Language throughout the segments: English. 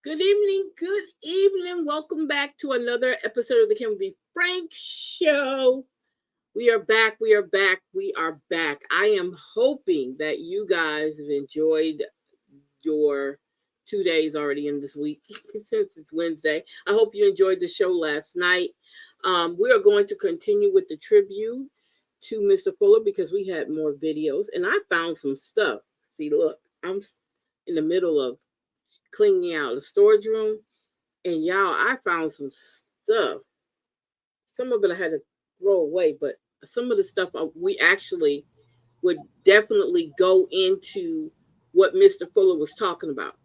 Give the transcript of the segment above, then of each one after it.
Good evening, good evening. Welcome back to another episode of the Kim B. Frank Show. We are back, we are back, we are back. I am hoping that you guys have enjoyed your 2 days already in this week since it's Wednesday. I hope you enjoyed the show last night. We are going to continue with the tribute to Mr. Fuller because we had more videos and I found some stuff. See, look, I'm in the middle of cleaning out the storage room, and y'all, I found some stuff. Some of it I had to throw away, but some of the stuff we actually would definitely go into what Mr. Fuller was talking about.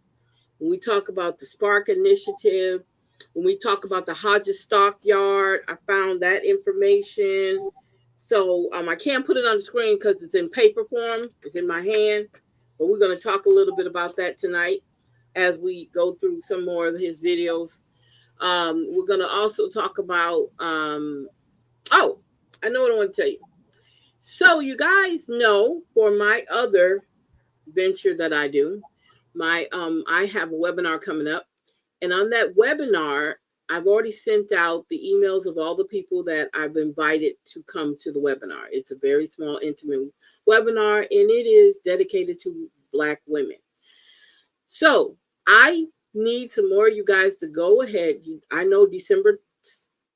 When we talk about the Spark Initiative, when we talk about the Hodges Stockyard, I found that information. So I can't put it on the screen because it's in paper form. It's in my hand, but we're going to talk a little bit about that tonight as we go through some more of his videos. We're going to also talk about, I know what I want to tell you. So you guys know, for my other venture that I do, I have a webinar coming up. And on that webinar, I've already sent out the emails of all the people that I've invited to come to the webinar. It's a very small, intimate webinar, and it is dedicated to Black women. So I need some more of you guys to go ahead. I know December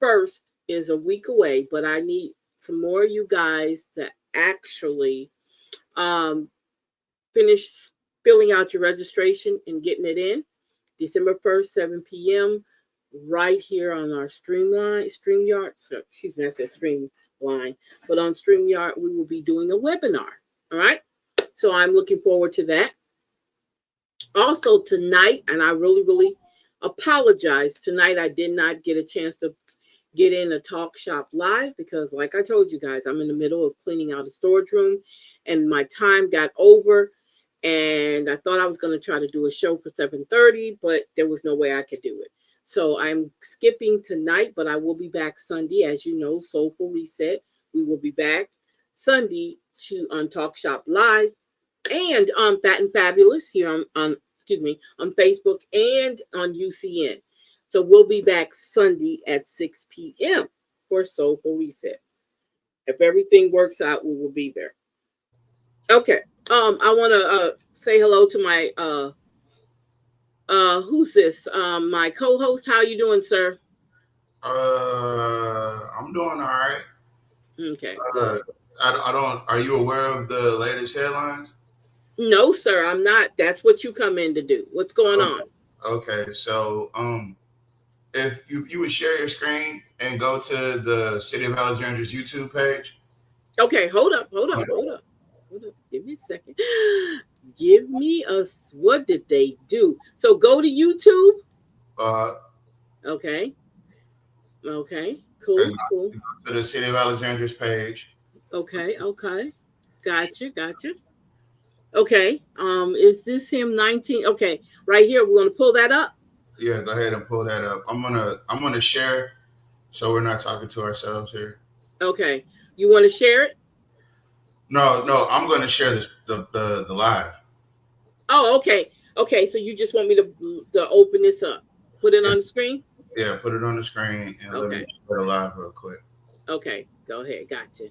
1st is a week away, but I need some more of you guys to actually finish filling out your registration and getting it in. December 1st, 7 p.m., right here on our StreamYard. So, excuse me, I said Streamline. But on StreamYard, we will be doing a webinar. All right? So I'm looking forward to that. Also tonight, and I really apologize. Tonight I did not get a chance to get in a talk shop live because, like I told you guys, I'm in the middle of cleaning out a storage room and my time got over. And I thought I was going to try to do a show for 7:30, but there was no way I could do it. So I'm skipping tonight, but I will be back Sunday. As you know, Soulful Reset. We will be back Sunday on Talk Shop Live. And Fat and Fabulous here on Facebook and on UCN. So we'll be back Sunday at 6 p.m. for Soulful Reset. If everything works out, we will be there. Okay. I want to say hello to my who's this? My co-host. How you doing, sir? I'm doing all right. Okay. I don't. Are you aware of the latest headlines? No, sir, I'm not. That's what you come in to do. What's going on? Okay, so if you would share your screen and go to the City of Alexandria's YouTube page. Okay, hold up. Give me a second. Give me what did they do? So go to YouTube. Okay. Cool. Go to the City of Alexandria's page. Okay. Gotcha. Okay. Is this him 19? Okay, right here. We're gonna pull that up. Yeah, go ahead and pull that up. I'm gonna share, so we're not talking to ourselves here. Okay. You want to share it? No. I'm gonna share this the live. Oh, okay. Okay. So you just want me to open this up, put it on the screen? Yeah, put it on the screen and let me share the live real quick. Okay. Go ahead. Gotcha.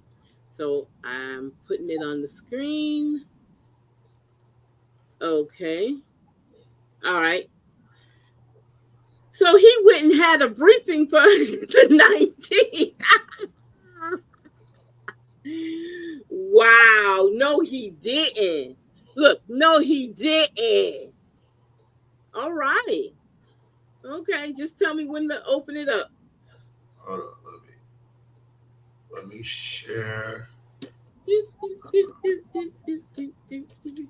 So I'm putting it on the screen. Okay. All right. So he went and had a briefing for the 19th. Wow. No, he didn't. Look, no, he didn't. All right. Okay. Just tell me when to open it up. Hold on, let me share. Do, do, do, do, do, do, do, do, do.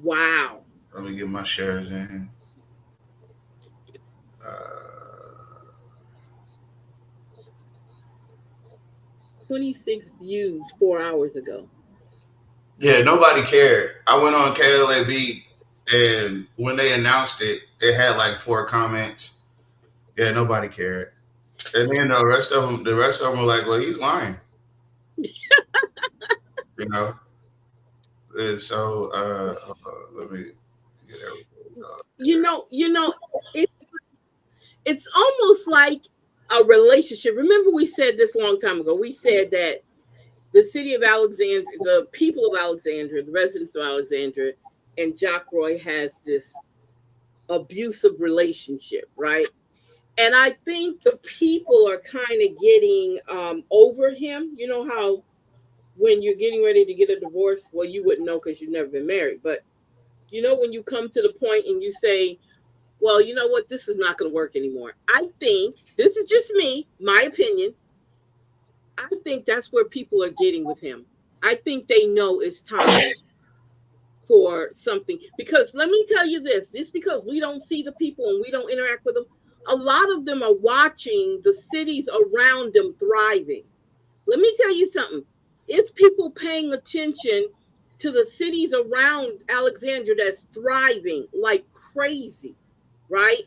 Wow. Let me get my shares in. Uh, 26 views 4 hours ago. yeah, nobody cared. I went on KLAB, and when they announced it, it had like 4 comments. Yeah, nobody cared. And then the rest of them were like, "Well, he's lying," you know. And so, hold on, let me get everything You know, you know, it, it's almost like a relationship. Remember, we said this a long time ago. We said that the city of Alexandria, the people of Alexandria, the residents of Alexandria, and Jock Roy has this abusive relationship, right? And I think the people are kind of getting over him. You know how when you're getting ready to get a divorce, well, you wouldn't know because you've never been married, but you know when you come to the point and you say, well, you know what, this is not going to work anymore. I think this is just me, my opinion. I think that's where people are getting with him. I think they know it's time for something. Because let me tell you this, it's because we don't see the people and we don't interact with them. A lot of them are watching the cities around them thriving. Let me tell you something. It's people paying attention to the cities around Alexandria that's thriving like crazy, right?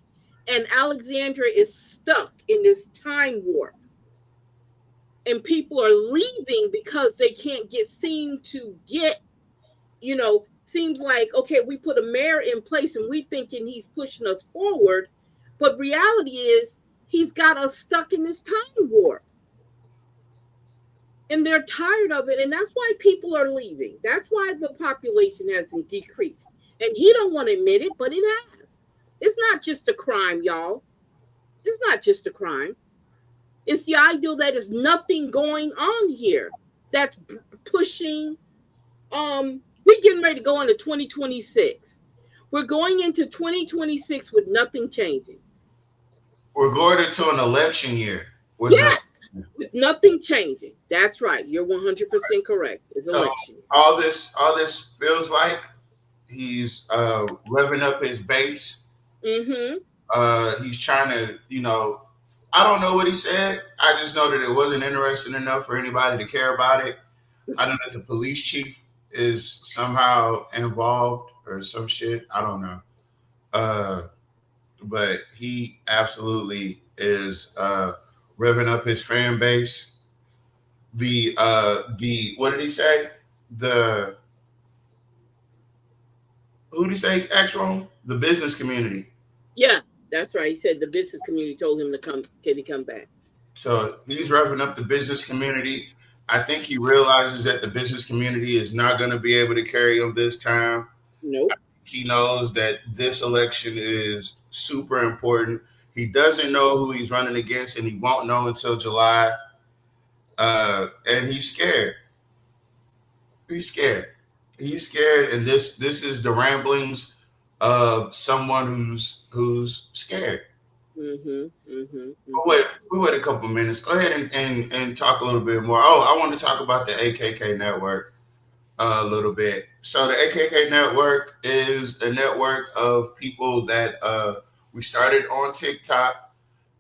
And Alexandria is stuck in this time warp. And people are leaving because they can't get seem to get, seems like, okay, we put a mayor in place and we thinking he's pushing us forward, but reality is he's got us stuck in this time warp, and they're tired of it, and that's why people are leaving. That's why the population hasn't decreased, and he don't want to admit it, but it has. It's not just a crime, y'all. It's not just a crime. It's the ideal that is nothing going on here that's pushing. We're getting ready to go into 2026. We're going into 2026 with nothing changing. we're going into an election year with no. Yeah, with nothing changing. That's right. You're 100% correct. It's So election. all this feels like he's revving up his base. Mm-hmm. He's trying to, I don't know what he said. I just know that it wasn't interesting enough for anybody to care about it. I know that the police chief is somehow involved or some shit. I don't know. Uh, but he absolutely is revving up his fan base. The what did he say? The who did he say? Actual the business community. Yeah, that's right. He said the business community told him to come. Can he come back? So he's revving up the business community. I think he realizes that the business community is not going to be able to carry him this time. Nope. He knows that this election is super important. He doesn't know who he's running against, and he won't know until July. And he's scared. He's scared. He's scared, and this is the ramblings of someone who's scared. Mm-hmm. Mm-hmm. Wait, Mm-hmm. we wait a couple minutes. Go ahead and talk a little bit more. Oh, I want to talk about the AKK network a little bit. So the AKK network is a network of people that we started on TikTok,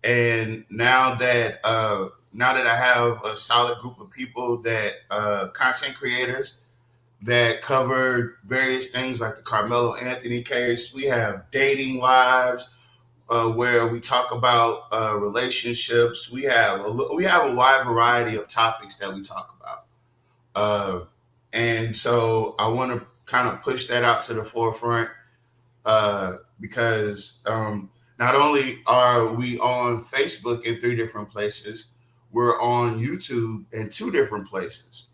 and now that I have a solid group of people that content creators that cover various things like the Carmelo Anthony case. We have dating lives where we talk about relationships. We have a wide variety of topics that we talk about. Uh, and so I want to kind of push that out to the forefront because not only are we on Facebook in 3 different places, we're on YouTube in 2 different places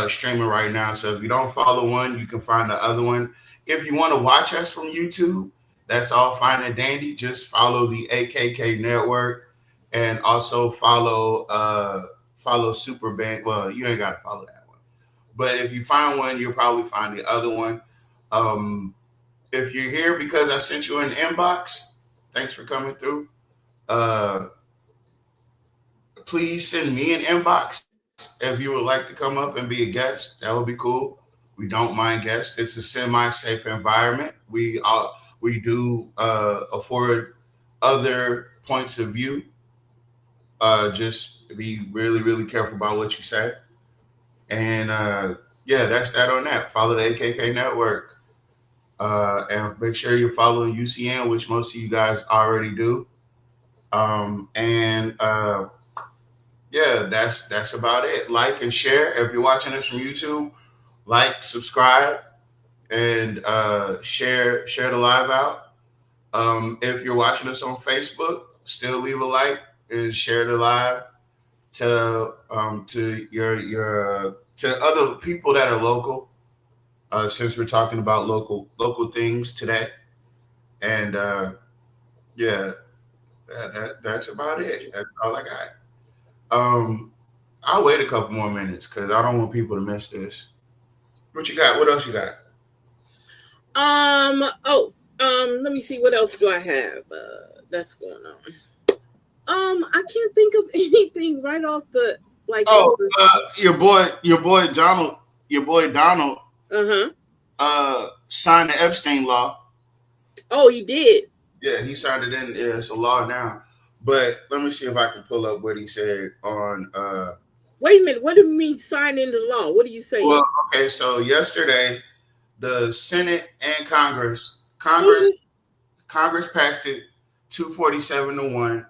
streaming right now. So if you don't follow one, you can find the other one. If you want to watch us from YouTube, that's all fine and dandy. Just follow the AKK network and also follow Super Bank. Well, you ain't gotta follow that one, but if you find one, you'll probably find the other one. Um, if you're here because I sent you an inbox, thanks for coming through. Uh, please send me an inbox if you would like to come up and be a guest. That would be cool. We don't mind guests. It's a semi-safe environment. We do afford other points of view. Just be really, really careful about what you say. And yeah, that's that on that. Follow the AKK network. And make sure you're following UCN, which most of you guys already do. And yeah, that's about it. Like and share. If you're watching this from YouTube, like, subscribe, and share the live out. If you're watching us on Facebook, still leave a like and share the live to your to other people that are local. Since we're talking about local things today, and yeah, that's about it. That's all I got. Um, I'll wait a couple more minutes because I don't want people to miss this. What you got? What else you got? Oh, let me see. What else do I have? That's going on. I can't think of anything right off the like off Oh, the. your boy Donald, Uh huh. signed the Epstein law. Oh, you did. Yeah, he signed it in. Yeah, it's a law now. But let me see if I can pull up what he said on. Wait a minute. What do you mean sign into law? What are you saying? Well, okay, so yesterday the Senate and Mhm. Congress passed it 247-1.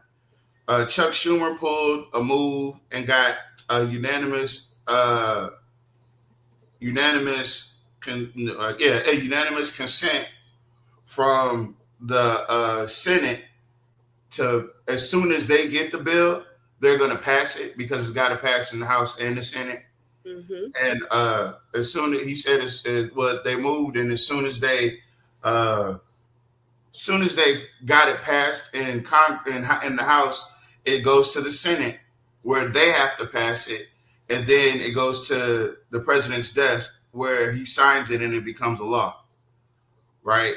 Chuck Schumer pulled a move and got a unanimous a unanimous consent from the Senate to, as soon as they get the bill, they're going to pass it because it's got to pass in the House and the Senate. Mhm. And as soon as he said well, they moved, and uh, soon as they got it passed in the House, it goes to the Senate where they have to pass it, and then it goes to the president's desk where he signs it and it becomes a law, right?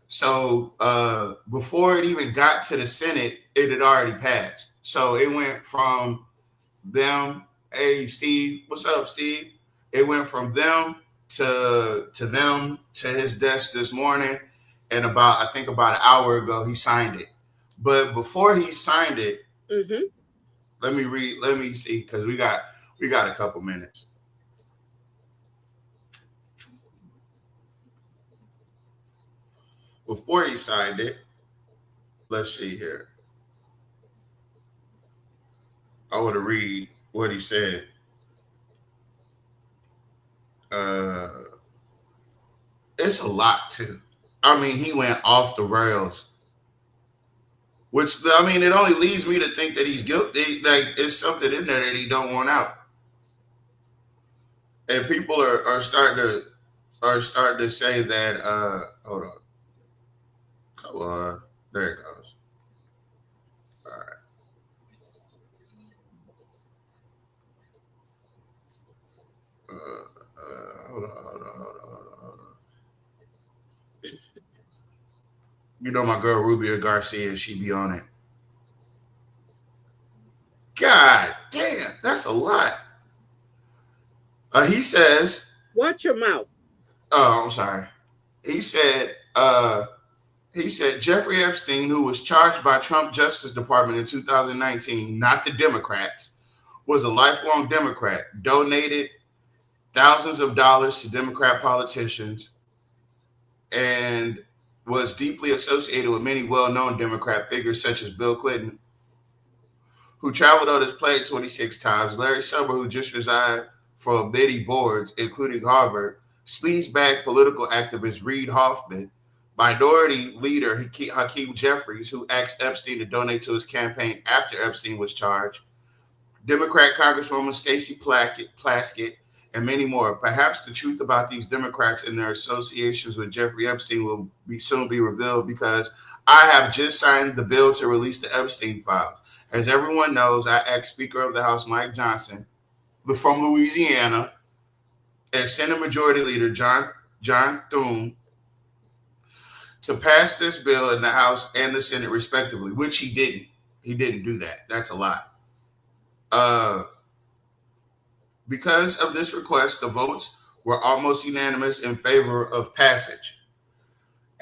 So before it even got to the Senate, it had already passed. So it went from them. Hey, Steve, what's up, Steve? It went from them to his desk this morning, and I think about an hour ago he signed it. But before he signed it, Mhm. let me read. Let me see because we got a couple minutes. Before he signed it, let's see here. I want to read what he said. Uh, it's a lot too. I mean, he went off the rails. Which, I mean, it only leads me to think that he's guilty. Like it's something in there that he don't want out, and people are starting to say that. Hold on, come on, there it goes. All right, hold on. You know my girl Rubia Garcia, she be on it. God damn, that's a lot. He says, Watch your mouth. oh, I'm sorry. He said, Jeffrey Epstein, who was charged by Trump Justice Department in 2019, not the Democrats, was a lifelong Democrat, donated thousands of dollars to Democrat politicians, and was deeply associated with many well-known Democrat figures such as Bill Clinton, who traveled on his plane 26 times, Larry Summer, who just resigned from many boards, including Harvard, sleazebag political activist Reid Hoffman, minority leader Hakeem Jeffries, who asked Epstein to donate to his campaign after Epstein was charged, Democrat Congresswoman Stacey Plaskett, and many more. Perhaps the truth about these Democrats and their associations with Jeffrey Epstein will soon be revealed because I have just signed the bill to release the Epstein files. As everyone knows, I asked Speaker of the House Mike Johnson from Louisiana and Senate Majority Leader John Thune to pass this bill in the House and the Senate respectively, which he didn't. He didn't do that. That's a lie. Uh, because of this request, the votes were almost unanimous in favor of passage.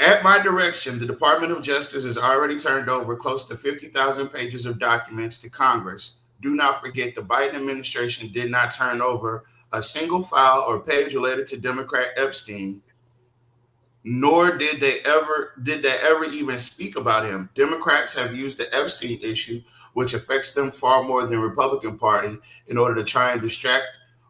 At my direction, the Department of Justice has already turned over close to 50,000 pages of documents to Congress. Do not forget the Biden administration did not turn over a single file or page related to Democrat Epstein, nor did they ever even speak about him. Democrats have used the Epstein issue, which affects them far more than Republican Party, in order to try and distract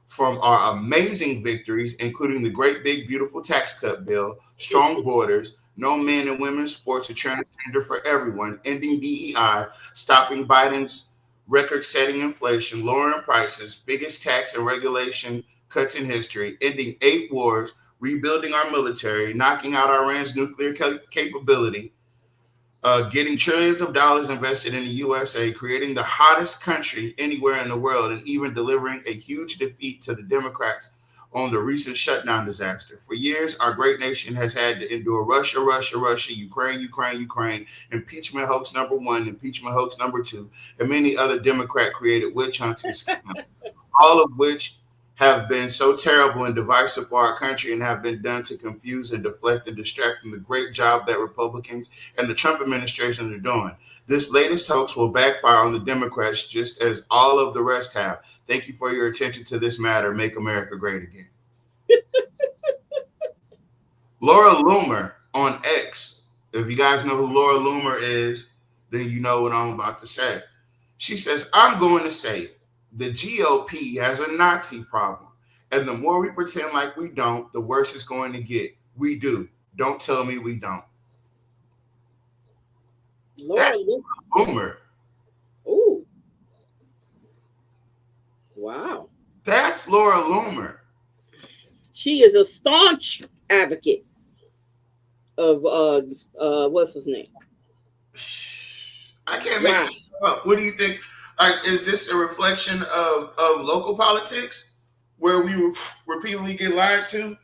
from our amazing victories, including the great big beautiful tax cut bill, strong borders, no men and women's sports, a transgender for everyone, ending DEI, stopping Biden's record-setting inflation, lowering prices, biggest tax and regulation cuts in history, ending 8 wars, rebuilding our military, knocking out Iran's nuclear capability, getting trillions of dollars invested in the USA, creating the hottest country anywhere in the world, and even delivering a huge defeat to the Democrats on the recent shutdown disaster. For years, our great nation has had to endure Russia, Russia, Russia, Ukraine, Ukraine, Ukraine, impeachment hoax number one, impeachment hoax number two, and many other Democrat created witch hunting scams, all of which have been so terrible and divisive for our country and have been done to confuse and deflect and distract from the great job that Republicans and the Trump administration are doing. This latest hoax will backfire on the Democrats just as all of the rest have. Thank you for your attention to this matter. Make America great again. Laura Loomer on X. If you guys know who Laura Loomer is, then you know what I'm about to say. She says, I'm going to say the GOP has a Nazi problem. And the more we pretend like we don't, the worse it's going to get. We do. Don't tell me we don't. Laura That's Loomer. Ooh. Wow. That's Laura Loomer. She is a staunch advocate of what's his name? I can't make Wow. this up. What do you think? Like, is this a reflection of local politics where we repeatedly get lied to,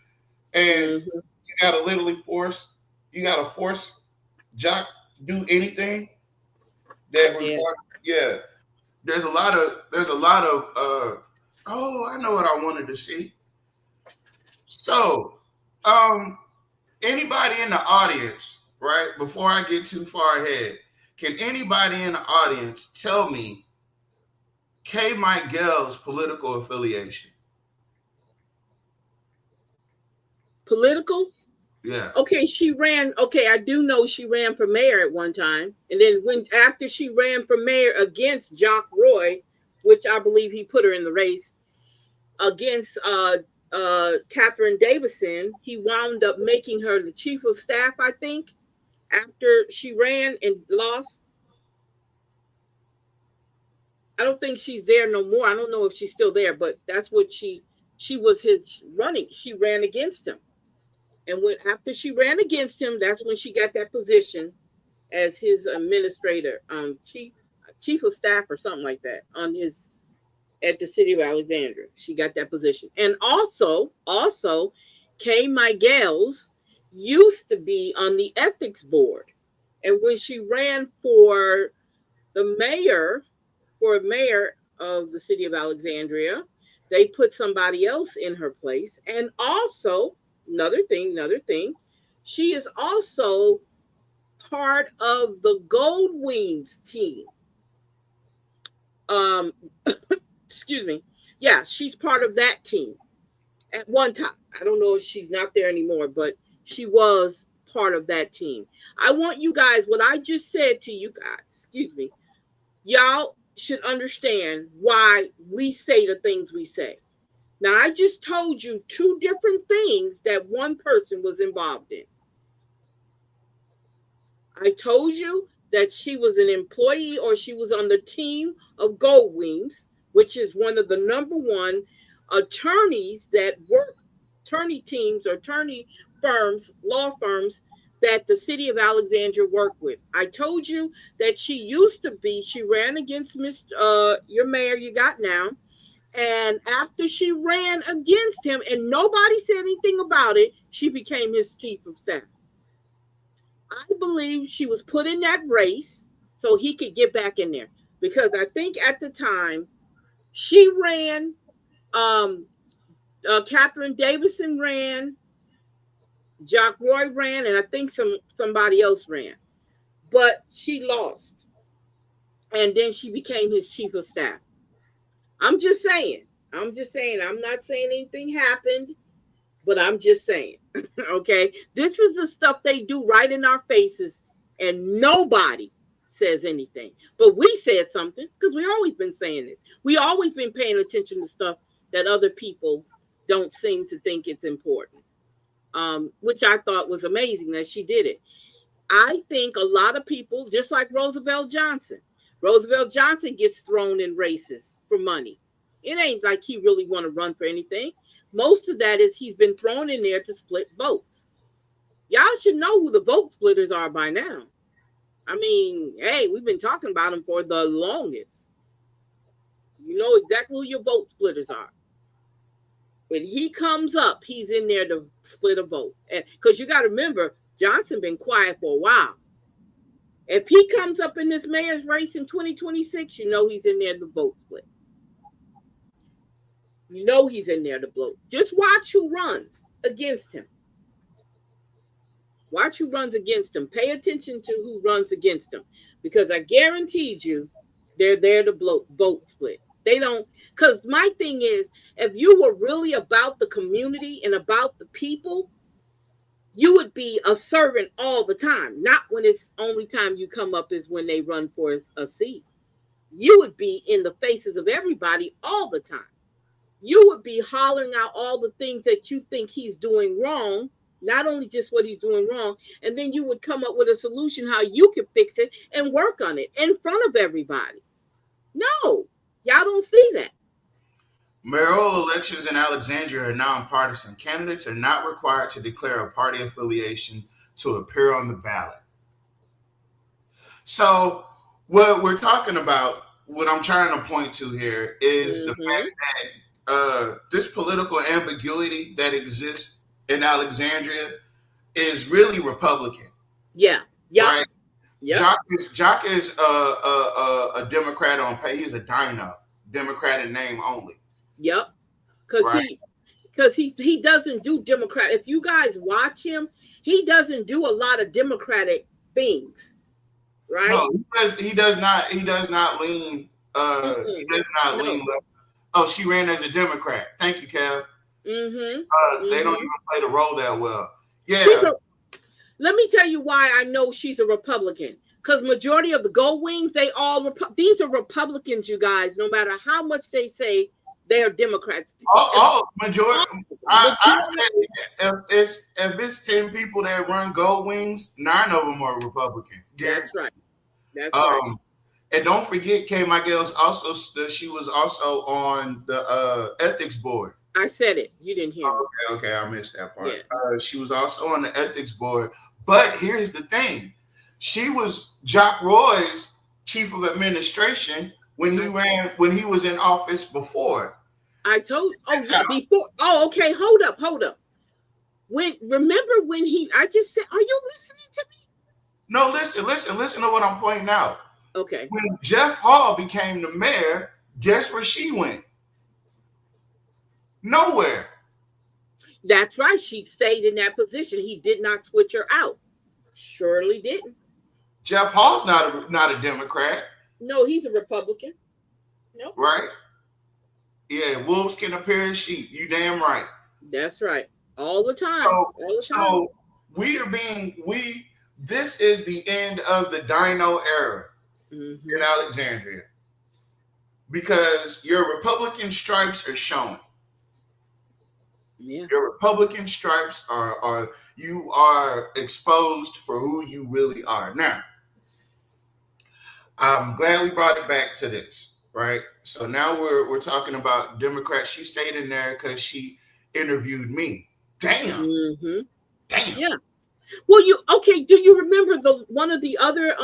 and Mhm. you gotta force Jock to do anything that Yeah. requires? Yeah, there's a lot of oh, I know what I wanted to see. So, um, anybody in the audience, right? Before I get too far ahead, can anybody in the audience tell me Kay Miguel's political affiliation? Political? Yeah. Okay, she ran. Okay, I do know she ran for mayor at one time, and then when after she ran for mayor against Jock Roy, which I believe he put her in the race against Catherine Davison, he wound up making her the chief of staff. I think after she ran and lost. I don't think she's there no more. I don't know if she's still there, but that's what she was his running. She ran against him. And when after she ran against him, that's when she got that position as his administrator, chief of staff or something like that on his at the city of Alexandria. She got that position. And also Kay Miguel's used to be on the ethics board. And when she ran the mayor mayor of the city of Alexandria, they put somebody else in her place. And also, another thing, she is also part of the Gold Wings team. Um, excuse me. Yeah, she's part of that team at one time. I don't know if she's not there anymore, but she was part of that team. I want you guys, what I just said to you guys, excuse me, y'all should understand why we say the things we say. Now, I just told you two different things that one person was involved in. I told you that she was an employee or she was on the team of Gold Wings, which is one of the number one attorneys that work, attorney teams or attorney firms, law firms that the city of Alexandria worked with. I told you that she ran against your mayor you got now. And after she ran against him and nobody said anything about it, she became his chief of staff. I believe she was put in that race so he could get back in there. Because I think at the time she ran, um, Catherine Davidson ran, Jock Roy ran, and I think somebody else ran. But she lost. And then she became his chief of staff. I'm just saying. I'm just saying. I'm not saying anything happened, but I'm just saying. Okay. This is the stuff they do right in our faces, and nobody says anything. But we said something because we always been saying it. We always been paying attention to stuff that other people don't seem to think it's important. Which I thought was amazing that she did it. I think a lot of people, just like Roosevelt Johnson gets thrown in races for money. It ain't like he really want to run for anything. Most of that is he's been thrown in there to split votes. Y'all should know who the vote splitters are by now. I mean, hey, we've been talking about them for the longest. You know exactly who your vote splitters are. When he comes up, he's in there to split a vote. Because you got to remember, Johnson been quiet for a while. If he comes up in this mayor's race in 2026, you know he's in there to vote split. You know he's in there to vote. Just watch who runs against him. Watch who runs against him. Pay attention to who runs against him. Because I guaranteed you, they're there to vote split. They don't, because my thing is, if you were really about the community and about the people, you would be a servant all the time. Not when it's only time you come up is when they run for a seat. You would be in the faces of everybody all the time. You would be hollering out all the things that you think he's doing wrong, not only just what he's doing wrong, and then you would come up with a solution how you could fix it and work on it in front of everybody. No, y'all don't see that. Mayoral elections in Alexandria are nonpartisan. Candidates are not required to declare a party affiliation to appear on the ballot. So, what we're talking about, what I'm trying to point to here is the fact that this political ambiguity that exists in Alexandria is really Republican. Yeah. Yep. Right? Yep. Jock is a Democrat on pay. He's a Dino, Democrat in name only. Yep. Because he doesn't do Democrat. If you guys watch him, he doesn't do a lot of Democratic things. Right? No, he does not lean he does not lean left. Oh, she ran as a Democrat. Thank you, Kev. They don't even play the role that well. Yeah. Let me tell you why I know she's a Republican. Because majority of the Gold Wings, these are Republicans, you guys. No matter how much they say they are Democrats. Majority. I say if it's 10 people that run Gold Wings, 9 of them are Republican. That's right. That's right. And don't forget, Kay Miguel's she was also on the ethics board. I said it. You didn't hear me. Okay, I missed that part. Yeah. She was also on the ethics board. But here's the thing. She was Jock Roy's chief of administration when he was in office before. I told before. Oh, okay. Hold up. Remember when I just said, are you listening to me? No, listen to what I'm pointing out. Okay. When Jeff Hall became the mayor, guess where she went? Nowhere. That's right. She stayed in that position. He did not switch her out. Surely didn't. Jeff Hall's not a Democrat. No, he's a Republican. No. Nope. Right? Yeah, wolves can appear as sheep. You damn right. That's right. All the time. So this is the end of the Dino era in Alexandria. Because your Republican stripes are showing. Yeah. Your Republican stripes are you are exposed for who you really are. Now, I'm glad we brought it back to this, right? So now we're talking about Democrats. She stayed in there because she interviewed me. Damn. Damn. Yeah. Well, you okay? Do you remember the one of the other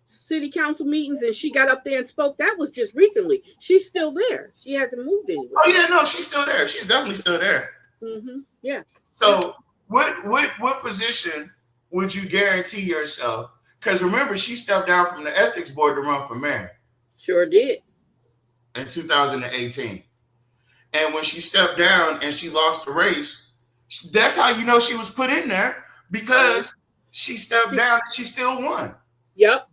city council meetings and she got up there and spoke? That was just recently. She's still there. She hasn't moved anywhere. Oh yeah, no, she's still there. She's definitely still there. Yeah. Yeah. So what position would you guarantee yourself? Because remember, she stepped down from the ethics board to run for mayor Sure did. in 2018. And when she stepped down and she lost the race, that's how you know she was put in there because she stepped down and she still won. Yep.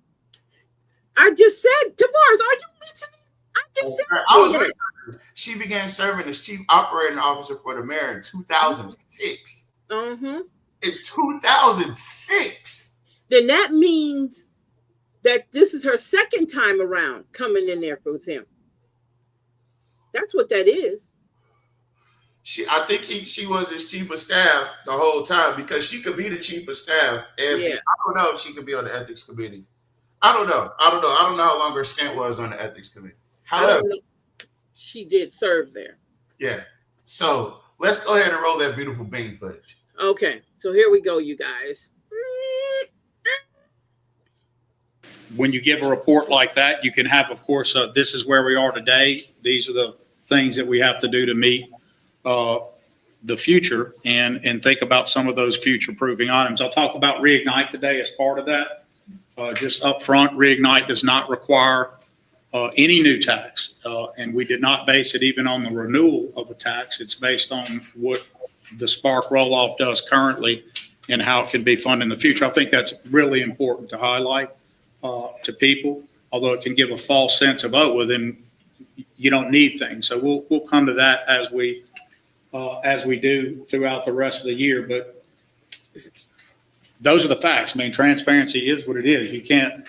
I just said, Tavares, are you listening? I just said I was right. She began serving as chief operating officer for the mayor in 2006. Uh-huh. In 2006. Then that means that this is her second time around coming in there with him. That's what that is. I think she was his chief of staff the whole time because she could be the chief of staff. And I don't know if she could be on the ethics committee. I don't know. I don't know how long her stint was on the ethics committee. However, she did serve there. Yeah. So let's go ahead and roll that beautiful bean footage. Okay. So here we go, you guys. When you give a report like that, you can have, of course, this is where we are today. These are the things that we have to do to meet the future and think about some of those future-proofing items. I'll talk about Reignite today as part of that. Just up front, Reignite does not require any new tax, and we did not base it even on the renewal of a tax. It's based on what the Spark roll-off does currently and how it can be funded in the future. I think that's really important to highlight to people, although it can give a false sense of, oh, well, then you don't need things. So we'll come to that as we do throughout the rest of the year. But those are the facts. I mean, transparency is what it is. You can't.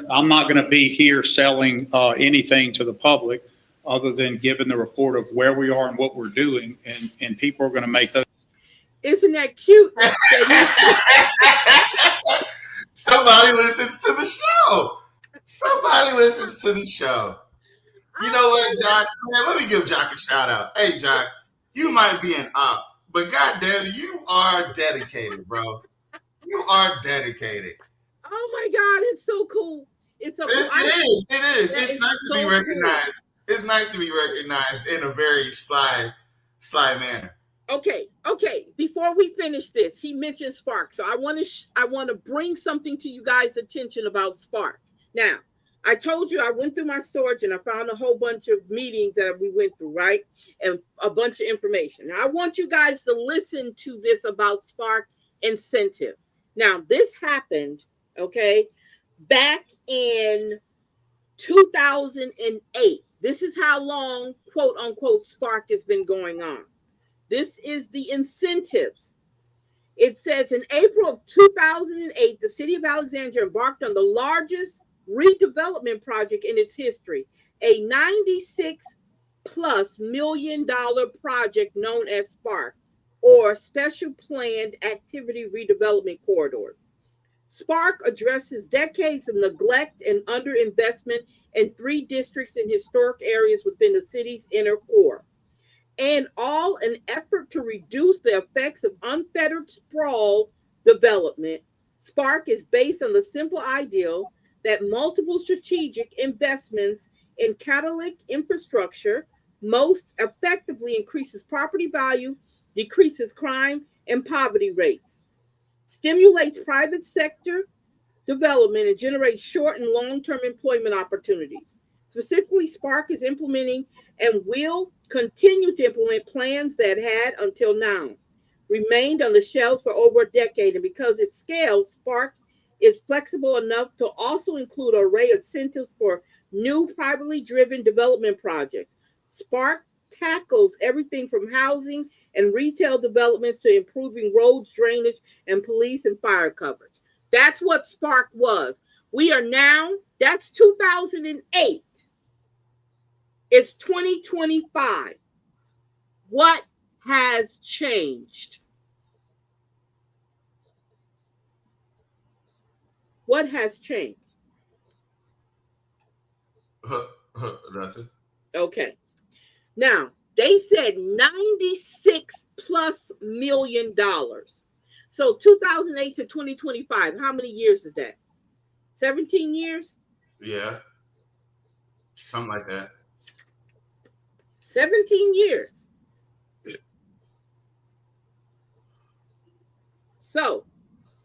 I'm not going to be here selling anything to the public other than giving the report of where we are and what we're doing, and people are going to make those. Isn't that cute? Somebody listens to the show. Somebody listens to the show. You know what, Jock? Man, let me give Jock a shout out. Hey, Jock, you might be an op, but goddamn, you are dedicated, bro. You are dedicated. Oh my God, it's so cool. It's so cool. It is. It's nice to be recognized. Cool. It's nice to be recognized in a very sly manner. Okay. Before we finish this, he mentioned Spark, so I want to bring something to you guys' attention about Spark. Now, I told you I went through my storage and I found a whole bunch of meetings that we went through, right? And a bunch of information. Now, I want you guys to listen to this about Spark incentive. Now, this happened, okay, back in 2008. This is how long, quote unquote, Spark has been going on. This is the incentives. It says in April of 2008, the city of Alexandria embarked on the largest redevelopment project in its history, a $96+ million project known as Spark, or Special Planned Activity Redevelopment Corridors. Spark addresses decades of neglect and underinvestment in 3 districts in historic areas within the city's inner core, and all an effort to reduce the effects of unfettered sprawl development. Spark is based on the simple ideal that multiple strategic investments in catalytic infrastructure most effectively increases property value, decreases crime and poverty rates, stimulates private sector development, and generates short and long-term employment opportunities. Specifically, Spark is implementing and will continue to implement plans that had, until now, remained on the shelves for over a decade. And because it scales, Spark is flexible enough to also include an array of incentives for new privately driven development projects. Spark tackles everything from housing and retail developments to improving roads, drainage, and police and fire coverage. That's what Spark was. We are now, that's 2008. It's 2025. What has changed? What has changed? Nothing. Okay. Now, they said $96+ million. So 2008 to 2025, how many years is that? 17 years? Yeah, something like that. 17 years. So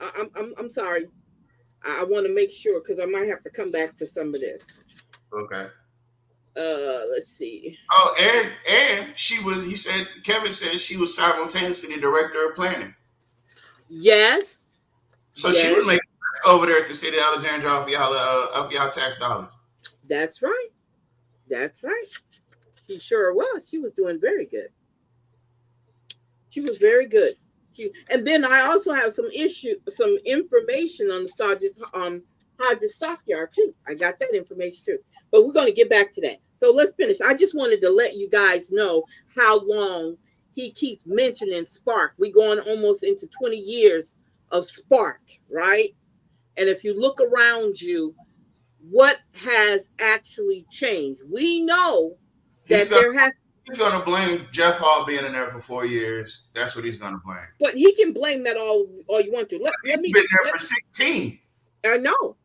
I'm sorry. I want to make sure because I might have to come back to some of this. Okay. Let's see. Oh, and she was. He said Kevin said she was simultaneously the director of planning. Yes. So yes. she was making over there at the city of Alexandria off y'all tax dollars. That's right. That's right. She sure was. She was doing very good. She was very good. And then I also have some information on the Hodges Stockyard too. I got that information too. But we're going to get back to that. So let's finish. I just wanted to let you guys know how long he keeps mentioning Spark. We're going almost into 20 years of Spark, right? And if you look around you, what has actually changed? We know that He's going to blame Jeff Hall being in there for 4 years. That's what he's going to blame. But he can blame that all you want to. He's been there for 16. I know.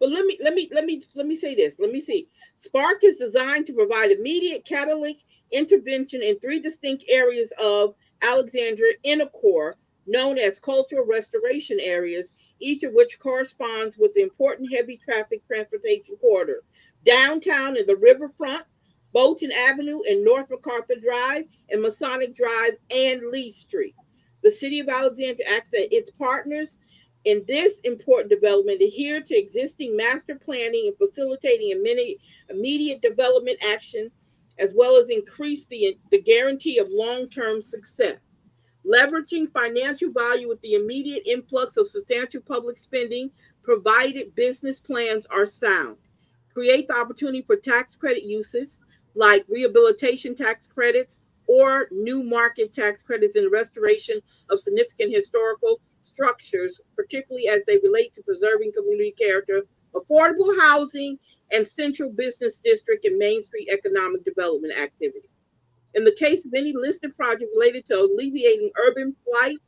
But let me say this. Let me see. Spark is designed to provide immediate catalytic intervention in 3 distinct areas of Alexandria inner core, known as cultural restoration areas, each of which corresponds with the important heavy traffic transportation corridors. Downtown and the riverfront, Bolton Avenue and North MacArthur Drive, and Masonic Drive and Lee Street. The city of Alexandria asks that its partners in this important development adhere to existing master planning and facilitating immediate development action, as well as increase the guarantee of long-term success. Leveraging financial value with the immediate influx of substantial public spending, provided business plans are sound. Create the opportunity for tax credit uses like rehabilitation tax credits or new market tax credits in the restoration of significant historical structures, particularly as they relate to preserving community character, affordable housing, and central business district and Main Street economic development activity. In the case of any listed project related to alleviating urban flight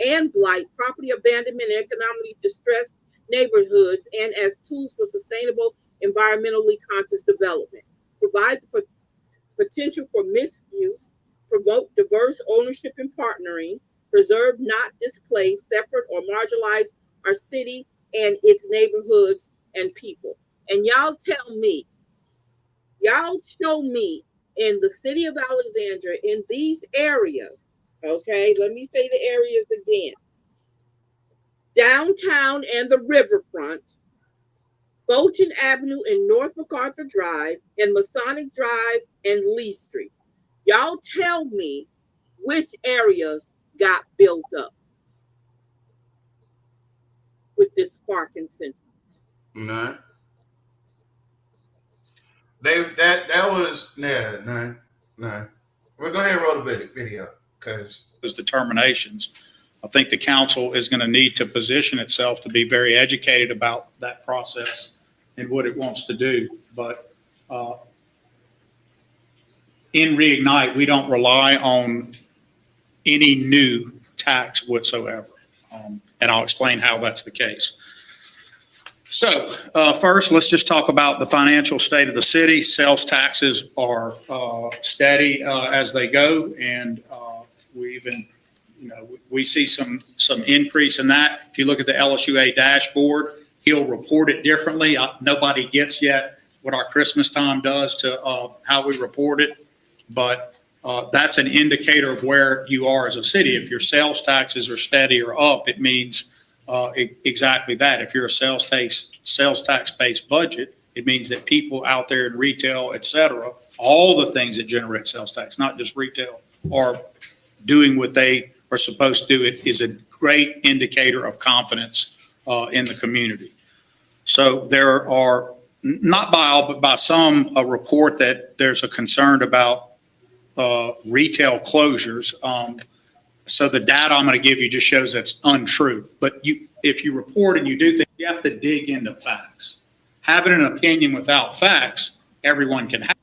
and blight, property abandonment, and economically distressed neighborhoods, and as tools for sustainable, environmentally conscious development. Provide the potential for misuse, promote diverse ownership and partnering, preserve, not displace, separate, or marginalize our city and its neighborhoods and people. And y'all show me in the city of Alexandria, in these areas, okay, let me say the areas again. Downtown and the riverfront, Bolton Avenue and North MacArthur Drive, and Masonic Drive and Lee Street. Y'all tell me which areas got built up with this Spark incentive. None. That was none. We're going to roll the video because those determinations. I think the council is going to need to position itself to be very educated about that process and what it wants to do. But in Reignite, we don't rely on any new tax whatsoever. And I'll explain how that's the case. So first, let's just talk about the financial state of the city. Sales taxes are steady as they go, and we see some increase in that. If you look at the LSUA dashboard, he'll report it differently. Nobody gets yet what our Christmas time does to how we report it, but that's an indicator of where you are as a city. If your sales taxes are steady or up, it means exactly that. If you're a sales tax based budget, it means that people out there in retail, et cetera, all the things that generate sales tax, not just retail, are doing what they are supposed to do. It is a great indicator of confidence in the community. So there are, not by all, but by some, a report that there's a concern about retail closures. So the data I'm going to give you just shows that's untrue. But if you report and you do things, you have to dig into facts. Having an opinion without facts, everyone can have.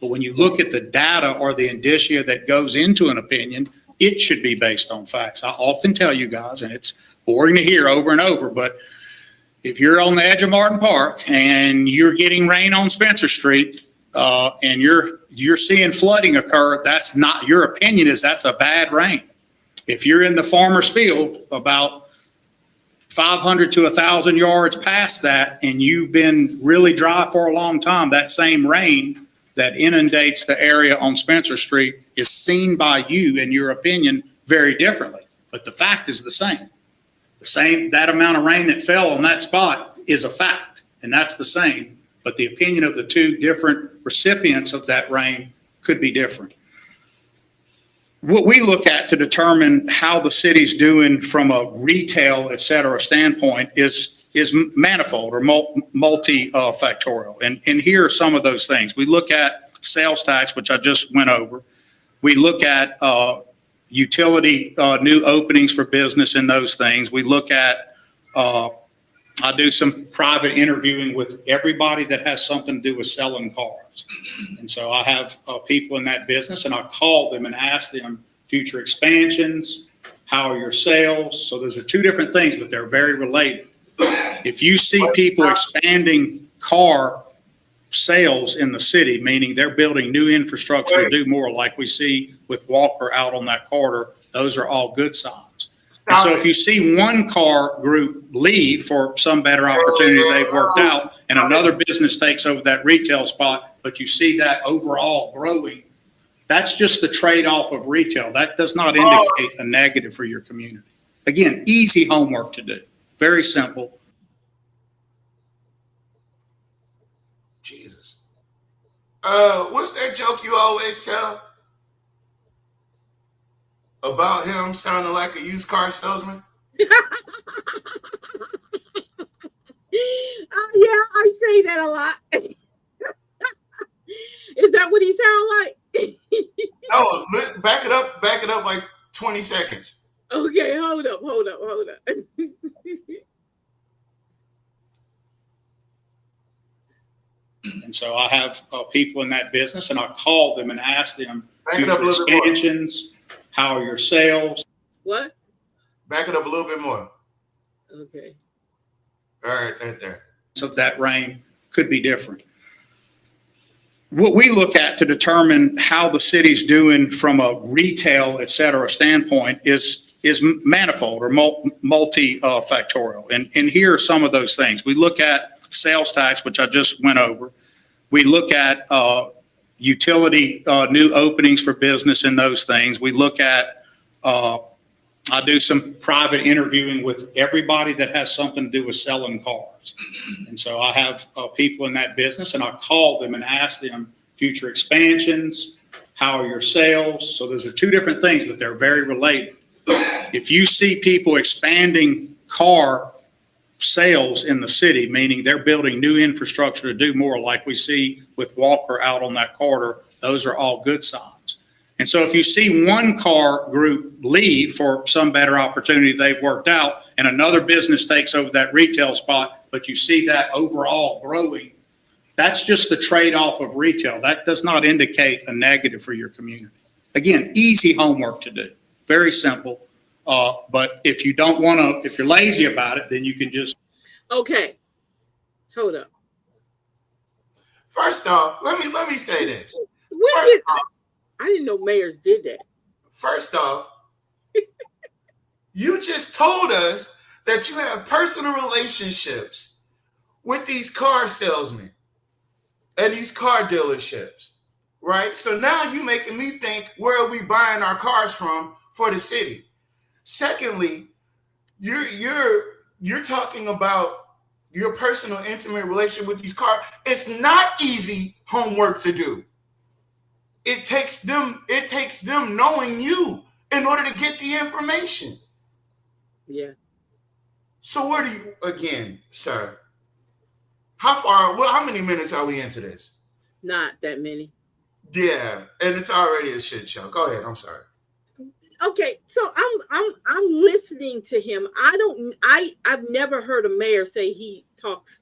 But when you look at the data or the indicia that goes into an opinion, it should be based on facts. I often tell you guys, and it's boring to hear over and over, but if you're on the edge of Martin Park and you're getting rain on Spencer Street, and you're seeing flooding occur, that's not your opinion, is that's a bad rain. If you're in the farmer's field about 500 to 1,000 yards past that, and you've been really dry for a long time, that same rain that inundates the area on Spencer Street is seen by you, in your opinion, very differently. But the fact is the same. That amount of rain that fell on that spot is a fact, and that's the same. But the opinion of the two different recipients of that rain could be different. What we look at to determine how the city's doing from a retail, et cetera, standpoint is manifold or multifactorial. And here are some of those things. We look at sales tax, which I just went over. We look at utility, new openings for business and those things. We look at, I do some private interviewing with everybody that has something to do with selling cars. And so I have people in that business, and I call them and ask them future expansions, how are your sales? So those are two different things, but they're very related. If you see people expanding car sales in the city, meaning they're building new infrastructure to do more, like we see with Walker out on that corridor, those are all good signs. And so if you see one car group leave for some better opportunity they've worked out, and another business takes over that retail spot, but you see that overall growing, that's just the trade-off of retail. That does not indicate a negative for your community. Again, easy homework to do. Very simple. Jesus. What's that joke you always tell about him sounding like a used car salesman? Yeah, I say that a lot. Is that what he sound like? No, back it up like 20 seconds. Okay, hold up. And so I have people in that business, and I call them and ask them Back it up a future little bit more. expansions, how are your sales? What? Back it up a little bit more. Okay. All right there. So that rain could be different. What we look at to determine how the city's doing from a retail, et cetera, standpoint is manifold or multifactorial. And here are some of those things. We look at sales tax, which I just went over. We look at utility, new openings for business and those things. We look at, I do some private interviewing with everybody that has something to do with selling cars. And so I have people in that business, and I call them and ask them future expansions, how are your sales? So those are two different things, but they're very related. If you see people expanding car sales in the city, meaning they're building new infrastructure to do more, like we see with Walker out on that corridor, those are all good signs. And so if you see one car group leave for some better opportunity they've worked out, and another business takes over that retail spot, but you see that overall growing, that's just the trade-off of retail. That does not indicate a negative for your community. Again, easy homework to do. Very simple. But if you don't want to, if you're lazy about it, then you can just. Okay. Hold up. First off, let me say this. I didn't know mayors did that. First off, you just told us that you have personal relationships with these car salesmen and these car dealerships, right? So now you're making me think, where are we buying our cars from for the city? Secondly, you're talking about your personal, intimate relationship with these cars. It's not easy homework to do. It takes them knowing you in order to get the information. Yeah. So where do you, again, sir, how many minutes are we into this? Not that many. Yeah, and it's already a shit show. Go ahead, I'm sorry. Okay, so I'm listening to him. I've never heard a mayor say he talks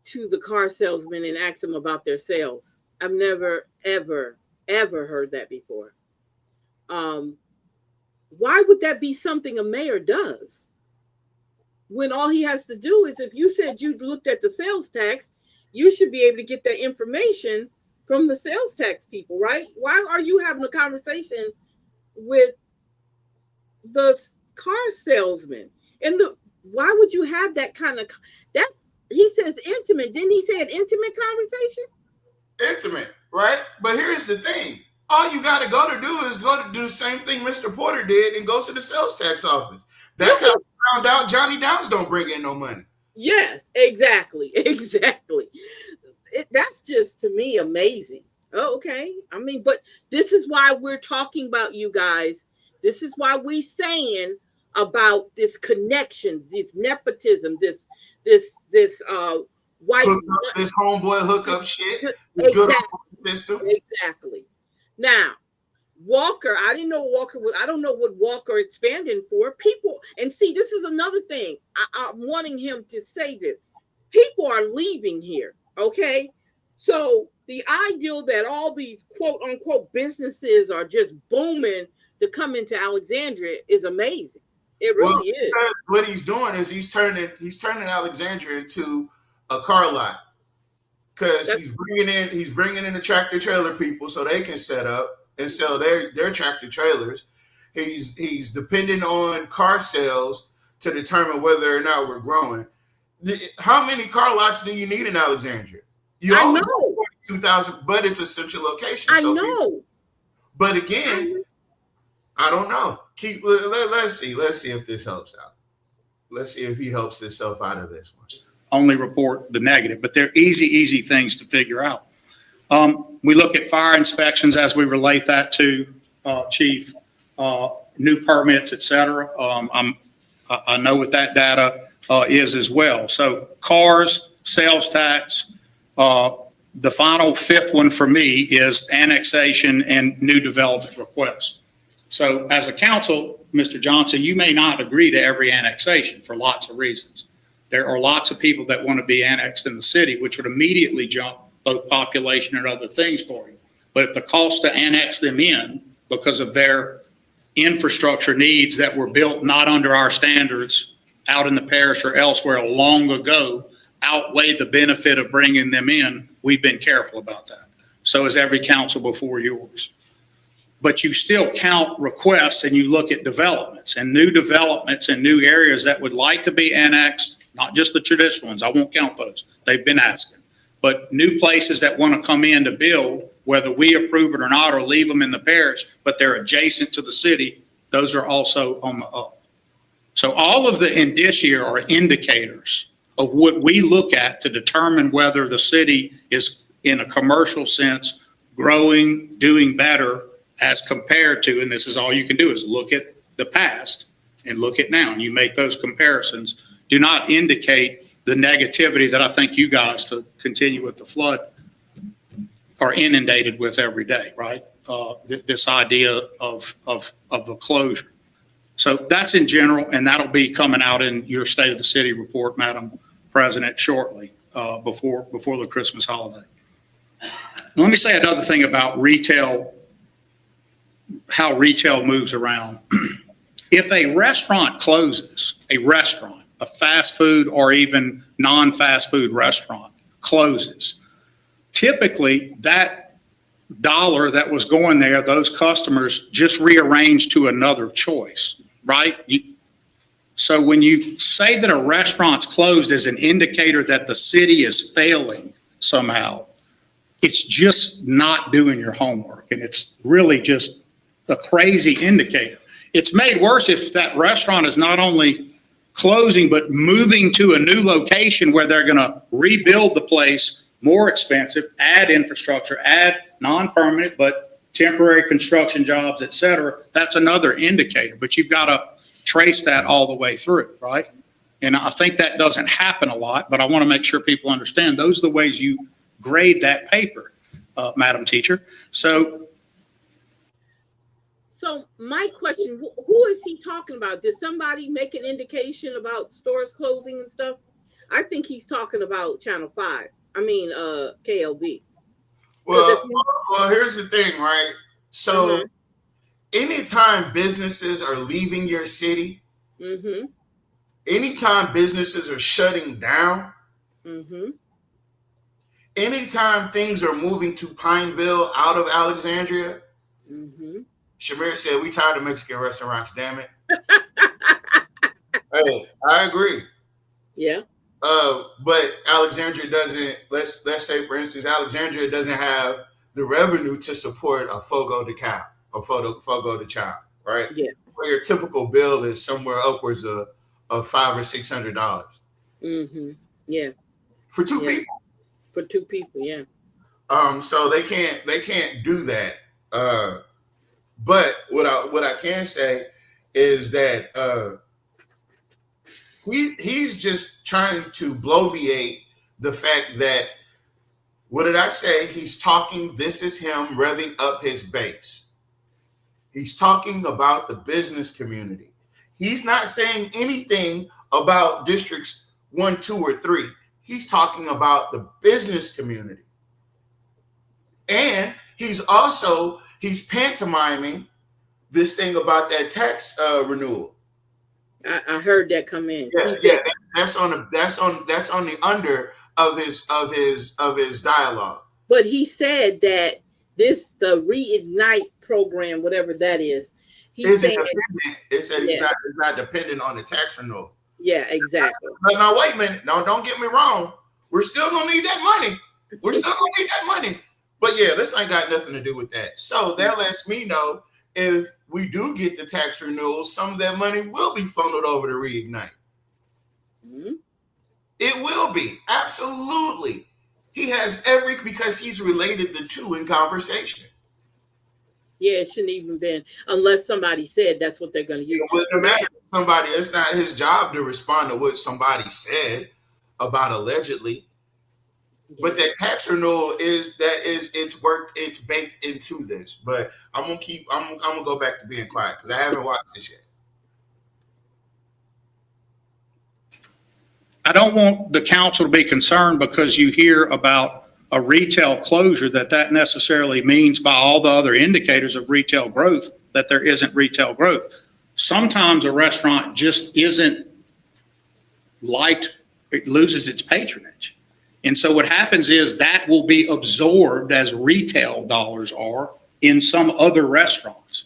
to the car salesman and asks them about their sales. I've never ever heard that before. Why would that be something a mayor does? When all he has to do is, if you said you looked at the sales tax, you should be able to get that information from the sales tax people, right? Why are you having a conversation with the car salesman? And the why would you have that kind of that's he says intimate. Didn't he say an intimate conversation? Intimate, right? But here's the thing. All you got to go to do is go to do the same thing Mr. Porter did and go to the sales tax office. That's how we found out Johnny Downs don't bring in no money. Yes, exactly. Exactly. That's just to me amazing. Oh, okay. I mean, but this is why we're talking about you guys. This is why we saying about this connection, this nepotism, this white This homeboy hookup shit. This good exactly. system. Exactly. Now, Walker, I didn't know Walker was, I don't know what Walker expanding for. People, and see, this is another thing. I'm wanting him to say this. People are leaving here, okay? So the ideal that all these quote unquote businesses are just booming to come into Alexandria is amazing. It really is. What he's doing is he's turning Alexandria into a car lot. Because he's bringing in the tractor trailer people so they can set up and sell their tractor trailers. He's depending on car sales to determine whether or not we're growing. How many car lots do you need in Alexandria? I know 2,000, but it's a central location. I know. But again, I don't know. Let's see if this helps out. Let's see if he helps himself out of this one. Only report the negative, but they're easy things to figure out. We look at fire inspections as we relate that to Chief, new permits, et cetera. I know what that data is as well. So cars, sales tax, the final fifth one for me is annexation and new development requests. So as a council, Mr. Johnson, you may not agree to every annexation for lots of reasons. There are lots of people that want to be annexed in the city, which would immediately jump both population and other things for you. But if the cost to annex them in because of their infrastructure needs that were built not under our standards out in the parish or elsewhere long ago outweigh the benefit of bringing them in, we've been careful about that. So is every council before yours. But you still count requests and you look at developments and new areas that would like to be annexed. Not just the traditional ones. I won't count those. They've been asking. But new places that want to come in to build, whether we approve it or not or leave them in the parish, but they're adjacent to the city, those are also on the up. So all of the indicia are indicators of what we look at to determine whether the city is, in a commercial sense, growing, doing better as compared to, and this is all you can do is look at the past and look at now, and you make those comparisons. Do not indicate the negativity that I think you guys, to continue with the flood, are inundated with every day, right? This idea of a closure. So that's in general, and that'll be coming out in your State of the City report, Madam President, shortly before the Christmas holiday. Let me say another thing about retail, how retail moves around. If a restaurant closes, a fast food or even non-fast food restaurant closes, typically that dollar that was going there, those customers just rearrange to another choice, right? So when you say that a restaurant's closed as an indicator that the city is failing somehow, it's just not doing your homework. And it's really just a crazy indicator. It's made worse if that restaurant is not only closing, but moving to a new location where they're going to rebuild the place, more expensive, add infrastructure, add non-permanent, but temporary construction jobs, et cetera. That's another indicator, but you've got to trace that all the way through, right? And I think that doesn't happen a lot, but I want to make sure people understand those are the ways you grade that paper, Madam Teacher. So my question, who is he talking about? Did somebody make an indication about stores closing and stuff? I think he's talking about Channel 5. I mean, KLB. Well, here's the thing, right? So anytime businesses are leaving your city, Mm-hmm. anytime businesses are shutting down, Mm-hmm. anytime things are moving to Pineville out of Alexandria, Mm-hmm. Shamir said, we tired of Mexican restaurants, damn it. Hey, I agree. Yeah. But Alexandria doesn't, let's say, for instance, Alexandria doesn't have the revenue to support a Fogo de Cow or Fogo de Chao, right? Yeah. Where your typical bill is somewhere upwards of $500 or $600 Mm-hmm. Yeah. for two Yeah. people. For two people, yeah. So they can't do that. But what I can say is that he's just trying to bloviate the fact that, what did I say? He's talking, this is him revving up his base. He's talking about the business community. He's not saying anything about districts 1, 2, or 3. He's talking about the business community. And he's pantomiming this thing about that tax renewal. I heard that come in. Yeah, that's on the under of his dialogue. But he said that the Reignite program, whatever that is, he's saying it said he's not dependent on the tax renewal. Yeah, exactly. Now wait a minute. No, don't get me wrong. We're still gonna need that money. We're still gonna need that money. But yeah, this ain't got nothing to do with that. So that lets me know, if we do get the tax renewal, some of that money will be funneled over to Reignite. Mm-hmm. It will be. Absolutely. He has because he's related the two in conversation. Yeah, it shouldn't even been, unless somebody said that's what they're going to use. It wouldn't matter. Somebody, it's not his job to respond to what somebody said about allegedly. Yeah. But that tax renewal it's baked into this. But I'm gonna go back to being quiet because I haven't watched this yet. I don't want the council to be concerned because you hear about a retail closure that necessarily means, by all the other indicators of retail growth, that there isn't retail growth. Sometimes a restaurant just isn't liked, it loses its patronage. And so what happens is that will be absorbed as retail dollars are in some other restaurants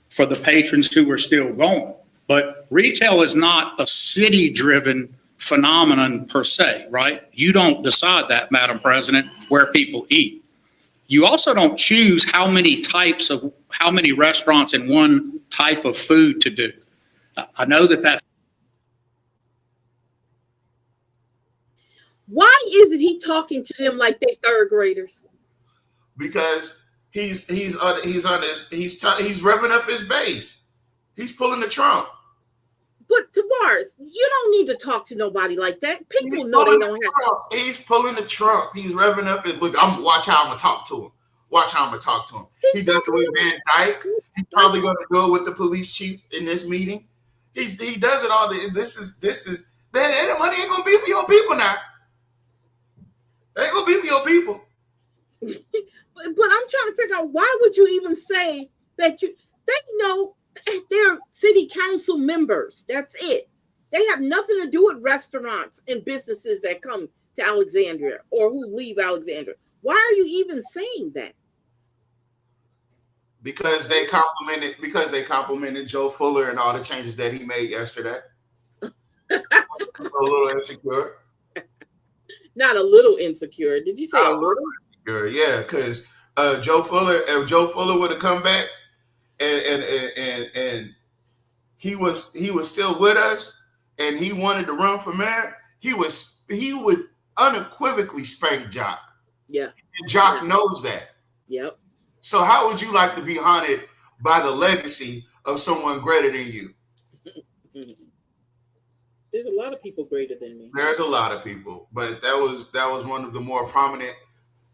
for the patrons who are still going. But retail is not a city-driven phenomenon per se, right? You don't decide that, Madam President, where people eat. You also don't choose how many restaurants and one type of food to do. I know that's. Why isn't he talking to them like they third graders? Because he's revving up his base. He's pulling the trump. But Tavares, you don't need to talk to nobody like that. People know they don't have. He's pulling the trump. He's revving up it. Look, watch how I'm gonna talk to him. Watch how I'm gonna talk to him. He does it with Van Dyke. He's probably gonna do it with the police chief in this meeting. He does it all. This is man. That money ain't gonna be for your people now. It ain't gonna be for your people. But I'm trying to figure out, why would you even say that they know they're city council members. That's it. They have nothing to do with restaurants and businesses that come to Alexandria or who leave Alexandria. Why are you even saying that? Because they complimented Joe Fuller and all the changes that he made yesterday. A little insecure. Not a little insecure. Did you say a little? Insecure, yeah, because if Joe Fuller would have come back and he was still with us and he wanted to run for mayor, he would unequivocally spank Jock. Yeah. And Jock knows that. Yep. So how would you like to be haunted by the legacy of someone greater than you? There's a lot of people greater than me. There's a lot of people, but that was one of the more prominent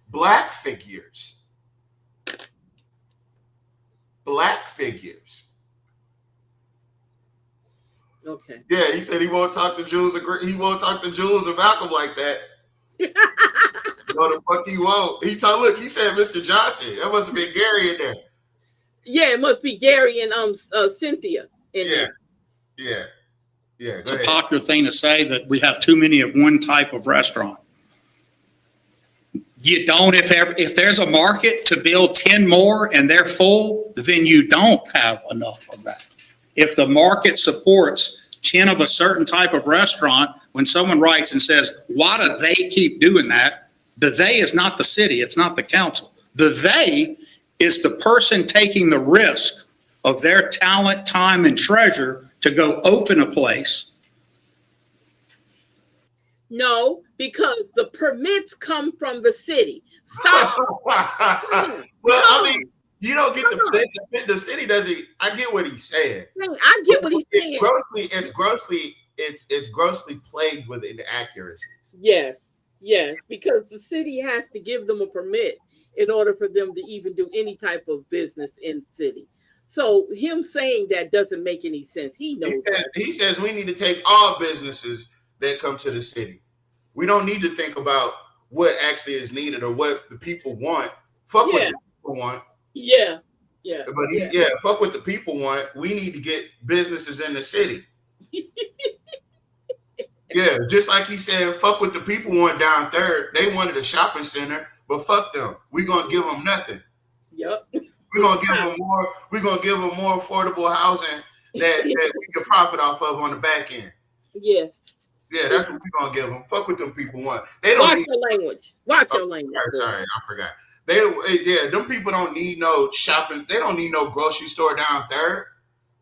Black figures. Okay. Yeah, he said he won't talk to Jules. He won't talk to Jules or Malcolm like that. No, the fuck he won't. He said Mr. Johnson. That must have been Gary in there. Yeah, it must be Gary and Cynthia in Yeah, there. yeah, yeah. It's Go a ahead. popular thing to say that we have too many of one type of restaurant. You don't, if there's a market to build 10 more and they're full, then you don't have enough of that. If the market supports 10 of a certain type of restaurant, when someone writes and says, why do they keep doing that? The they is not the city, it's not the council. The they is the person taking the risk of their talent, time, and treasure to go open a place. No, because the permits come from the city. Stop. Well, I No, mean, you don't get come on. the city doesn't. I get what he's saying. I get what he's It's saying. grossly plagued with inaccuracies. Yes, yes, because the city has to give them a permit in order for them to even do any type of business in the city. So him saying that doesn't make any sense. He knows that. He says we need to take all businesses that come to the city. We don't need to think about what actually is needed or what the people want. Fuck what Yeah, the people want. yeah, yeah, But yeah. fuck what the people want. We need to get businesses in the city. Yeah, just like he said, fuck what the people want down third. They wanted a shopping center, but fuck them. We're gonna give them nothing. Yep. We're gonna give them more. We're gonna give them more affordable housing that we can profit off of on the back end. Yeah. Yeah, that's what we're gonna give them. Fuck what them people want. They don't Watch need. your language. Watch your language. Sorry, I forgot. Them people don't need no shopping. They don't need no grocery store down third.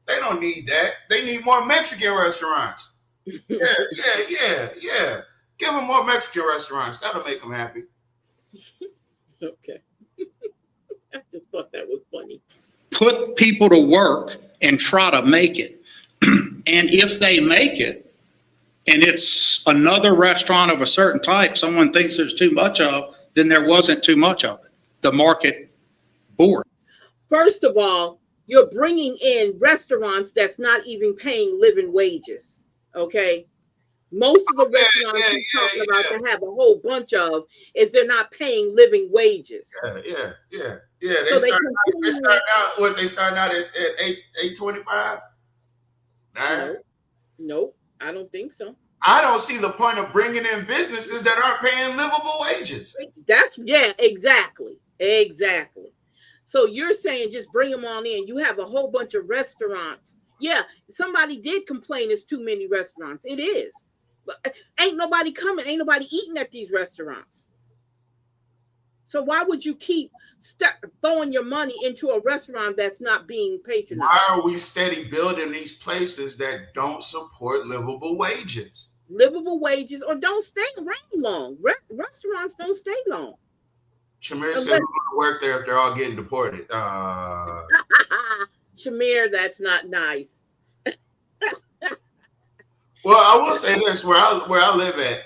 They don't need that. They need more Mexican restaurants. Yeah. Give them more Mexican restaurants. That'll make them happy. Okay. I just thought that was funny. Put people to work and try to make it. And if they make it, and it's another restaurant of a certain type, someone thinks there's too much of, then there wasn't too much of it. The market board. First of all, you're bringing in restaurants that's not even paying living wages. Okay. Most of the restaurants he's talking about to have a whole bunch of is they're not paying living wages. Yeah. So They start out at 8.25. Nope, I don't think so. I don't see the point of bringing in businesses that aren't paying livable wages. Exactly. So you're saying just bring them on in. You have a whole bunch of restaurants. Yeah, somebody did complain it's too many restaurants. It is. But ain't nobody coming. Ain't nobody eating at these restaurants. So why would you keep throwing your money into a restaurant that's not being patronized? Why are we steady building these places that don't support livable wages? Livable wages or don't stay around long. Restaurants don't stay long. Shamir said, "Who's going to work there if they're all getting deported?" Shamir, that's not nice. Well, I will say this: where I live at,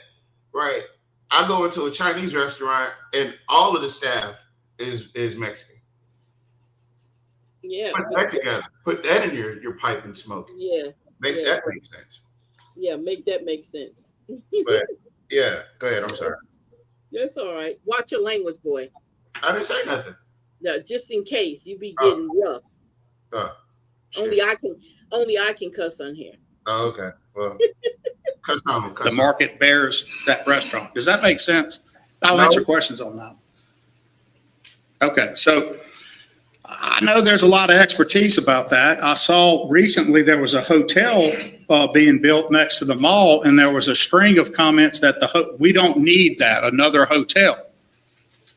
right? I go into a Chinese restaurant and all of the staff is Mexican. Yeah. Put that together. Put that in your pipe and smoke it. Yeah. Make that make sense. Yeah, make that make sense. But yeah, go ahead. I'm sorry. That's all right. Watch your language, boy. I didn't say nothing. No, just in case you be getting rough. Only I can cuss on here. Oh, okay. Well, cuss the market bears that restaurant. Does that make sense? I'll answer questions on that. Okay, so I know there's a lot of expertise about that. I saw recently there was a hotel being built next to the mall, and there was a string of comments that we don't need that, another hotel.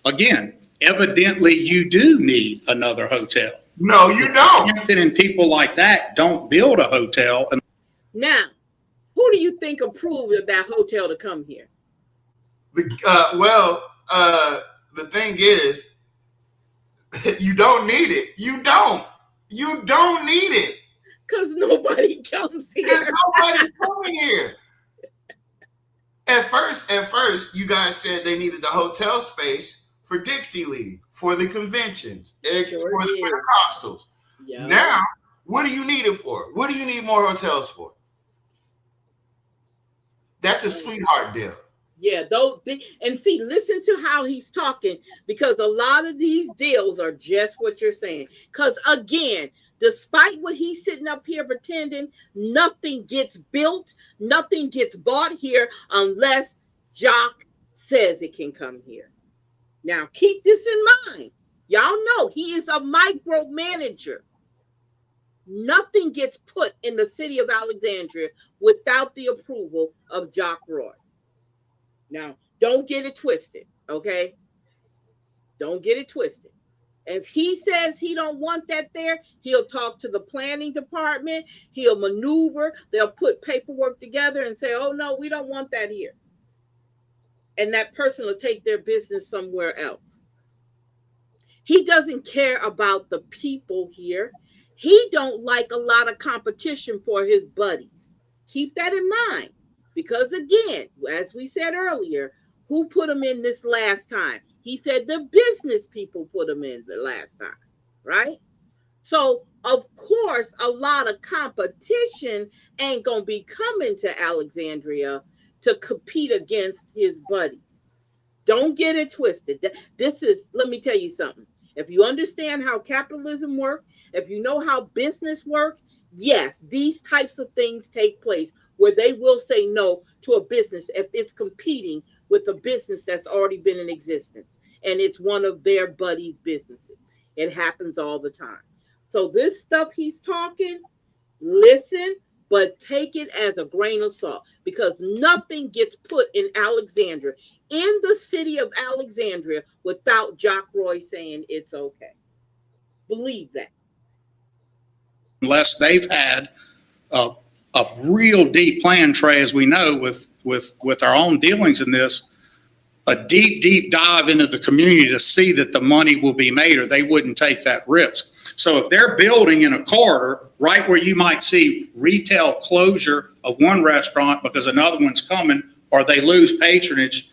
Again, evidently you do need another hotel. No, you don't. Hampton and people like that don't build a hotel. Now, who do you think approved of that hotel to come here? The thing is, you don't need it. You don't need it. Because nobody comes here. There's nobody coming here. At first, you guys said they needed the hotel space for Dixie League, for the conventions, for the Pentecostals. Yeah. Now, what do you need it for? What do you need more hotels for? That's a sweetheart deal. Yeah, though, and see, listen to how he's talking, because a lot of these deals are just what you're saying. Because again, despite what he's sitting up here pretending, nothing gets built, nothing gets bought here unless Jock says it can come here. Now, keep this in mind. Y'all know he is a micromanager. Nothing gets put in the city of Alexandria without the approval of Jock Roy. Now, don't get it twisted, okay? Don't get it twisted. If he says he don't want that there, he'll talk to the planning department, he'll maneuver, they'll put paperwork together and say, "Oh no, we don't want that here." And that person will take their business somewhere else. He doesn't care about the people here. He don't like a lot of competition for his buddies. Keep that in mind. Because again, as we said earlier, who put him in this last time? He said the business people put him in the last time, right? So, of course, a lot of competition ain't going to be coming to Alexandria to compete against his buddies. Don't get it twisted. This is, let me tell you something. If you understand how capitalism works, if you know how business works, yes, these types of things take place where they will say no to a business if it's competing with a business that's already been in existence and it's one of their buddies' businesses. It happens all the time. So, this stuff he's talking, listen, but take it as a grain of salt, because nothing gets put in Alexandria, in the city of Alexandria, without Jock Roy saying it's okay. Believe that. Unless they've had a, a real deep plan, Trey, as we know, with our own dealings in this, a deep dive into the community to see that the money will be made, or they wouldn't take that risk. So if they're building in a corridor right where you might see retail closure of one restaurant because another one's coming, or they lose patronage,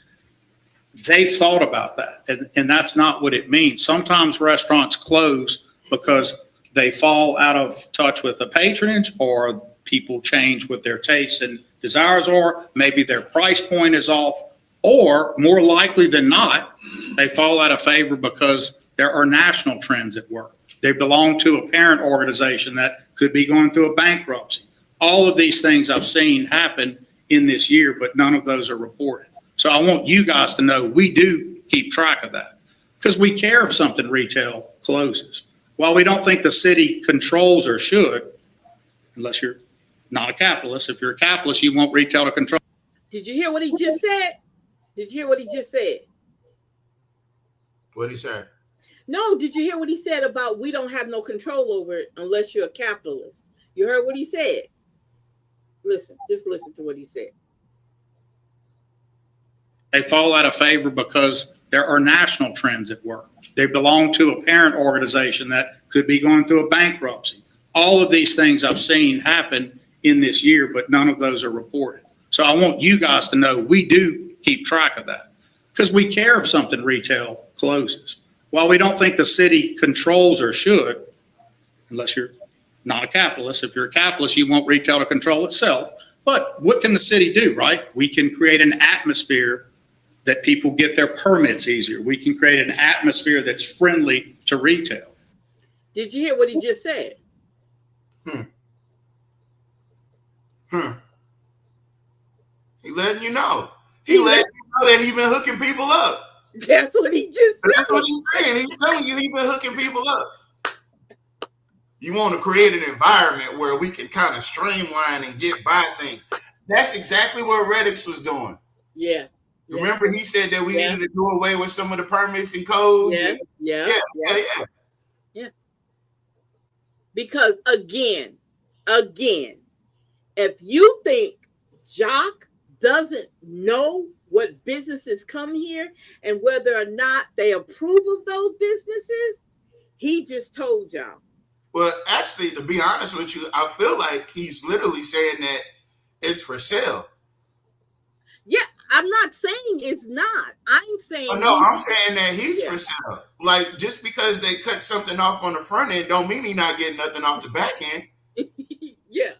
they've thought about that. And that's not what it means. Sometimes restaurants close because they fall out of touch with the patronage, or people change what their tastes and desires are. Maybe their price point is off. Or more likely than not, they fall out of favor because there are national trends at work. They belong to a parent organization that could be going through a bankruptcy. All of these things I've seen happen in this year, but none of those are reported. So I want you guys to know we do keep track of that, because we care if something retail closes. While we don't think the city controls or should, unless you're not a capitalist. If you're a capitalist, you want retail to control. Did you hear what he just said? Did you hear what he just said? What'd he say? No, did you hear what he said about we don't have no control over it unless you're a capitalist? You heard what he said? Listen, just listen to what he said. They fall out of favor because there are national trends at work. They belong to a parent organization that could be going through a bankruptcy. All of these things I've seen happen in this year, but none of those are reported. So I want you guys to know we do keep track of that, because we care if something retail closes. While we don't think the city controls or should, unless you're not a capitalist. If you're a capitalist, you want retail to control itself. But what can the city do, right? We can create an atmosphere that people get their permits easier. We can create an atmosphere that's friendly to retail. Did you hear what he just said? He letting you know. He letting you know that he been hooking people up. That's what he just said. That's what he's saying. He's telling you he been hooking people up. You want to create an environment where we can kind of streamline and get by things. That's exactly what Reddix was doing. Yeah. Remember, he said that we needed to do away with some of the permits and codes. Yeah. Because again, if you think Jock doesn't know what businesses come here and whether or not they approve of those businesses, he just told y'all. Well, actually, to be honest with you, I feel like he's literally saying that it's for sale. Yeah, I'm not saying it's not. I'm saying I'm saying that he's for sale. Like, just because they cut something off on the front end don't mean he's not getting nothing off the back end. Yeah.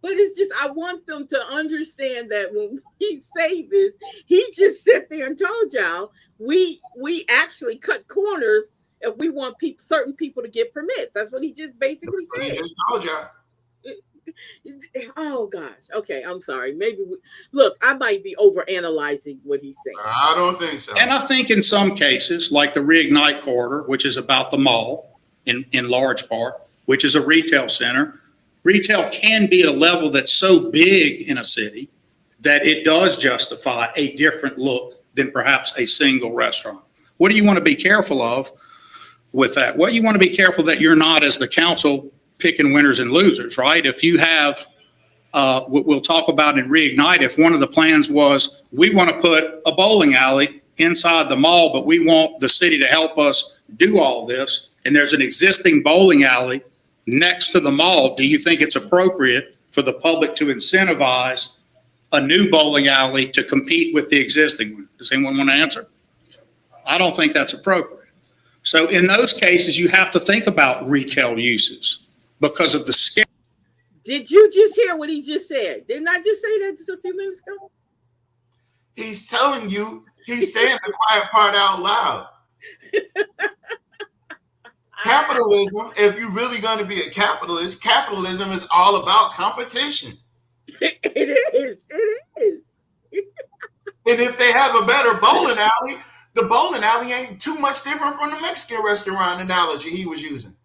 But it's just I want them to understand that when we say this, he just sat there and told y'all we actually cut corners if we want certain people to get permits. That's what he just basically But he said. just told y'all. Oh gosh. Okay, I'm sorry. Look, I might be over analyzing what he's saying. I don't think so. And I think in some cases, like the Reignite Corridor, which is about the mall in large part, which is a retail center, retail can be at a level that's so big in a city that it does justify a different look than perhaps a single restaurant. What do you want to be careful of with that? Well, you want to be careful that you're not, as the council, picking winners and losers, right? If you have, we'll talk about in Reignite, if one of the plans was, we want to put a bowling alley inside the mall, but we want the city to help us do all this, and there's an existing bowling alley next to the mall, do you think it's appropriate for the public to incentivize a new bowling alley to compete with the existing one? Does anyone want to answer? I don't think that's appropriate. So in those cases, you have to think about retail uses because of the scale. Did you just hear what he just said? Didn't I just say that just a few minutes ago? He's telling you, he's saying the quiet part out loud. Capitalism, if you're really going to be a capitalist, capitalism is all about competition. It is. And if they have a better bowling alley, the bowling alley ain't too much different from the Mexican restaurant analogy he was using.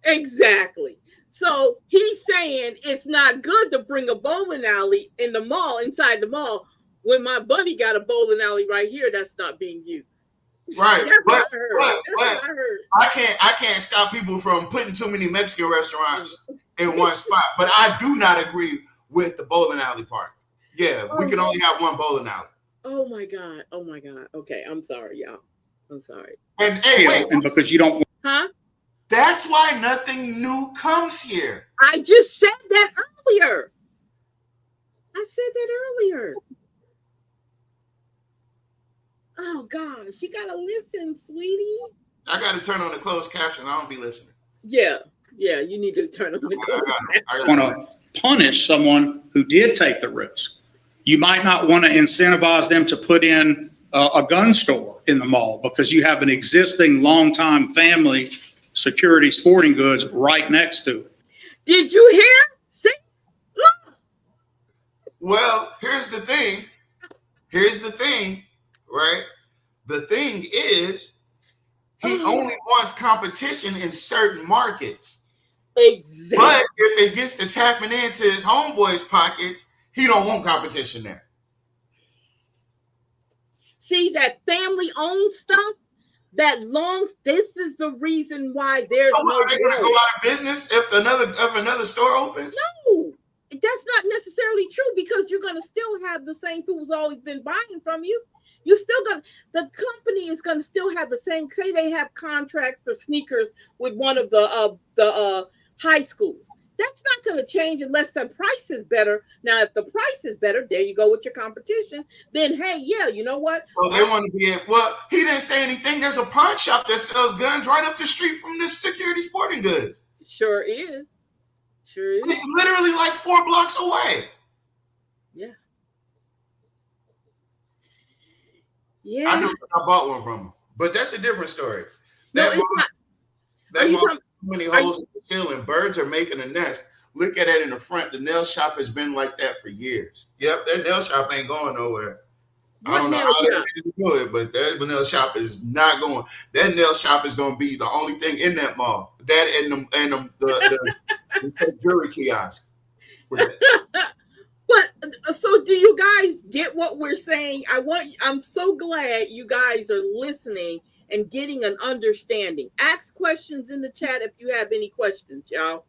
Exactly. So he's saying it's not good to bring a bowling alley in the mall, inside the mall, when my buddy got a bowling alley right here that's not being used. Right. That's what I heard. I can't stop people from putting too many Mexican restaurants in one spot. But I do not agree with the bowling alley part. Yeah, we can only have one bowling alley. Oh my God. Okay, I'm sorry, y'all. I'm sorry. And hey, wait, and because you don't. Huh? That's why nothing new comes here. I just said that earlier. Oh gosh, you gotta listen, sweetie. I gotta turn on the closed caption. I don't be listening. Yeah, you need to turn on the closed caption. I want to punish someone who did take the risk. You might not want to incentivize them to put in a gun store in the mall because you have an existing longtime family security sporting goods right next to it. Did you hear? See? Look. Well, here's the thing, right? The thing is, he only wants competition in certain markets. Exactly. But if it gets to tapping into his homeboys' pockets, he don't want competition there. See that family-owned stuff? This is the reason why there's no. Are they going to go out of business if another store opens? No, that's not necessarily true because you're going to still have the same people who's always been buying from you. You're still going to, the company is going to still have the same, say they have contracts for sneakers with one of the high schools. That's not going to change unless the price is better. Now, if the price is better, there you go with your competition. Then, hey, yeah, you know what? So they want to be at, well, he didn't say anything. There's a pawn shop that sells guns right up the street from this security sporting goods. Sure is. It's literally like 4 blocks away. Yeah. I bought one from him, but that's a different story. No, it's not. That mom, many holes in the ceiling. Birds are making a nest. Look at it in the front. The nail shop has been like that for years. Yep, that nail shop ain't going nowhere. I don't know how they do it, but that nail shop is not going. That nail shop is going to be the only thing in that mall. That and the jewelry kiosk. But so do you guys get what we're saying? I'm so glad you guys are listening and getting an understanding. Ask questions in the chat if you have any questions, y'all.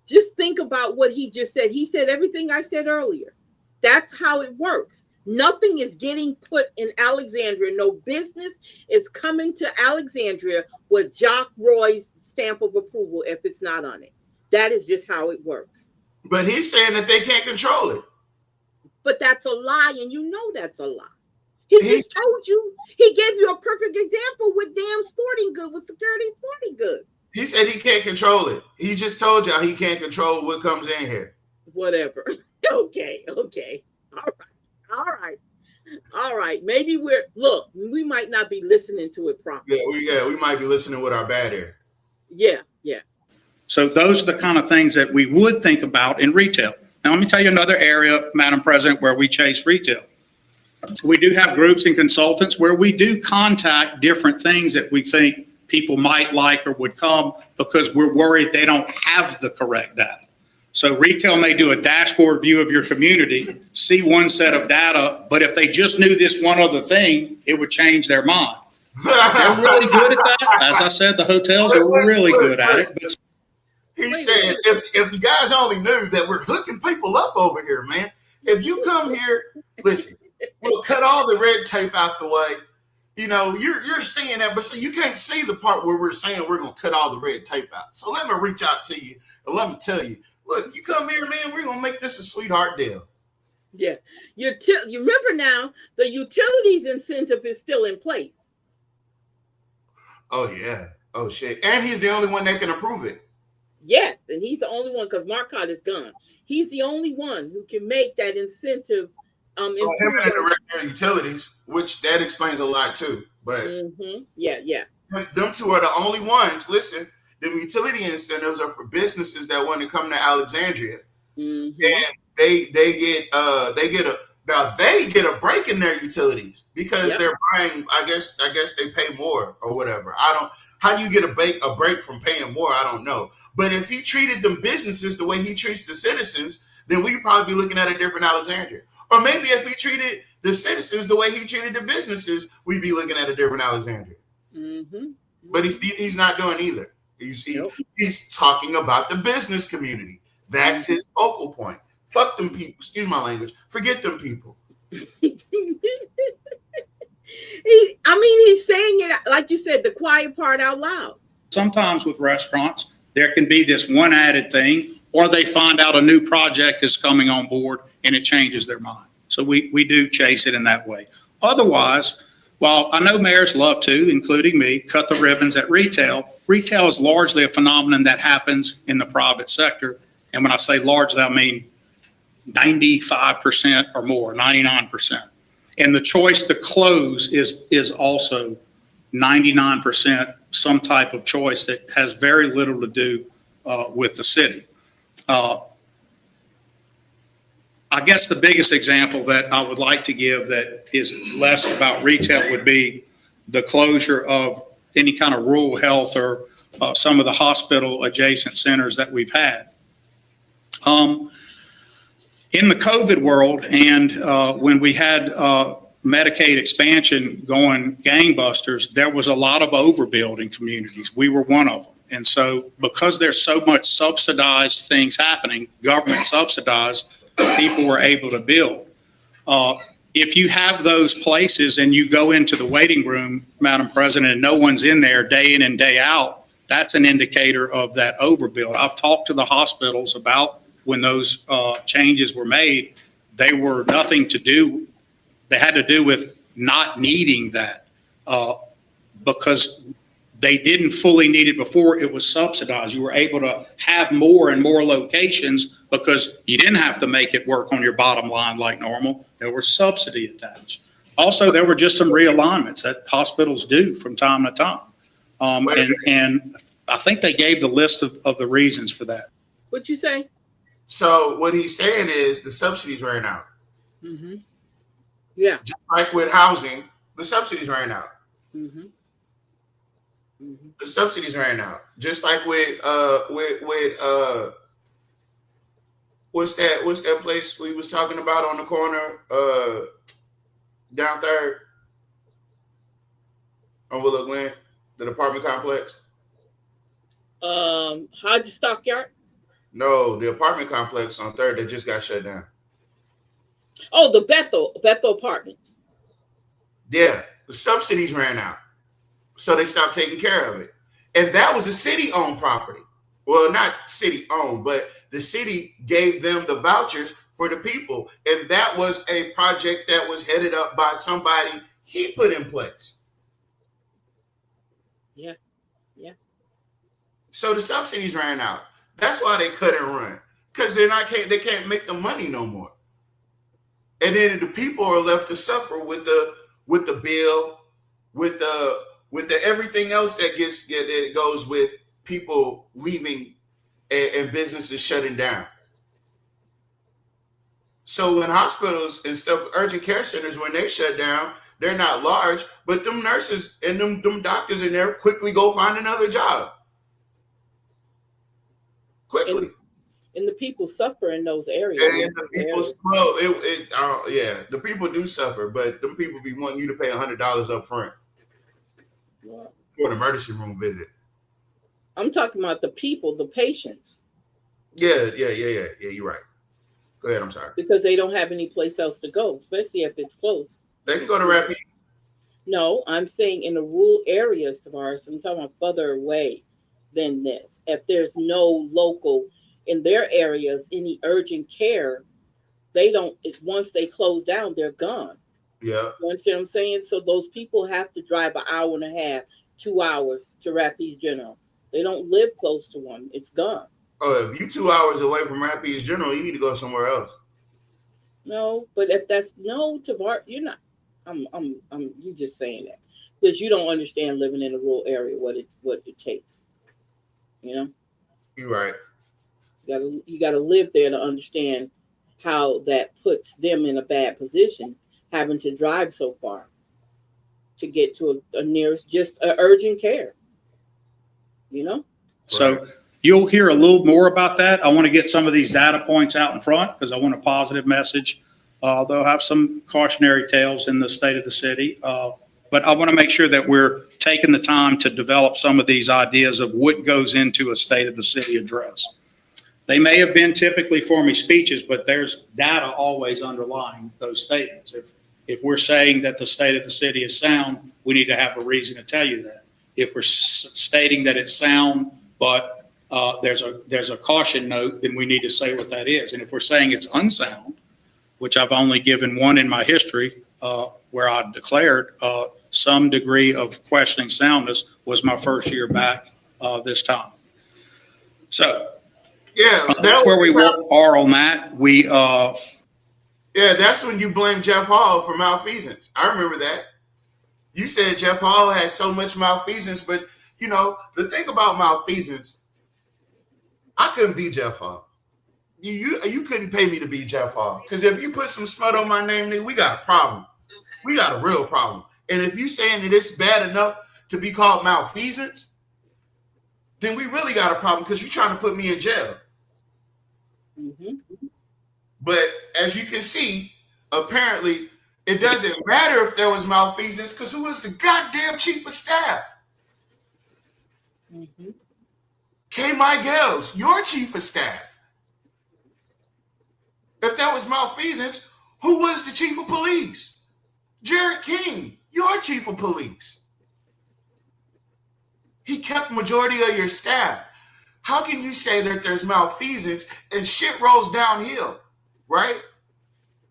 Just think about what he just said. He said everything I said earlier. That's how it works. Nothing is getting put in Alexandria. No business is coming to Alexandria with Jock Roy's stamp of approval if it's not on it. That is just how it works. But he's saying that they can't control it. But that's a lie, and you know that's a lie. He just told you. He gave you a perfect example with damn sporting good, with security sporting good. He said he can't control it. He just told y'all he can't control what comes in here. whatever. Okay, okay. All right. All right. All right. Maybe we might not be listening to it properly. We might be listening with our bad ear. Yeah, yeah. So those are the kind of things that we would think about in retail. Now, let me tell you another area, Madam President, where we chase retail. We do have groups and consultants where we do contact different things that we think people might like or would come because we're worried they don't have the correct data. So retail may do a dashboard view of your community, see one set of data, but if they just knew this one other thing, it would change their mind. They're really good at that. As I said, the hotels are really good at it. But he said, if you guys only knew that we're hooking people up over here, man. If you come here, listen, we'll cut all the red tape out the way. You know, you're seeing that, but see, you can't see the part where we're saying we're going to cut all the red tape out. So let me reach out to you and let me tell you, look, you come here, man, we're going to make this a sweetheart deal. Yeah. You remember now, the utilities incentive is still in place. Oh, yeah. Oh, shit. And he's the only one that can approve it. Yes, and he's the only one because Marcotte is gone. He's the only one who can make that incentive. Him and the director of utilities, which that explains a lot too. But yeah. Them two are the only ones. Listen, the utility incentives are for businesses that want to come to Alexandria, and they get a break in their utilities because they're buying. I guess they pay more or whatever. How do you get a break from paying more? I don't know. But if he treated them businesses the way he treats the citizens, then we'd probably be looking at a different Alexandria. Or maybe if he treated the citizens the way he treated the businesses, we'd be looking at a different Alexandria. But he's not doing either. He's talking about the business community. That's his focal point. Fuck them people. Excuse my language. Forget them people. He's saying it, like you said, the quiet part out loud. Sometimes with restaurants, there can be this one added thing, or they find out a new project is coming on board and it changes their mind. So we do chase it in that way. Otherwise, while I know mayors love to, including me, cut the ribbons at retail is largely a phenomenon that happens in the private sector. And when I say largely, I mean 95% or more, 99%. And the choice to close is also 99% some type of choice that has very little to do with the city. I guess the biggest example that I would like to give that is less about retail would be the closure of any kind of rural health or some of the hospital adjacent centers that we've had. In the COVID world and when we had Medicaid expansion going gangbusters, there was a lot of overbuild in communities. We were one of them. And so because there's so much subsidized things happening, government subsidized, people were able to build. If you have those places and you go into the waiting room, Madam President, and no one's in there day in and day out, that's an indicator of that overbuild. I've talked to the hospitals about when those changes were made. They were nothing to do. They had to do with not needing that because they didn't fully need it before it was subsidized. You were able to have more and more locations because you didn't have to make it work on your bottom line like normal. There was subsidy attached. Also, there were just some realignments that hospitals do from time to time. And I think they gave the list of the reasons for that. What'd you say? So what he's saying is the subsidies ran out. Yeah. Just like with housing, the subsidies ran out. The subsidies ran out. Just like with what's that place we was talking about on the corner down Third on Willow Glen, the apartment complex? Hodge Stockyard? No, the apartment complex on Third that just got shut down. Oh, the Bethel Apartments. Yeah, the subsidies ran out. So they stopped taking care of it. And that was a city-owned property. Well, not city-owned, but the city gave them the vouchers for the people. And that was a project that was headed up by somebody he put in place. Yeah. So the subsidies ran out. That's why they cut and run. because they can't make the money no more. And then the people are left to suffer with the bill, with the everything else that goes with people leaving and businesses shutting down. So when hospitals and stuff, urgent care centers, when they shut down, they're not large, but them nurses and them doctors in there quickly go find another job. Quickly. And the people suffer in those areas. And the people, the people do suffer, but them people be wanting you to pay $100 up front for an emergency room visit. I'm talking about the people, the patients. Yeah, you're right. Go ahead, I'm sorry. Because they don't have any place else to go, especially if it's close. They can go to Rapid. No, I'm saying in the rural areas, Tavares, I'm talking about further away than this. If there's no local in their areas, any urgent care, once they close down, they're gone. Yeah. You understand what I'm saying? So those people have to drive an hour and a half, 2 hours to Rapides General. They don't live close to one. It's gone. Oh, if you 2 hours away from Rapides General, you need to go somewhere else. No, but if that's Tavares, you're not. You just saying that because you don't understand living in a rural area what it takes. You know. You're right. You gotta live there to understand how that puts them in a bad position, having to drive so far to get to a nearest just urgent care. You know. So you'll hear a little more about that. I want to get some of these data points out in front because I want a positive message. They'll have some cautionary tales in the state of the city, but I want to make sure that we're taking the time to develop some of these ideas of what goes into a state of the city address. They may have been typically for me speeches, but there's data always underlying those statements. If we're saying that the state of the city is sound, we need to have a reason to tell you that. If we're stating that it's sound, but there's a caution note, then we need to say what that is. And if we're saying it's unsound, which I've only given one in my history, where I declared some degree of questioning soundness, was my first year back this time. So that's where we are on that. That's when you blame Jeff Hall for malfeasance. I remember that. You said Jeff Hall had so much malfeasance, but you know, the thing about malfeasance, I couldn't be Jeff Hall. You couldn't pay me to be Jeff Hall. Because if you put some smut on my name, nigga, we got a problem. We got a real problem. And if you saying that it's bad enough to be called malfeasance, then we really got a problem because you're trying to put me in jail. Mm-hmm. But as you can see, apparently it doesn't matter if there was malfeasance because who is the goddamn chief of staff? Mm-hmm. K. Miguel's, your chief of staff. If that was malfeasance, who was the chief of police? Jared King, your chief of police. He kept majority of your staff. How can you say that there's malfeasance and shit rolls downhill, right?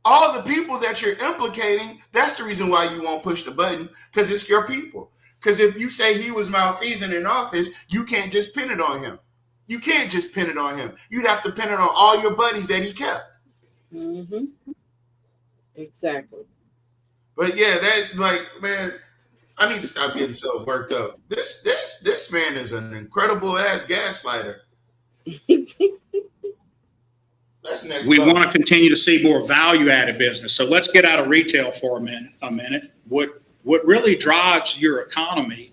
All the people that you're implicating, that's the reason why you won't push the button, because it's your people. Because if you say he was malfeasant in office, you can't just pin it on him. You can't just pin it on him. You'd have to pin it on all your buddies that he kept. Mm-hmm. Exactly. But yeah, man, I need to stop getting so worked up. This man is an incredible ass gaslighter. That's next. We want to continue to see more value-added business. So let's get out of retail for a minute. What really drives your economy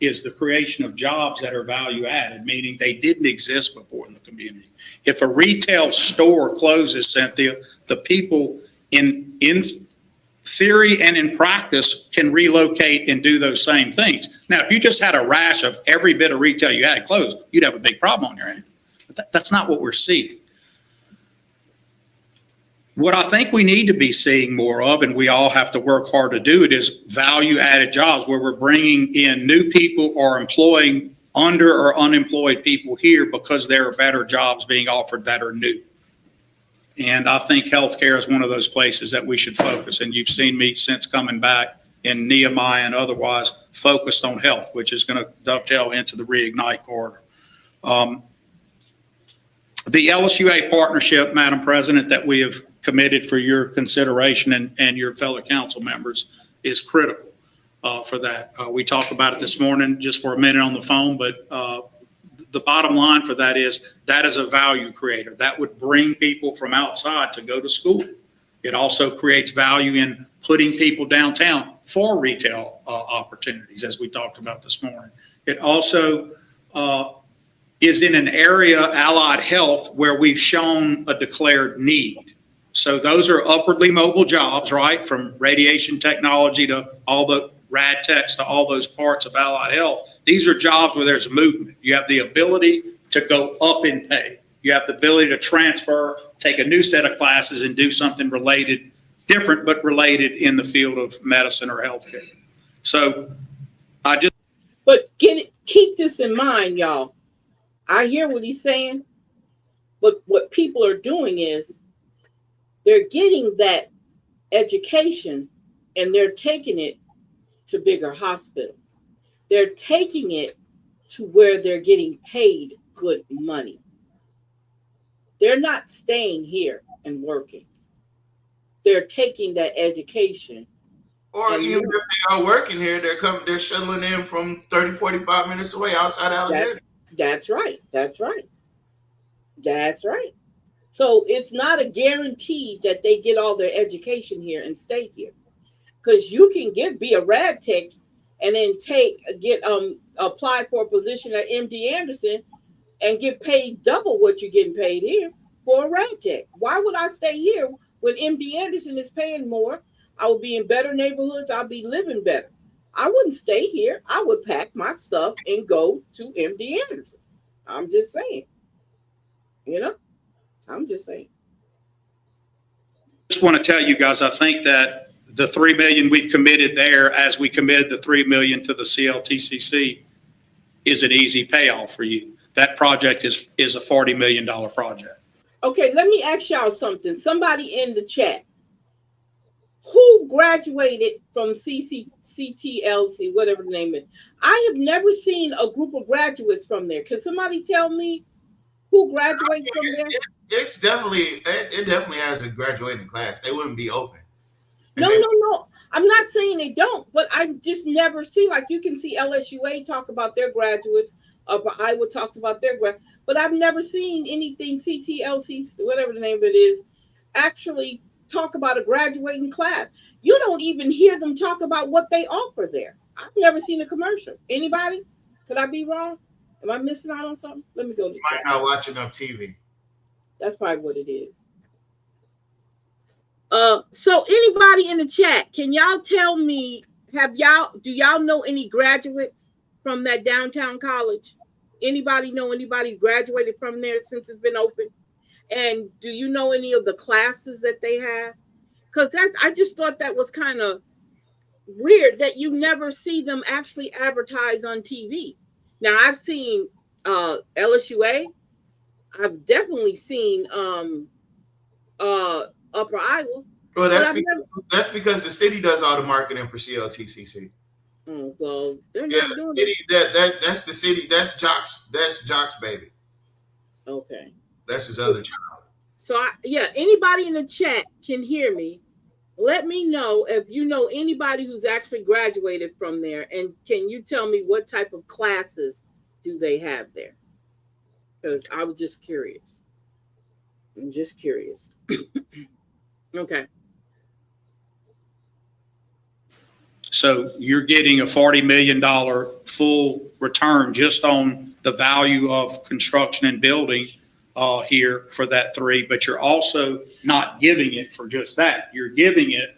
is the creation of jobs that are value-added, meaning they didn't exist before in the community. If a retail store closes, Cynthia, the people in theory and in practice can relocate and do those same things. Now, if you just had a rash of every bit of retail you had closed, you'd have a big problem on your hands. But that's not what we're seeing. What I think we need to be seeing more of, and we all have to work hard to do it, is value-added jobs where we're bringing in new people or employing under or unemployed people here because there are better jobs being offered that are new. And I think healthcare is one of those places that we should focus. And you've seen me since coming back in Nehemiah and otherwise focused on health, which is going to dovetail into the Reignite corridor. The LSUA partnership, Madam President, that we have committed for your consideration and your fellow council members is critical for that. We talked about it this morning just for a minute on the phone, but the bottom line for that is a value creator. That would bring people from outside to go to school. It also creates value in putting people downtown for retail opportunities, as we talked about this morning. It also is in an area, allied health, where we've shown a declared need. So those are upwardly mobile jobs, right? From radiation technology to all the rad techs to all those parts of allied health. These are jobs where there's movement. You have the ability to go up in pay. You have the ability to transfer, take a new set of classes and do something related, different but related in the field of medicine or healthcare. So But keep this in mind, y'all. I hear what he's saying, but what people are doing is they're getting that education and they're taking it to bigger hospitals. They're taking it to where they're getting paid good money. They're not staying here and working. They're taking that education. Or even if they are working here, they're shuttling in from 30, 45 minutes away outside Alexandria. That's right. That's right. That's right. So it's not a guarantee that they get all their education here and stay here. Because you can be a rad tech and then apply for a position at MD Anderson and get paid double what you're getting paid here for a rad tech. Why would I stay here when MD Anderson is paying more? I will be in better neighborhoods. I'll be living better. I wouldn't stay here. I would pack my stuff and go to MD Anderson. I'm just saying. I'm just saying. just want to tell you guys, I think that the $3 million we've committed there, as we committed the $3 million to the CLTCC, is an easy payoff for you. That project is a $40 million project. Okay, let me ask y'all something. Somebody in the chat, who graduated from CTLC, whatever the name is? I have never seen a group of graduates from there. Can somebody tell me who graduated from there? It definitely has a graduating class. They wouldn't be open. No. I'm not saying they don't, but I just never see, like you can see LSUA talk about their graduates, Iowa talks about their graduates, but I've never seen anything CTLC, whatever the name of it is, actually talk about a graduating class. You don't even hear them talk about what they offer there. I've never seen a commercial. Anybody? Could I be wrong? Am I missing out on something? Let me go to the chat. Might not watch enough TV. That's probably what it is. So anybody in the chat, can y'all tell me, do y'all know any graduates from that downtown college? Anybody know anybody graduated from there since it's been open? And do you know any of the classes that they have? Because I just thought that was kind of weird that you never see them actually advertise on TV. Now I've seen LSUA. I've definitely seen Upper Iowa. Well, that's because the city does all the marketing for CLTCC. Oh, well, they're not doing it. That's the city. That's Jock's baby. Okay. That's his other child. So anybody in the chat can hear me. Let me know if you know anybody who's actually graduated from there, and can you tell me what type of classes do they have there? Because I was just curious. I'm just curious. Okay. So you're getting a $40 million full return just on the value of construction and building here for that $3, but you're also not giving it for just that. You're giving it,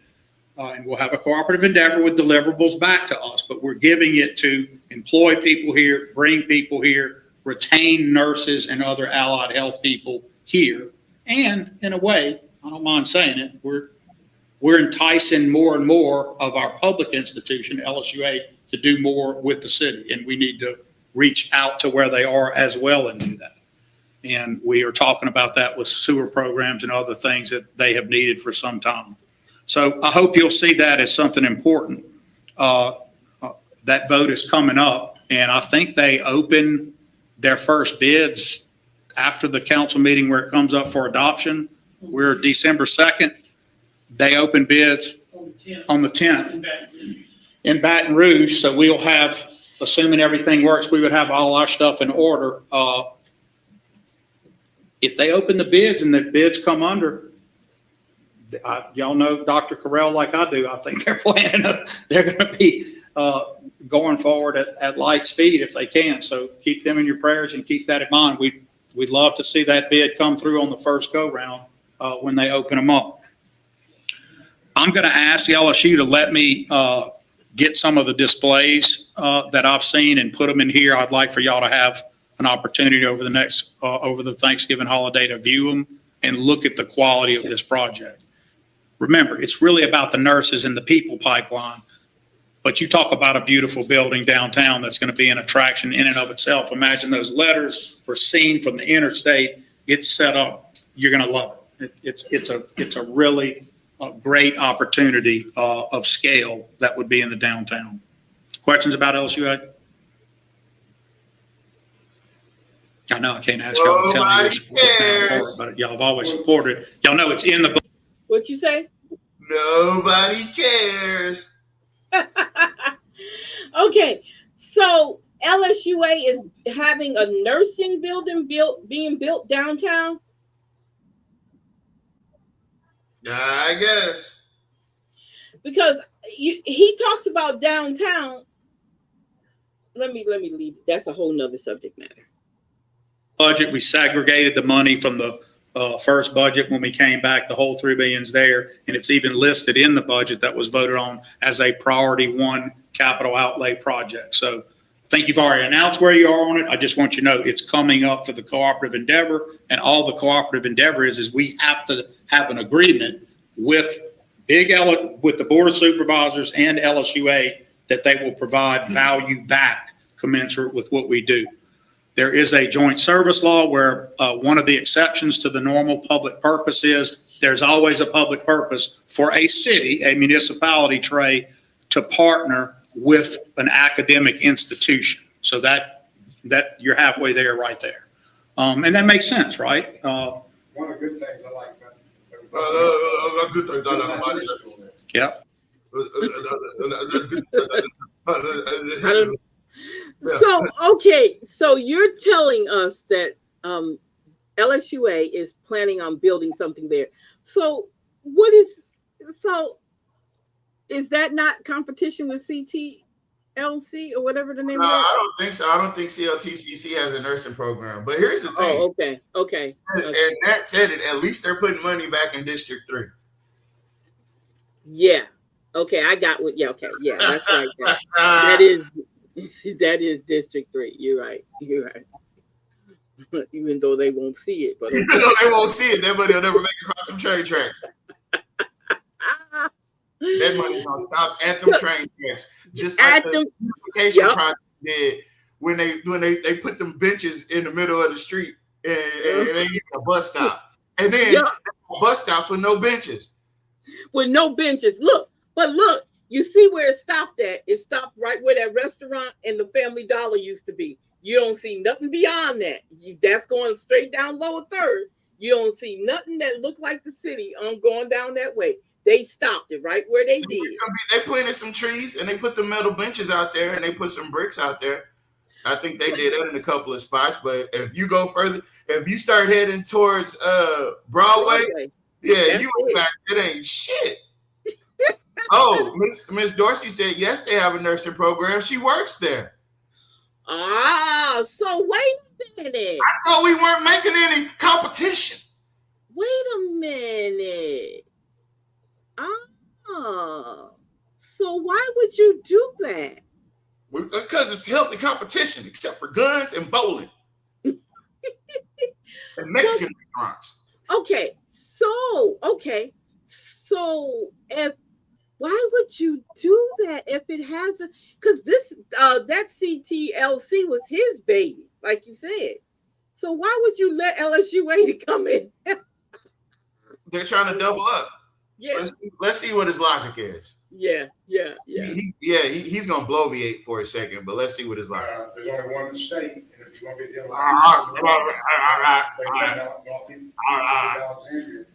and we'll have a cooperative endeavor with deliverables back to us, but we're giving it to employ people here, bring people here, retain nurses and other allied health people here. And in a way, I don't mind saying it, we're enticing more and more of our public institution, LSUA, to do more with the city. And we need to reach out to where they are as well and do that. And we are talking about that with sewer programs and other things that they have needed for some time. So I hope you'll see that as something important. That vote is coming up, and I think they open their first bids after the council meeting where it comes up for adoption. We're December 2nd. They open bids on the 10th in Baton Rouge. So we'll have, assuming everything works, we would have all our stuff in order. If they open the bids and the bids come under, y'all know Dr. Carell like I do. I think they're planning, they're going to be going forward at light speed if they can. So keep them in your prayers and keep that in mind. We'd love to see that bid come through on the first go round when they open them up. I'm going to ask the LSU to let me get some of the displays that I've seen and put them in here. I'd like for y'all to have an opportunity over the Thanksgiving holiday to view them and look at the quality of this project. Remember, it's really about the nurses and the people pipeline, but you talk about a beautiful building downtown that's going to be an attraction in and of itself. Imagine those letters were seen from the interstate. It's set up. You're going to love it. It's a really great opportunity of scale that would be in the downtown. Questions about LSUA? I know I can't ask y'all to tell me your support now for it, but y'all have always supported. Y'all know it's in the book. What you say? Nobody cares. Okay, so LSUA is having a nursing building being built downtown. I guess. Because he talks about downtown. Let me leave. That's a whole nother subject matter. Budget, we segregated the money from the first budget when we came back. The whole $3 billion is there, and it's even listed in the budget that was voted on as a priority 1 capital outlay project. So I think you've already announced where you are on it. I just want you to know it's coming up for the cooperative endeavor, and all the cooperative endeavor is we have to have an agreement with with the Board of Supervisors and LSUA that they will provide value back commensurate with what we do. There is a joint service law where one of the exceptions to the normal public purpose is there's always a public purpose for a city, a municipality, Trey, to partner with an academic institution. So that you're halfway there right there. And that makes sense, right? One of the good things I like about Yeah. So, okay, so you're telling us that LSUA is planning on building something there. So is that not competition with CTLC or whatever the name No, of it? I don't think so. I don't think CLTCC has a nursing program. But here's the thing. Oh, okay. And that said it, at least they're putting money back in District 3. Yeah. Okay, I got what. Yeah. Okay. Yeah, that's right. That is District 3. You're right. Even though they won't see it, but okay. Even though they won't see it, that money will never make it across some train tracks. That money's gonna stop at them train tracks, just like the beautification project did when they put them benches in the middle of the street and it ain't even a bus stop, and then bus stops with no benches. With no benches. Look, you see where it stopped at? It stopped right where that restaurant and the Family Dollar used to be. You don't see nothing beyond that. That's going straight down Lower 3rd. You don't see nothing that looked like the city going down that way. They stopped it right where they did. They planted some trees and they put the metal benches out there and they put some bricks out there. I think they did that in a couple of spots. But if you go further, if you start heading towards Broadway, you back. It ain't shit. Oh, Miss Dorsey said yes, they have a nursing program. She works there. So wait a minute. I thought we weren't making any competition. Wait a minute. So why would you do that? Because it's healthy competition, except for guns and bowling and Mexican restaurants. Okay, so why would you do that if it hasn't? Because that CTLC was his baby, like you said. So why would you let LSUA to come in? They're trying to double up. Yeah. Let's see what his logic is. Yeah. He's gonna blow me for a second, but let's see what his logic. There's only one state, and if you want to get them, they find out more people jobs in here.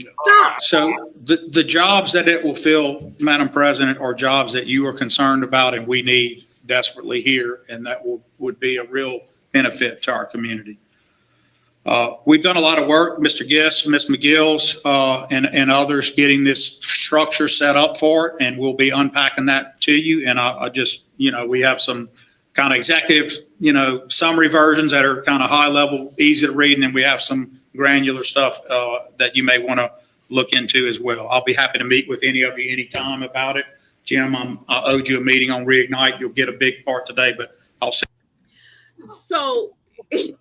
Stop. So the jobs that it will fill, Madam President, are jobs that you are concerned about and we need desperately here, and that would be a real benefit to our community. We've done a lot of work, Mr. Giss, Ms. McGill's, and others getting this structure set up for it, and we'll be unpacking that to you. And I just, we have some kind of executive, summary versions that are kind of high level, easy to read, and then we have some granular stuff that you may want to look into as well. I'll be happy to meet with any of you anytime about it. Jim, I owed you a meeting on Reignite. You'll get a big part today, but I'll see. So. Leave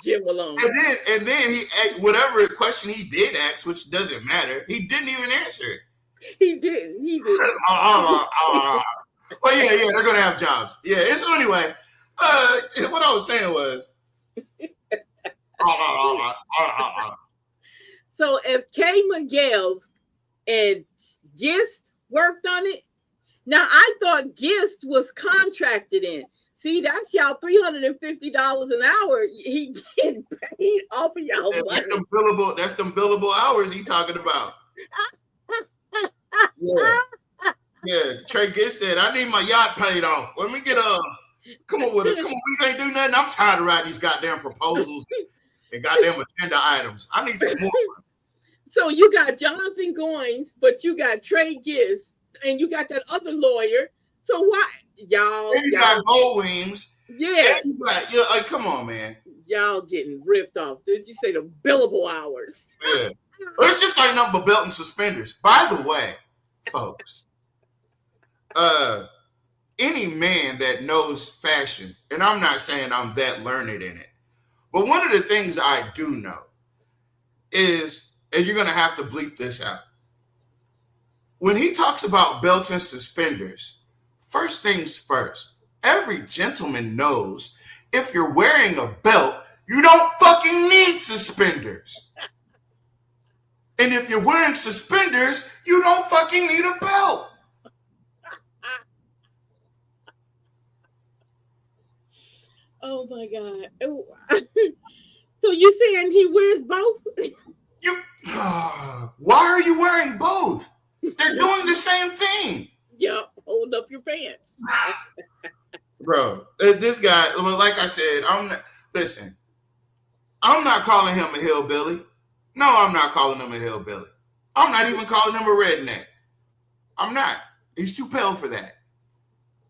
Jim alone. And then he, whatever question he did ask, which doesn't matter, he didn't even answer it. He didn't. Well, yeah, they're gonna have jobs. Yeah. So anyway, what I was saying was. So if Kay McGill's and Gist worked on it, now I thought Gist was contracted in. See, that's y'all $350 an hour. He getting paid off of y'all. That's them billable hours he talking about. Yeah. Trey Gist said, I need my yacht paid off. Let me get come on, we can't do nothing. I'm tired of writing these goddamn proposals and goddamn agenda items. I need some more. So you got Jonathan Goins, but you got Trey Gist, and you got that other lawyer. So why, y'all? And you got Bo Weems. Yeah. Come on, man. Y'all getting ripped off. Did you say the billable hours? Yeah. It's just like nothing but belt and suspenders. By the way, folks, any man that knows fashion, and I'm not saying I'm that learned in it, but one of the things I do know is, and you're going to have to bleep this out, when he talks about belts and suspenders, first things first, every gentleman knows if you're wearing a belt, you don't fucking need suspenders. And if you're wearing suspenders, you don't fucking need a belt. Oh my God. So you saying he wears both? Why are you wearing both? They're doing the same thing. Yep, hold up your pants. Bro, this guy, like I said, I'm not calling him a hillbilly. No, I'm not calling him a hillbilly. I'm not even calling him a redneck. I'm not. He's too pale for that.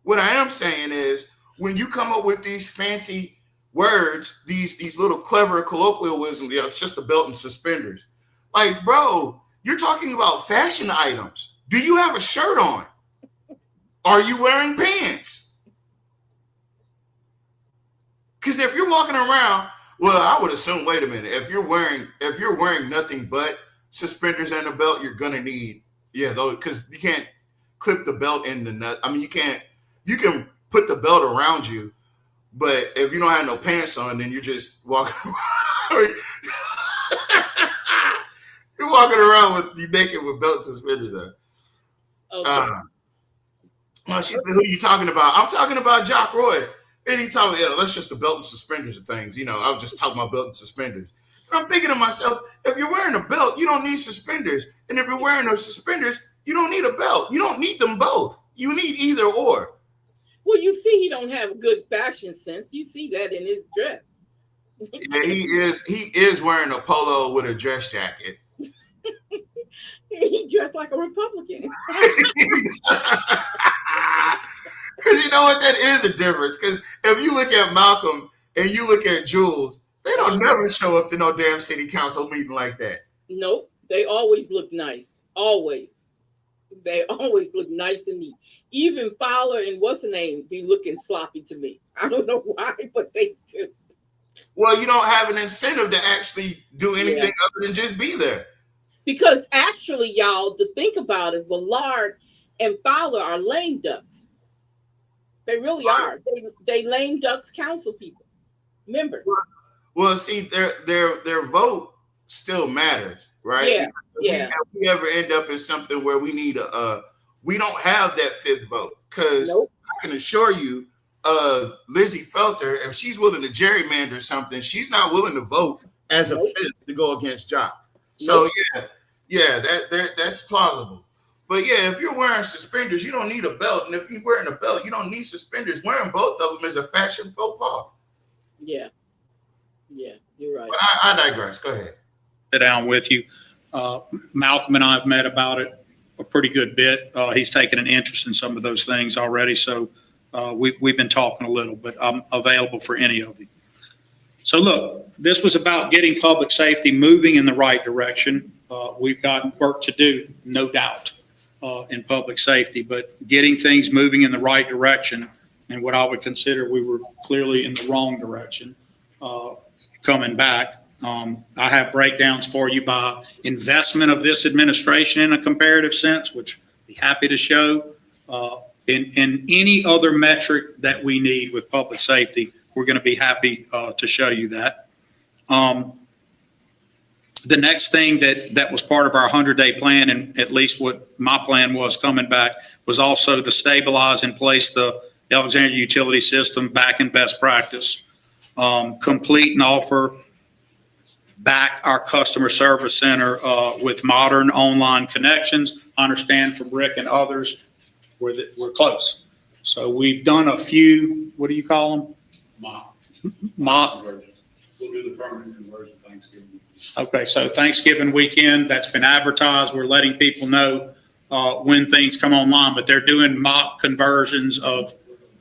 What I am saying is, when you come up with these fancy words, these little clever colloquialisms, it's just a belt and suspenders. Like, bro, you're talking about fashion items. Do you have a shirt on? Are you wearing pants? Because if you're walking around, well, I would assume, wait a minute, if you're wearing nothing but suspenders and a belt, you're gonna need, those, because you can't clip the belt in the nut. I mean, you can put the belt around you, but if you don't have no pants on, then you're just walking around. You're walking around with you naked with belt suspenders on. Okay. She said, who are you talking about? I'm talking about Jock Roy. And he told me, that's just the belt and suspenders of things. I was just talking about belt and suspenders. And I'm thinking to myself, if you're wearing a belt, you don't need suspenders. And if you're wearing those suspenders, you don't need a belt. You don't need them both. You need either or. Well, you see, he don't have a good fashion sense. You see that in his dress. Yeah, he is wearing a polo with a dress jacket. He dressed like a Republican. Because you know what? That is a difference. Because if you look at Malcolm and you look at Jules, they don't never show up to no damn city council meeting like that. Nope. They always look nice. Always. They always look nice and neat. Even Fowler and what's her name be looking sloppy to me. I don't know why, but they do. Well, you don't have an incentive to actually do anything other than just be there. Because actually, y'all, to think about it, Villard and Fowler are lame ducks. They really are. They lame ducks council people. members. Well, see, their vote still matters, right? Yeah, yeah. If we ever end up in something where we need we don't have that fifth vote, because Nope. I can assure you, Lizzie Felter, if she's willing to gerrymander something, she's not willing to vote as a Nope. fifth to go against Jock. So yeah, that's plausible. But yeah, if you're wearing suspenders, you don't need a belt, and if you're wearing a belt, you don't need suspenders. Wearing both of them is a fashion faux pas. Yeah, yeah, you're right. But I digress. Go ahead. Sit down with you. Malcolm and I have met about it a pretty good bit. He's taken an interest in some of those things already, so we've been talking a little, but I'm available for any of you. So look, this was about getting public safety moving in the right direction. We've got work to do, no doubt, in public safety, but getting things moving in the right direction, and what I would consider we were clearly in the wrong direction coming back. I have breakdowns for you by investment of this administration in a comparative sense, which I'd be happy to show. In any other metric that we need with public safety, we're going to be happy to show you that. The next thing that was part of our 100-day plan, and at least what my plan was coming back, was also to stabilize and place the Alexandria utility system back in best practice, complete and offer back our customer service center with modern online connections. I understand from Rick and others, we're close. So we've done a few, what do you call them? Mock. We'll do the permanent conversion Thanksgiving. Okay, so Thanksgiving weekend, that's been advertised. We're letting people know when things come online, but they're doing mock conversions of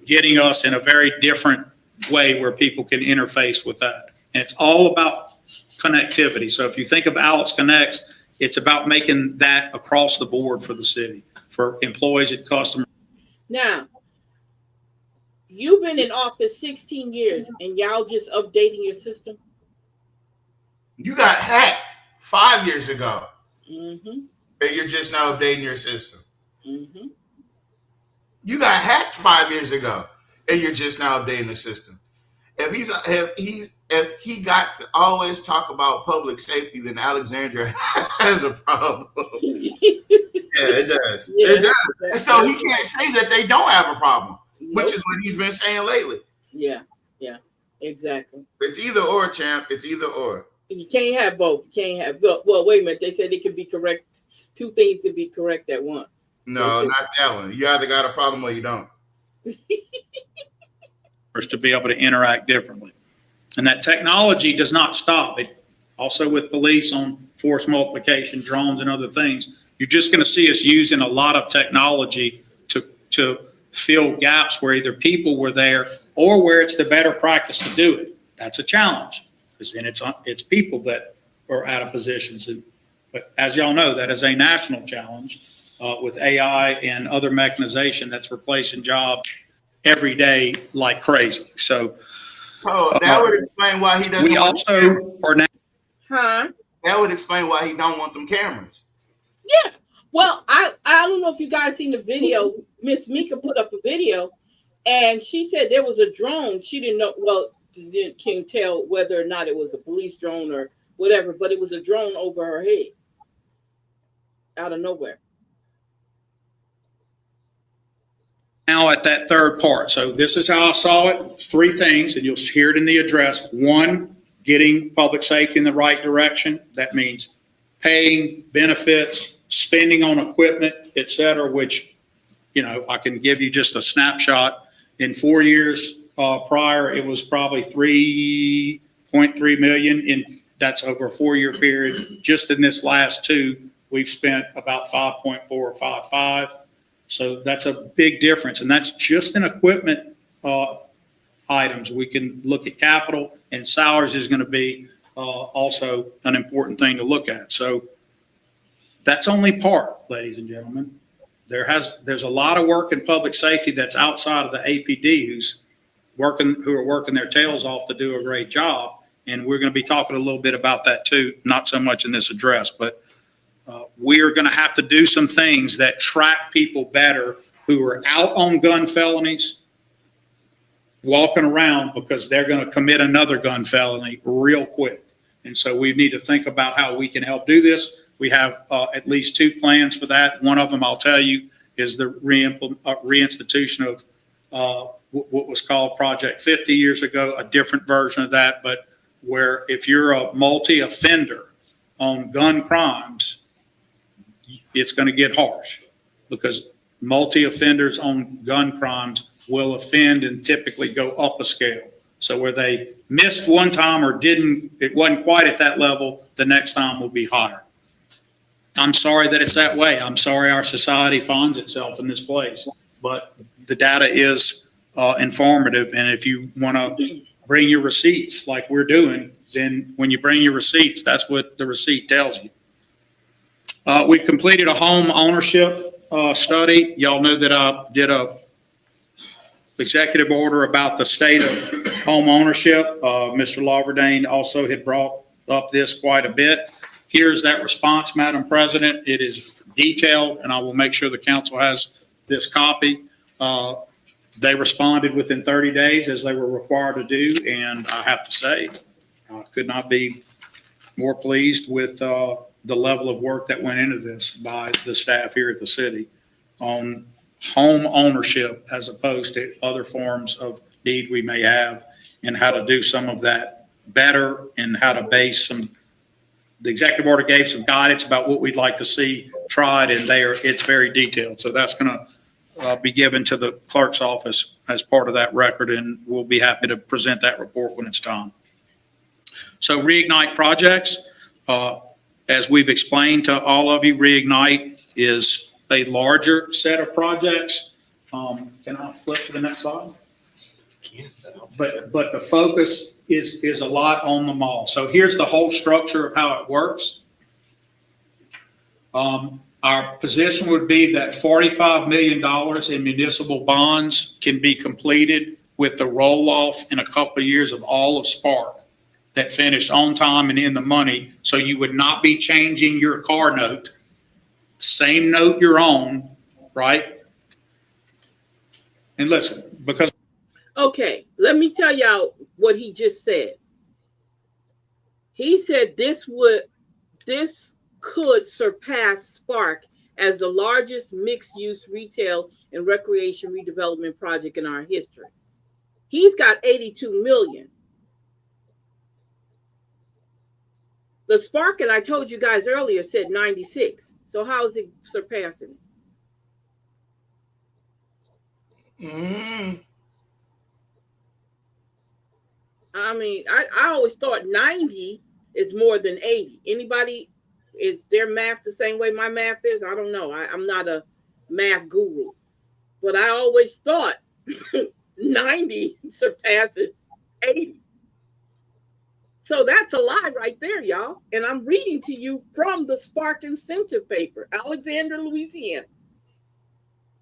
getting us in a very different way where people can interface with that. And it's all about connectivity. So if you think of Alex Connects, it's about making that across the board for the city, for employees and customers. Now, you've been in office 16 years and y'all just updating your system? You got hacked 5 years ago, Mm-hmm. and you're just now updating your system. Mm-hmm. You got hacked 5 years ago, and you're just now updating the system. If he got to always talk about public safety, then Alexandria has a problem. Yeah, it does. Yeah, it does. And so he can't say that they don't have a problem, Nope. which is what he's been saying lately. Yeah, exactly. It's either or, champ. It's either or. You can't have both. You can't have, well, wait a minute. They said it could be correct. Two things could be correct at once. No, not that one. You either got a problem or you don't. To be able to interact differently. And that technology does not stop. It also with police on force multiplication, drones and other things, you're just going to see us using a lot of technology to fill gaps where either people were there or where it's the better practice to do it. That's a challenge because then it's people that are out of positions. But as y'all know, that is a national challenge with AI and other mechanization that's replacing jobs every day like crazy. So that would explain why he doesn't. We also are now. Huh? That would explain why he don't want them cameras. Yeah. Well, I don't know if you guys seen the video. Miss Mika put up a video, and she said there was a drone. She didn't know. Well, can't tell whether or not it was a police drone or whatever, but it was a drone over her head, out of nowhere. Now at that third part. So this is how I saw it. Three things, and you'll hear it in the address. One, getting public safety in the right direction. That means paying benefits, spending on equipment, et cetera, which, I can give you just a snapshot. In 4 years prior, it was probably 3.3 million. That's over a 4-year period. Just in this last two, we've spent about 5.4 or 5.5. So that's a big difference, and that's just in equipment items. We can look at capital, and salaries is going to be also an important thing to look at. So that's only part, ladies and gentlemen. There's a lot of work in public safety that's outside of the APD who are working their tails off to do a great job, and we're going to be talking a little bit about that too. Not so much in this address, but. We are going to have to do some things that track people better who are out on gun felonies walking around because they're going to commit another gun felony real quick. And so we need to think about how we can help do this. We have at least 2 plans for that. One of them, I'll tell you, is the reinstitution of what was called Project 50 years ago, a different version of that, but where if you're a multi-offender on gun crimes, it's going to get harsh because multi-offenders on gun crimes will offend and typically go up a scale. So where they missed one time or it wasn't quite at that level, the next time will be higher. I'm sorry that it's that way. I'm sorry our society finds itself in this place, but the data is informative. And if you want to bring your receipts like we're doing, then when you bring your receipts, that's what the receipt tells you. We've completed a home ownership study. Y'all know that I did a executive order about the state of home ownership. Mr. Laverdane also had brought up this quite a bit. Here's that response, Madam President. It is detailed, and I will make sure the council has this copy. They responded within 30 days as they were required to do, and I have to say, I could not be more pleased with the level of work that went into this by the staff here at the city on home ownership as opposed to other forms of need we may have, and how to do some of that better, and how to base some. The executive order gave some guidance about what we'd like to see tried, and it's very detailed. So that's going to be given to the clerk's office as part of that record, and we'll be happy to present that report when it's time. So Reignite projects, as we've explained to all of you, Reignite is a larger set of projects. Can I flip to the next slide? But the focus is a lot on the mall. So here's the whole structure of how it works. Our position would be that $45 million in municipal bonds can be completed with the roll-off in a couple of years of all of Spark that finished on time and in the money. So you would not be changing your car note, same note you're on, right? And listen, because. Okay, let me tell y'all what he just said. He said this could surpass Spark as the largest mixed-use retail and recreation redevelopment project in our history. He's got 82 million. The Spark, and I told you guys earlier, said 96. So how is it surpassing it? I mean, I always thought 90 is more than 80. Anybody, is their math the same way my math is? I don't know. I'm not a math guru, but I always thought 90 surpasses 80. So that's a lie right there, y'all. And I'm reading to you from the Spark Incentive paper, Alexander, Louisiana.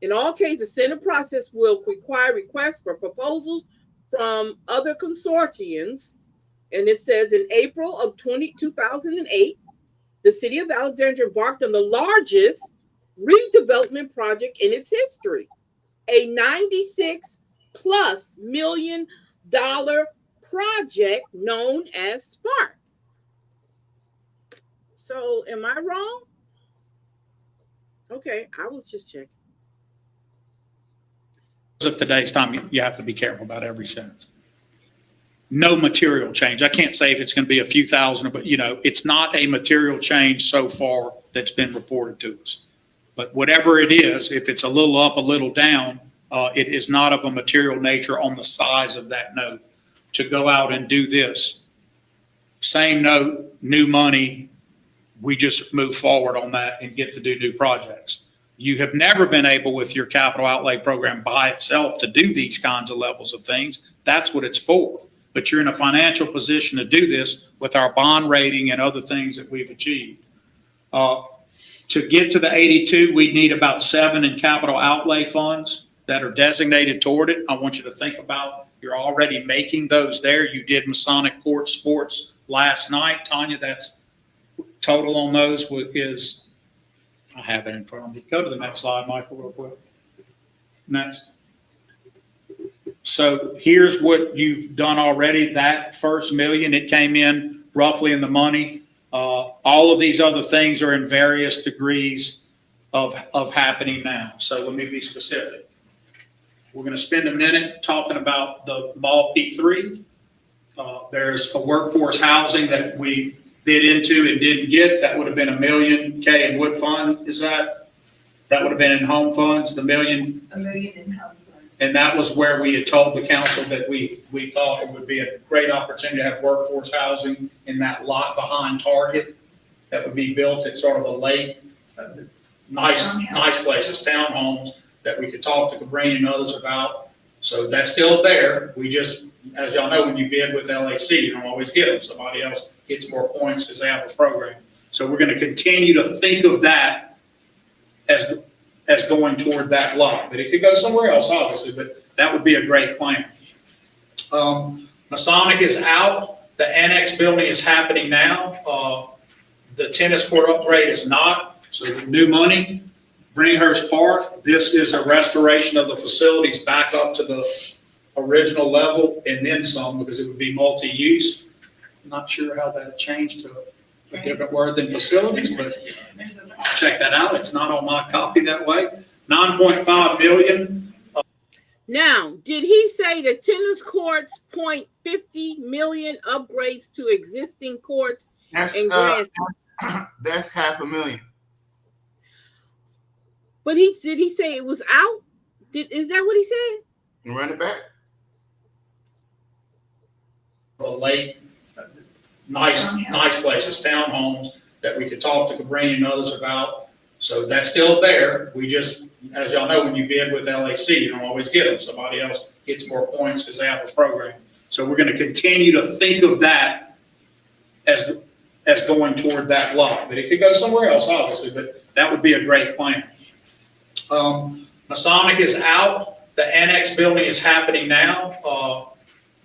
In all cases, the Senate process will require requests for proposals from other consortiums. And it says in April of 2008, the city of Alexandria embarked on the largest redevelopment project in its history, a $96+ million project known as Spark. So am I wrong? Okay, I was just checking. Of today's time, you have to be careful about every sentence. No material change. I can't say if it's going to be a few thousand, but it's not a material change so far that's been reported to us. But whatever it is, if it's a little up, a little down, it is not of a material nature on the size of that note. To go out and do this, same note, new money, we just move forward on that and get to do new projects. You have never been able with your capital outlay program by itself to do these kinds of levels of things. That's what it's for. But you're in a financial position to do this with our bond rating and other things that we've achieved. To get to the 82, we need about 7 in capital outlay funds that are designated toward it. I want you to think about, you're already making those there. You did Masonic Court Sports last night. Tanya, that's total on those is, I have it in front of me. Go to the next slide, Michael, real quick. Next. So here's what you've done already. That first million, it came in roughly in the money. All of these other things are in various degrees of happening now. So let me be specific. We're going to spend a minute talking about the mall P3. There's a workforce housing that we bid into and didn't get. That would have been $1 million in wood fund. That would have been in home funds, $1 million. $1 million in home funds. And that was where we had told the council that we thought it would be a great opportunity to have workforce housing in that lot behind Target that would be built at sort of a lake. Nice places, townhomes that we could talk to Cabrini and others about. So that's still there. We just, as y'all know, when you bid with LAC, you don't always get them. Somebody else gets more points because they have a program. So we're going to continue to think of that as going toward that lot. But it could go somewhere else, obviously, but that would be a great plan. Masonic is out. The annex building is happening now. The tennis court upgrade is not. So the new money, Bringhurst Park, this is a restoration of the facilities back up to the original level and then some, because it would be multi-use. I'm not sure how that changed to a different word than facilities, but I'll check that out. It's not on my copy that way. 9.5 million. Now, did he say the tennis courts, 0.50 million upgrades to existing courts? That's and grants? That's $500,000. But did he say it was out? Is that what he said? Run it back. A lake, nice places, townhomes that we could talk to Cabrini and others about. So that's still there. We just, as y'all know, when you bid with LAC, you don't always get them. Somebody else gets more points because they have a program. So we're going to continue to think of that as going toward that lot. But it could go somewhere else, obviously, but that would be a great plan. Masonic is out. The annex building is happening now.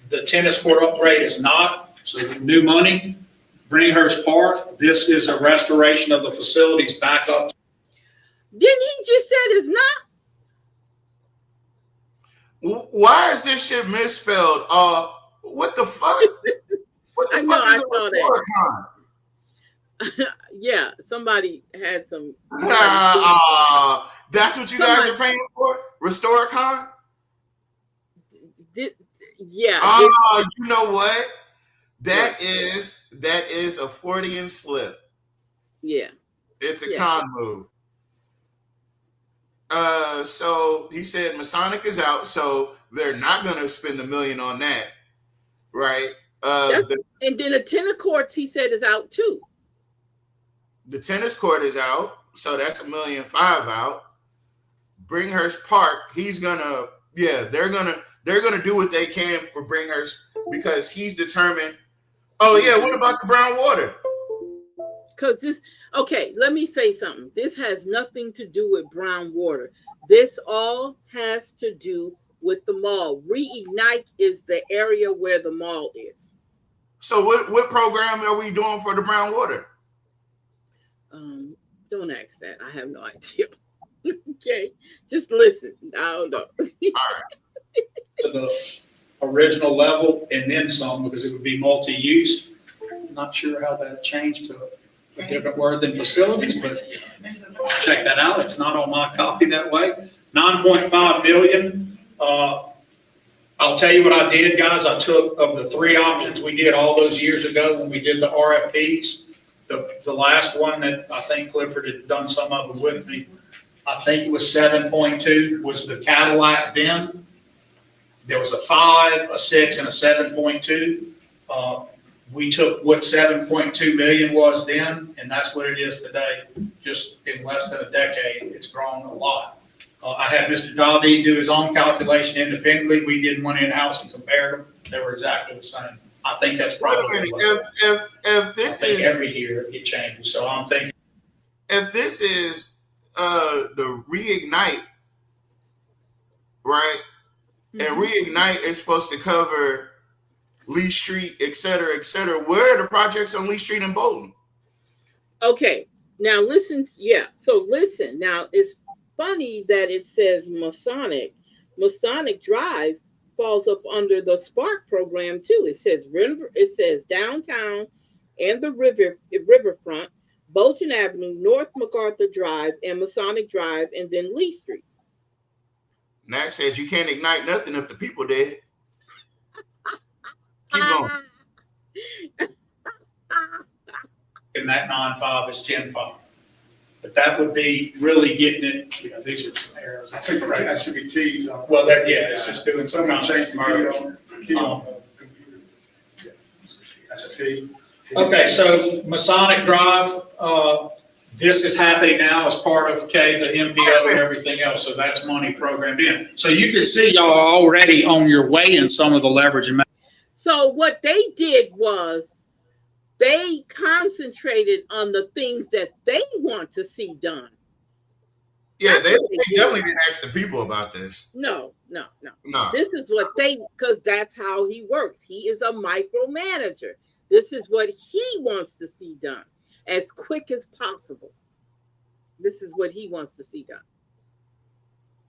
The tennis court upgrade is not. So the new money, Bringhurst Park, this is a restoration of the facilities back up. Didn't he just said it's not? Why is this shit misspelled? What the fuck? What the I know, fuck I is saw that. Yeah, somebody had some. That's what you guys are paying for? Restoricon? Yeah. You know what? That is a Freudian slip. Yeah. It's a con move. So he said Masonic is out, so they're not going to spend $1 million on that, right? And then the tennis courts, he said, is out too. The tennis court is out, so that's $1.5 million out. Bringhurst Park, they're gonna do what they can for Bringhurst because he's determined. Oh yeah, what about the brown water? Because let me say something. This has nothing to do with brown water. This all has to do with the mall. Reignite is the area where the mall is. So what program are we doing for the brown water? Don't ask that. I have no idea. Okay, just listen. I don't know. All right. To the original level and then some, because it would be multi-use. I'm not sure how that changed to a different word than facilities, but I'll check that out. It's not on my copy that way. 9.5 million. I'll tell you what I did, guys. I took of the 3 options we did all those years ago when we did the RFPs. The last one that I think Clifford had done some of them with me, I think it was 7.2 was the Cadillac then. There was a 5, a 6, and a 7.2. We took what 7.2 million was then, and that's what it is today. Just in less than a decade, it's grown a lot. I had Mr. Davi do his own calculation independently. We did one in-house and compared them. They were exactly the same. I think that's probably if this is every year it changes. So I'm thinking if this is the Reignite, right? Mm-hmm. And Reignite is supposed to cover Lee Street, et cetera, et cetera. Where are the projects on Lee Street in Bolton? Okay, now listen. Yeah, so listen. Now it's funny that it says Masonic Drive falls up under the Spark program too. It says downtown and the riverfront, Bolton Avenue, North MacArthur Drive, and Masonic Drive, and then Lee Street. Nat says you can't ignite nothing if the people dead. Keep going. And that 9.5 is 10.5. But that would be really getting it, these are some errors. I think that should be T's on. Well, it's just doing some Someone kind change of the key merge. on the computer. That's a T. Okay, so Masonic Drive, this is happening now as part of the MPO and everything else, so that's money programmed in. So you can see y'all are already on your way in some of the leverage. So what they did was they concentrated on the things that they want to see done. Yeah, they definitely didn't ask the people about this. No. No. This is what because that's how he works. He is a micromanager. This is what he wants to see done as quick as possible. This is what he wants to see done.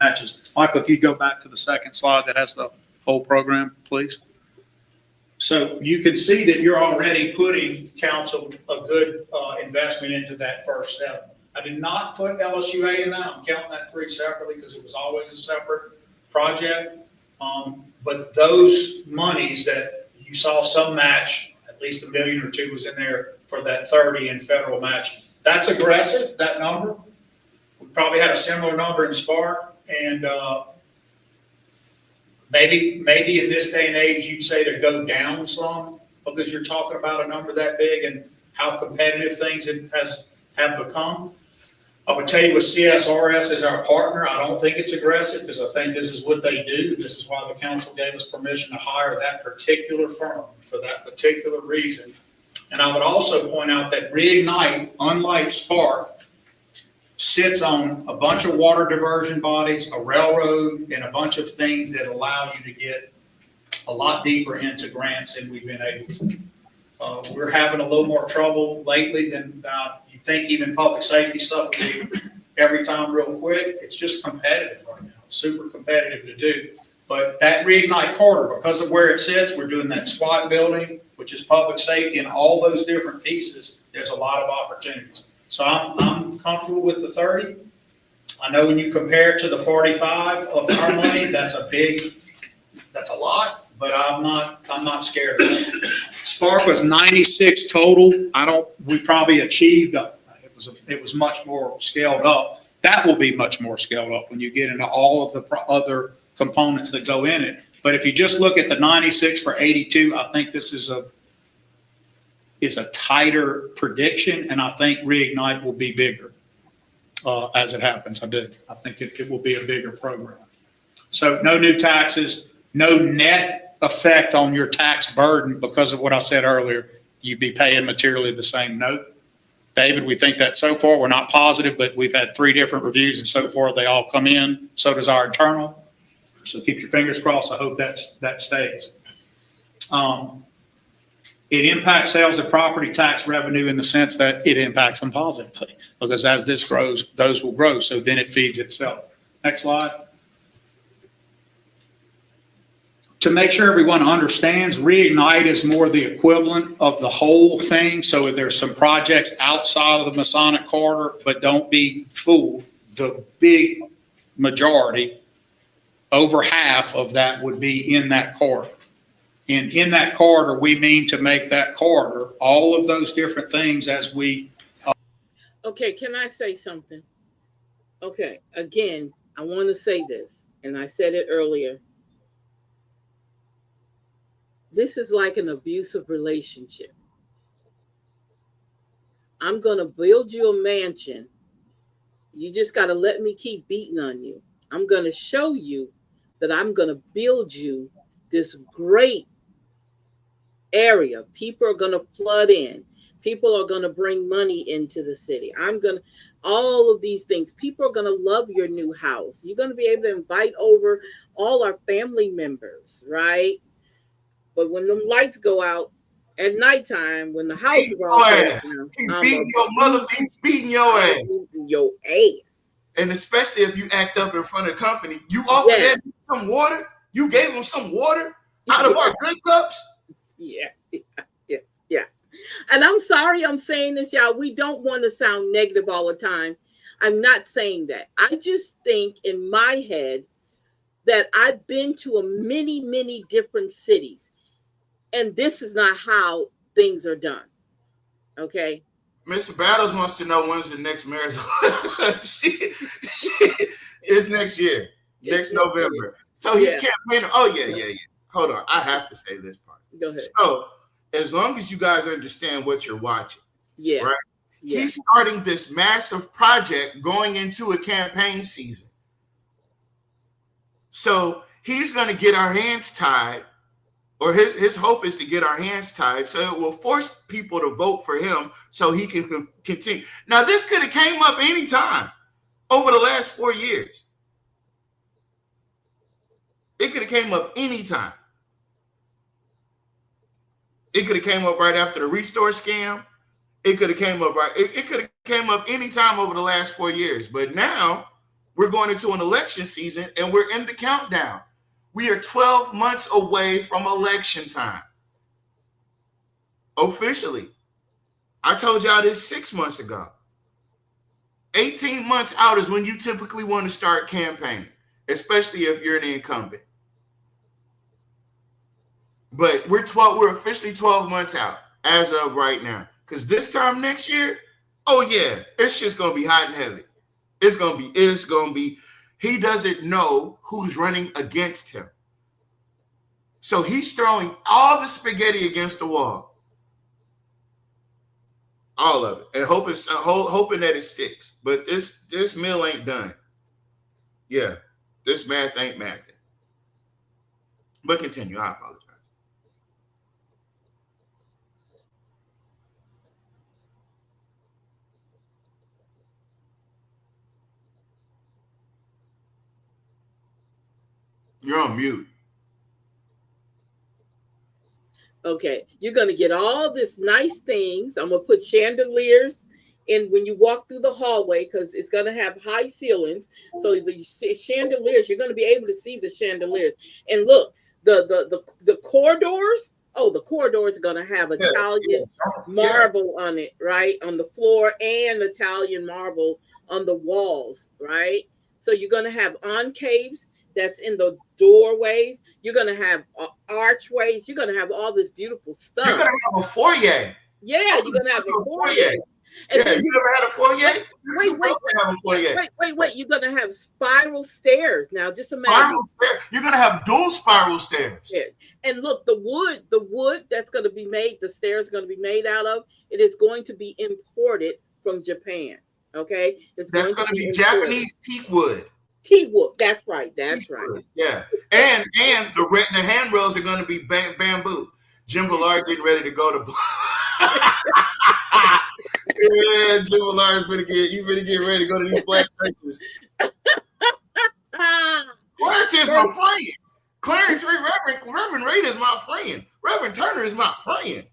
Matches. Michael, if you go back to the second slide that has the whole program, please. So you can see that you're already putting council a good investment into that first step. I did not put LSUA in that. I'm counting that 3 separately because it was always a separate project. But those monies that you saw some match, at least $1 million or $2 million was in there for that 30 in federal match. That's aggressive, that number. We probably had a similar number in Spark, and maybe in this day and age you'd say to go down some because you're talking about a number that big and how competitive things have become. I would tell you with CSRS as our partner, I don't think it's aggressive because I think this is what they do. This is why the council gave us permission to hire that particular firm for that particular reason. And I would also point out that Reignite, unlike Spark, sits on a bunch of water diversion bodies, a railroad, and a bunch of things that allow you to get a lot deeper into grants than we've been able to. We're having a little more trouble lately than you think. Even public safety stuff will be every time real quick. It's just competitive right now, super competitive to do. But that Reignite corridor, because of where it sits, we're doing that SWAT building, which is public safety, and all those different pieces. There's a lot of opportunities. So I'm comfortable with the 30. I know when you compare it to the 45 of our money, that's a lot, but I'm not scared of that. Spark was 96 total. We probably achieved, it was much more scaled up. That will be much more scaled up when you get into all of the other components that go in it. But if you just look at the 96 for 82, I think this is a tighter prediction, and I think Reignite will be bigger as it happens. I think it will be a bigger program. So no new taxes, no net effect on your tax burden because of what I said earlier. You'd be paying materially the same note. David, we think that so far. We're not positive, but we've had 3 different reviews, and so far they all come in. So does our internal. So keep your fingers crossed. I hope that stays. It impacts sales and property tax revenue in the sense that it impacts them positively because as this grows, those will grow. So then it feeds itself. Next slide. To make sure everyone understands, Reignite is more the equivalent of the whole thing. So if there's some projects outside of the Masonic corridor, but don't be fooled. The big majority, over half of that would be in that corridor. And in that corridor, we mean to make that corridor, all of those different things as we. Okay, can I say something? Okay, again, I want to say this, and I said it earlier. This is like an abusive relationship. I'm going to build you a mansion. You just got to let me keep beating on you. I'm going to show you that I'm going to build you this great area. People are going to flood in. People are going to bring money into the city. All of these things. People are going to love your new house. You're going to be able to invite over all our family members, right? But when them lights go out at nighttime, when the house is all down, beating your ass. Your ass. And especially if you act up in front of the company, you offer that some water, You gave them some water out of our good cups? Yeah. Yeah. And I'm sorry I'm saying this, y'all. We don't want to sound negative all the time. I'm not saying that. I just think in my head that I've been to many different cities, and this is not how things are done. Okay. Mr. Battles wants to know when's the next marathon. It's next year, next November. So he's campaigning. Oh, yeah. Hold on. I have to say this part. Go ahead. So as long as you guys understand what you're watching, right? Yeah. He's starting this massive project going into a campaign season. So he's going to get our hands tied, or his hope is to get our hands tied, so it will force people to vote for him so he can continue. Now, this could have came up anytime over the last 4 years. It could have came up anytime. It could have came up right after the Restore scam. It could have came up right. It could have came up anytime over the last 4 years. But now we're going into an election season and we're in the countdown. We are 12 months away from election time. Officially. I told y'all this 6 months ago. 18 months out is when you typically want to start campaigning, especially if you're an incumbent. But we're officially 12 months out as of right now. Because this time next year, oh yeah, it's just gonna be hot and heavy. It's gonna be. He doesn't know who's running against him. So he's throwing all the spaghetti against the wall. All of it. And hoping that it sticks. But this meal ain't done. Yeah. This math ain't mathing. But continue. I apologize. You're on mute. Okay, you're going to get all this nice things. I'm going to put chandeliers in when you walk through the hallway, because it's going to have high ceilings. So the chandeliers, you're going to be able to see the chandeliers. And look, the corridors. Oh, the corridors are going to have Italian marble on it, right? On the floor, and Italian marble on the walls, right? So you're going to have concaves that's in the doorways. You're going to have archways. You're going to have all this beautiful stuff. You're going to have a foyer. Yeah, you're going to have a foyer. And then, you never had a foyer? Wait. You're going to have spiral stairs. Now, just imagine. Spiral stairs. You're going to have dual spiral stairs. Yeah. And look, the wood that's going to be made, the stairs are going to be made out of, it is going to be imported from Japan. Okay? That's going to be Japanese teak wood. Teak wood. That's right. Yeah. And the handrails are going to be bamboo. Jim Villard getting ready to go to... Yeah, Jim Villard's going to get ready to go to these black churches. Clarence is my friend. Clarence Reverend Reed is my friend. Reverend Turner is my friend.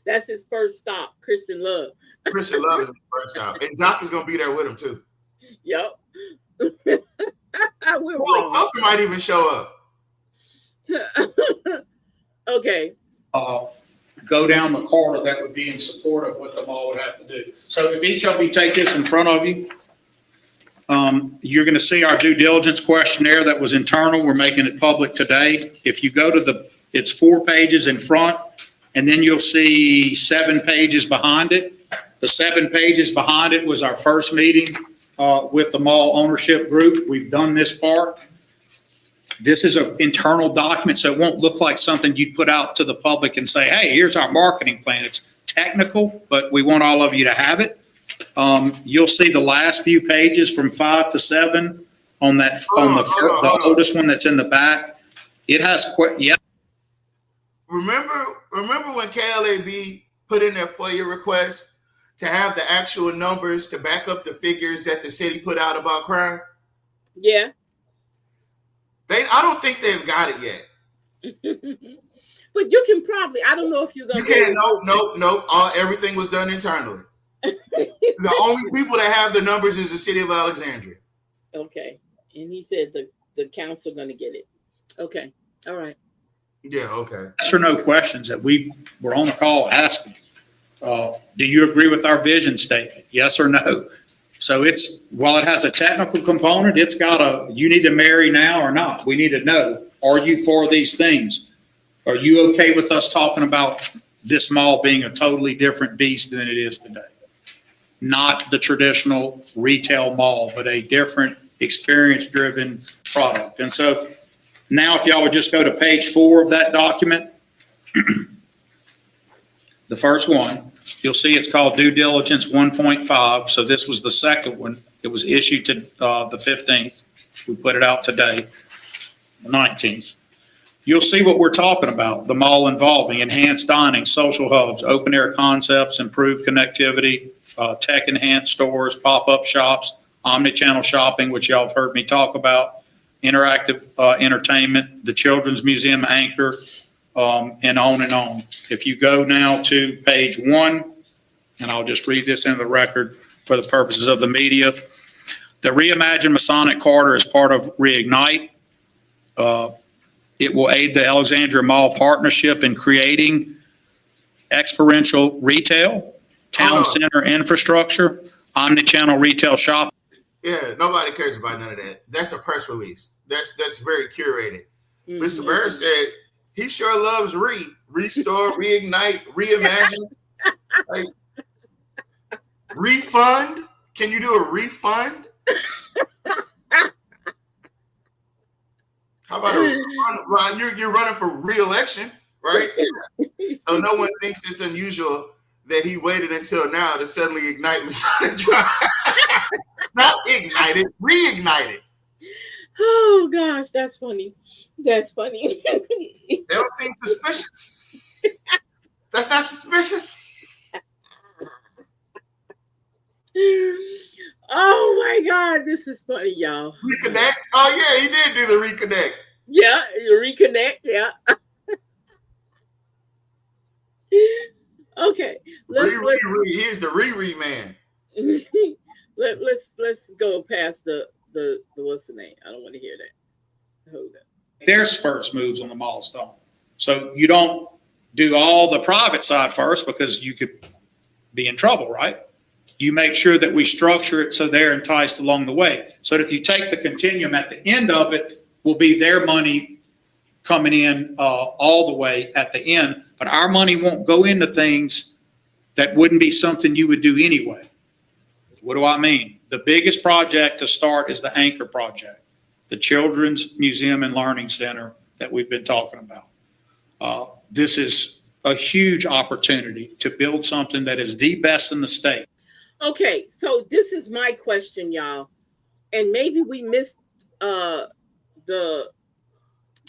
That's his first stop, Christian Love. Christian Love is the first stop. And Doc is going to be there with him, too. Yep. Well, Falcon might even show up. Okay. Go down the corridor that would be in support of what the mall would have to do. So if each of you take this in front of you, you're going to see our due diligence questionnaire that was internal. We're making it public today. If you go to it's 4 pages in front, and then you'll see 7 pages behind it. The 7 pages behind it was our first meeting with the mall ownership group. We've done this part. This is an internal document, so it won't look like something you'd put out to the public and say, hey, here's our marketing plan. It's technical, but we want all of you to have it. You'll see the last few pages from 5 to 7 on the oldest one that's in the back. It has Remember when KLAB put in their FOIA request to have the actual numbers to back up the figures that the city put out about crime? Yeah. I don't think they've got it yet. But you can probably, I don't know if you're going to. No. Everything was done internally. The only people that have the numbers is the city of Alexandria. Okay. And he said the council going to get it. Okay. All right. Yeah, okay. Yes or no questions that we were on the call asking. Do you agree with our vision statement? Yes or no? So while it has a technical component, it's got you need to marry now or not. We need to know, are you for these things? Are you okay with us talking about this mall being a totally different beast than it is today? Not the traditional retail mall, but a different experience-driven product. And so now if y'all would just go to page 4 of that document, the first one, you'll see it's called due diligence 1.5. So this was the second one. It was issued to the 15th. We put it out today, the 19th. You'll see what we're talking about. The mall involving enhanced dining, social hubs, open air concepts, improved connectivity, tech enhanced stores, pop-up shops, omni-channel shopping, which y'all have heard me talk about, interactive entertainment, the children's museum anchor, and on and on. If you go now to page 1, and I'll just read this into the record for the purposes of the media. The reimagined Masonic Corridor is part of Reignite. It will aid the Alexandria Mall partnership in creating experiential retail, town center infrastructure, omni-channel retail shopping. Yeah, nobody cares about none of that. That's a press release. That's very curated. Mr. Bird said he sure loves restore, reignite, reimagine, like refund. Can you do a refund? How about you're running for re-election, right? So no one thinks it's unusual that he waited until now to suddenly ignite Masonic Drive. Not ignite it, reignite it. Oh gosh, that's funny. That's funny. They don't seem suspicious. That's not suspicious. Oh my God, this is funny, y'all. Reconnect. Oh yeah, he did do the reconnect. Yeah, reconnect. Yeah. Okay. He's the Riri man. Let's go past the what's the name? I don't want to hear that. Hold up. There's first moves on the milestone. So you don't do all the private side first because you could be in trouble, right? You make sure that we structure it so they're enticed along the way. So that if you take the continuum at the end of it, will be their money coming in all the way at the end. But our money won't go into things that wouldn't be something you would do anyway. What do I mean? The biggest project to start is the anchor project, the Children's Museum and Learning Center that we've been talking about. This is a huge opportunity to build something that is the best in the state. Okay, so this is my question, y'all, and maybe we missed the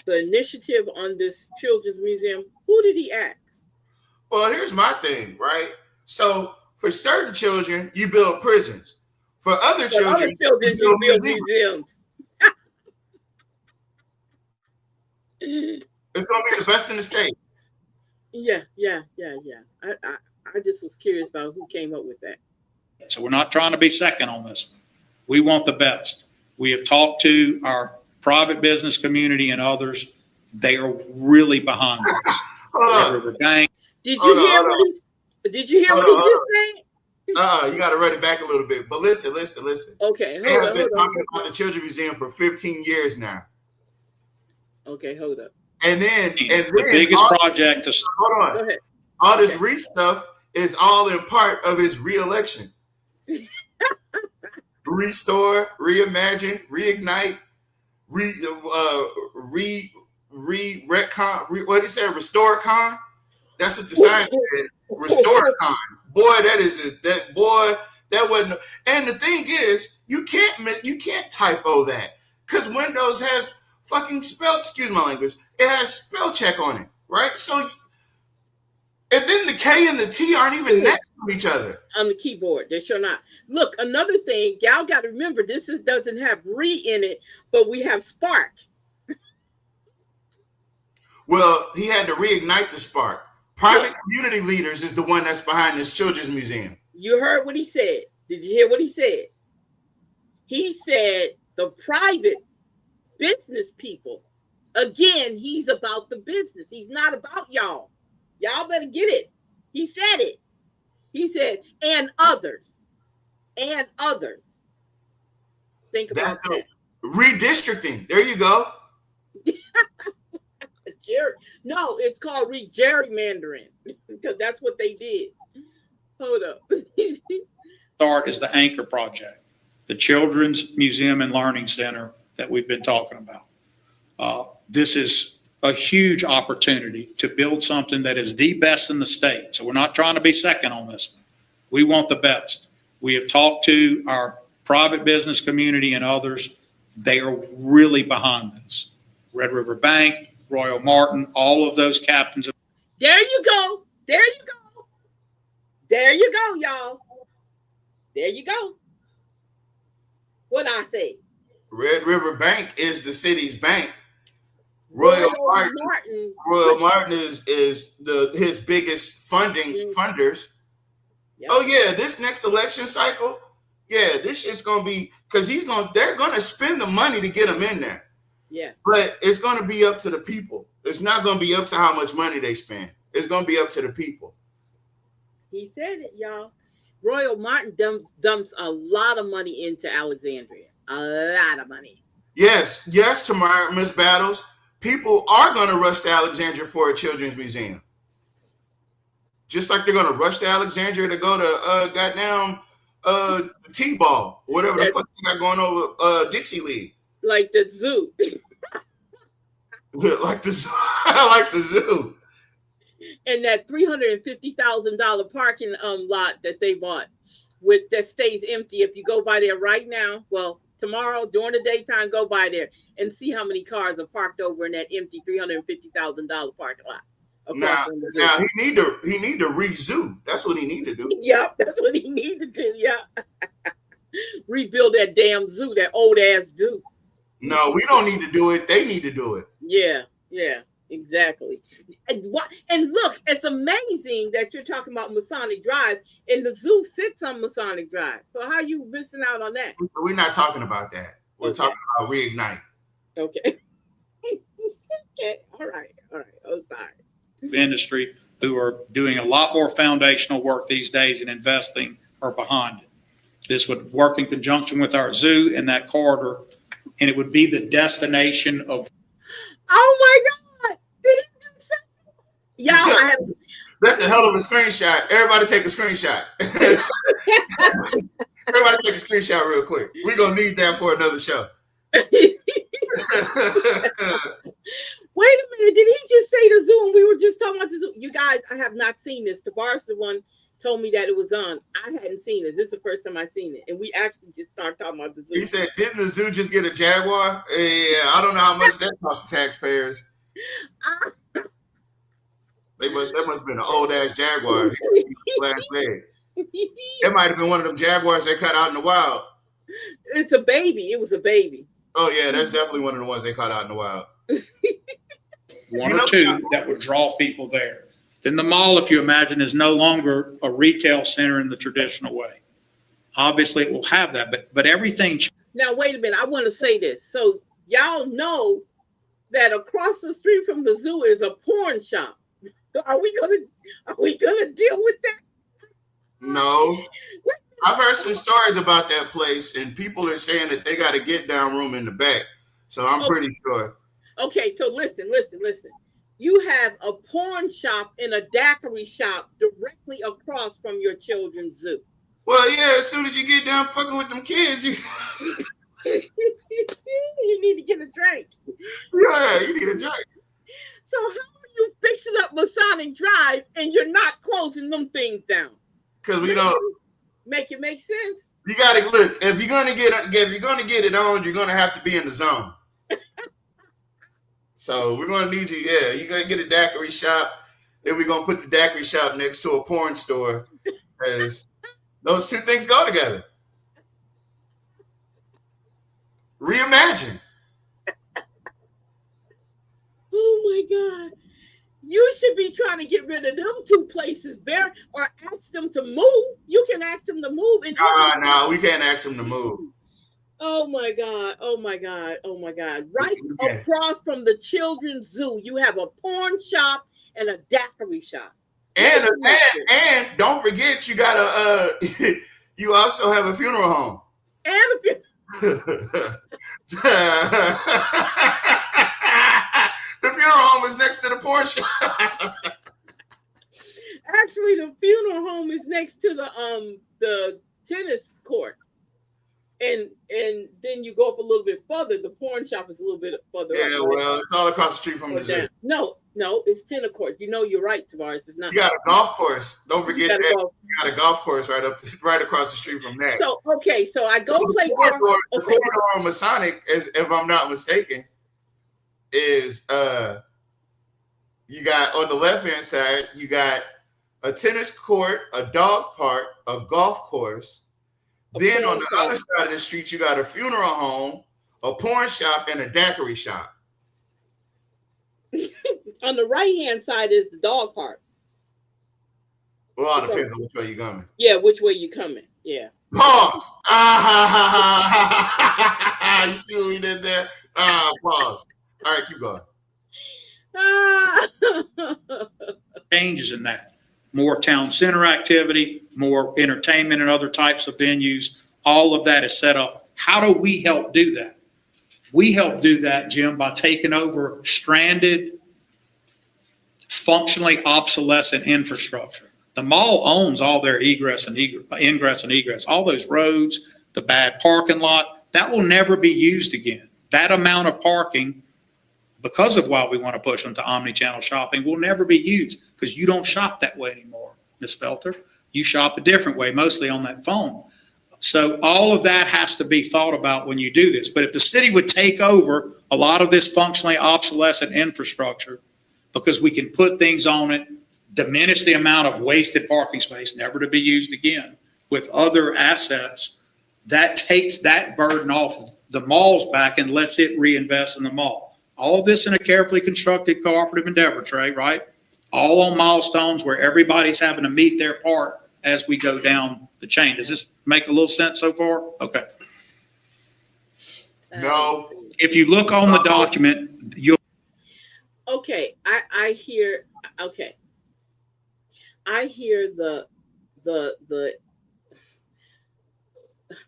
initiative on this children's museum. Who did he ask? Well, here's my thing, right? So for certain children, you build prisons. For other children, you build museums. It's gonna be the best in the state. Yeah. I just was curious about who came up with that. So we're not trying to be second on this. We want the best. We have talked to our private business community and others. They are really behind us. River Gang. Did you hear what he just said? You got to run it back a little bit. But listen. Okay, They have been talking about the Children's Museum for 15 years now. Okay, hold up. And then the biggest project to start. Hold on. Go ahead. All this stuff is all in part of his re-election. Restore, reimagine, reignite, retcon. What did he say? Restore con. That's what the sign said. Restore con. Boy, that wasn't. And the thing is, you can't typo that because Windows has fucking excuse my language. It has spell check on it, right? So, and then the K and the T aren't even next to each other on the keyboard. They sure not. Look, another thing, y'all got to remember, doesn't have re in it, but we have spark. Well, he had to reignite the spark. Private community leaders is the one that's behind this children's museum. You heard what he said. Did you hear what he said? He said the private business people Again, he's about the business. He's not about y'all. Y'all better get it. He said it. He said, and others. And others. Think about That's the that. redistricting. There you go. No, it's called gerrymandering because that's what they did. Hold up. Start is the anchor project, the Children's Museum and Learning Center that we've been talking about. This is a huge opportunity to build something that is the best in the state. So we're not trying to be second on this one. We want the best. We have talked to our private business community and others. They are really behind this. Red River Bank, Royal Martin, all of those captains. There you go. There you go. There you go, y'all. There you go. What I say? Red River Bank is the city's bank. Royal Martin is his biggest funders. Yep. Oh yeah, this next election cycle, yeah, this shit's gonna be because they're gonna spend the money to get him in there. Yeah. But it's gonna be up to the people. It's not gonna be up to how much money they spend. It's gonna be up to the people. He said it, y'all. Royal Martin dumps a lot of money into Alexandria. A lot of money. Yes, Tamara, Miss Battles. People are gonna rush to Alexandria for a children's museum. Just like they're gonna rush to Alexandria to go to goddamn T-ball, whatever the fuck they got going over Dixie League. Like the zoo. like the zoo. Like the zoo. And that $350,000 parking lot that they bought that stays empty. If you go by there right now, well, tomorrow during the daytime, go by there and see how many cars are parked over in that empty $350,000 parking lot. Now he need to re-zoo. That's what he need to do. Yep, that's what he need to do. Yeah, rebuild that damn zoo, that old ass zoo. No, we don't need to do it. They need to do it. Yeah, exactly. And look, it's amazing that you're talking about Masonic Drive, and the zoo sits on Masonic Drive. So how are you missing out on that? We're not talking about that. We're talking about reignite. Okay. Okay. All right. Oh, sorry. Industry who are doing a lot more foundational work these days and investing are behind it. This would work in conjunction with our zoo and that corridor, and it would be the destination of. Oh my God! Did he do something? Y'all, that's a hell of a screenshot. Everybody take a screenshot. Everybody take a screenshot real quick. We're gonna need that for another show. Wait a minute, did he just say the zoo and we were just talking about the zoo? You guys, I have not seen this. Tavares, the one, told me that it was on. I hadn't seen it. This is the first time I've seen it. And we actually just started talking about the zoo. He said, didn't the zoo just get a Jaguar? Yeah, I don't know how much that cost the taxpayers. That must have been an old ass Jaguar last day. It might have been one of them Jaguars they cut out in the wild. It's a baby. It was a baby. Oh yeah, that's definitely one of the ones they caught out in the wild. One or two that would draw people there. Then the mall, if you imagine, is no longer a retail center in the traditional way. Obviously, it will have that, but everything. Now, wait a minute. I want to say this. So y'all know that across the street from the zoo is a porn shop. Are we gonna deal with that? No. I've heard some stories about that place, and people are saying that they got a get down room in the back. So I'm pretty sure. Okay, so listen. You have a porn shop and a daiquiri shop directly across from your children's zoo. Well, yeah, as soon as you get down fucking with them kids, you need to get a drink. Yeah, you need a drink. So how are you fixing up Masonic Drive and you're not closing them things down? Because we don't make it make sense. You gotta look, if you're gonna get it on, you're gonna have to be in the zone. So we're gonna need you, you're gonna get a daiquiri shop, then we're gonna put the daiquiri shop next to a porn store, because those two things go together. Reimagine. Oh my God. You should be trying to get rid of them two places, Bear, or ask them to move. You can ask them to move. No, we can't ask them to move. Oh my God. Oh my God. Oh my God. Right Yeah. across from the children's zoo, you have a porn shop and a daiquiri shop. What And is the next? and don't forget you got a you also have a funeral home. And if you The funeral home is next to the porn shop. actually the funeral home is next to the tennis court. And then you go up a little bit further. The porn shop is a little bit further up, Yeah, right? well, it's all across the street from Or the zoo. down. No, no, it's tennis court. You know, you're right, Tavares. It's not. You got a golf course. Don't You forget gotta that go. you got a golf course right across the street from that. So okay, so I So go play golf. the Okay, corridor on Masonic, if I'm not mistaken, is you got on the left hand side, you got a tennis court, a dog park, a golf course. Then on the other side of the street, you got a funeral home, a porn shop, and a daiquiri shop. on the right hand side is the dog park. Well, it depends on which way you're coming. Yeah, which way you coming? Yeah. Pause. You see what we did there? Pause. All right, keep going. Changes in that. More town center activity, more entertainment and other types of venues. All of that is set up. How do we help do that? We help do that, Jim, by taking over stranded, functionally obsolescent infrastructure. The mall owns all their ingress and egress, all those roads, the bad parking lot. That will never be used again. That amount of parking, because of why we want to push them to omni-channel shopping, will never be used because you don't shop that way anymore, Ms. Felter. You shop a different way, mostly on that phone. So all of that has to be thought about when you do this. But if the city would take over a lot of this functionally obsolescent infrastructure, because we can put things on it, diminish the amount of wasted parking space, never to be used again, with other assets, that takes that burden off the mall's back and lets it reinvest in the mall. All of this in a carefully constructed cooperative endeavor, Trey, right? All on milestones where everybody's having to meet their part as we go down the chain. Does this make a little sense so far? Okay. No. If you look on the document, you'll. Okay, I hear. Okay, I hear the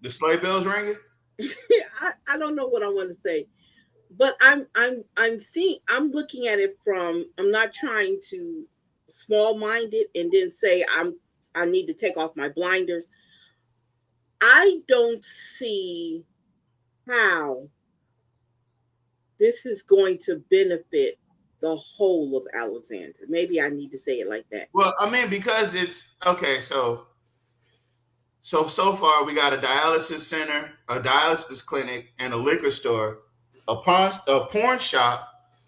sleigh bells ringing. I don't know what I want to say, but I'm looking at it from, I'm not trying to small mind it and then say I need to take off my blinders. I don't see how this is going to benefit the whole of Alexander. Maybe I need to say it like that. Well, I mean, because it's okay. So far we got a dialysis center, a dialysis clinic, and a liquor store, a porn shop,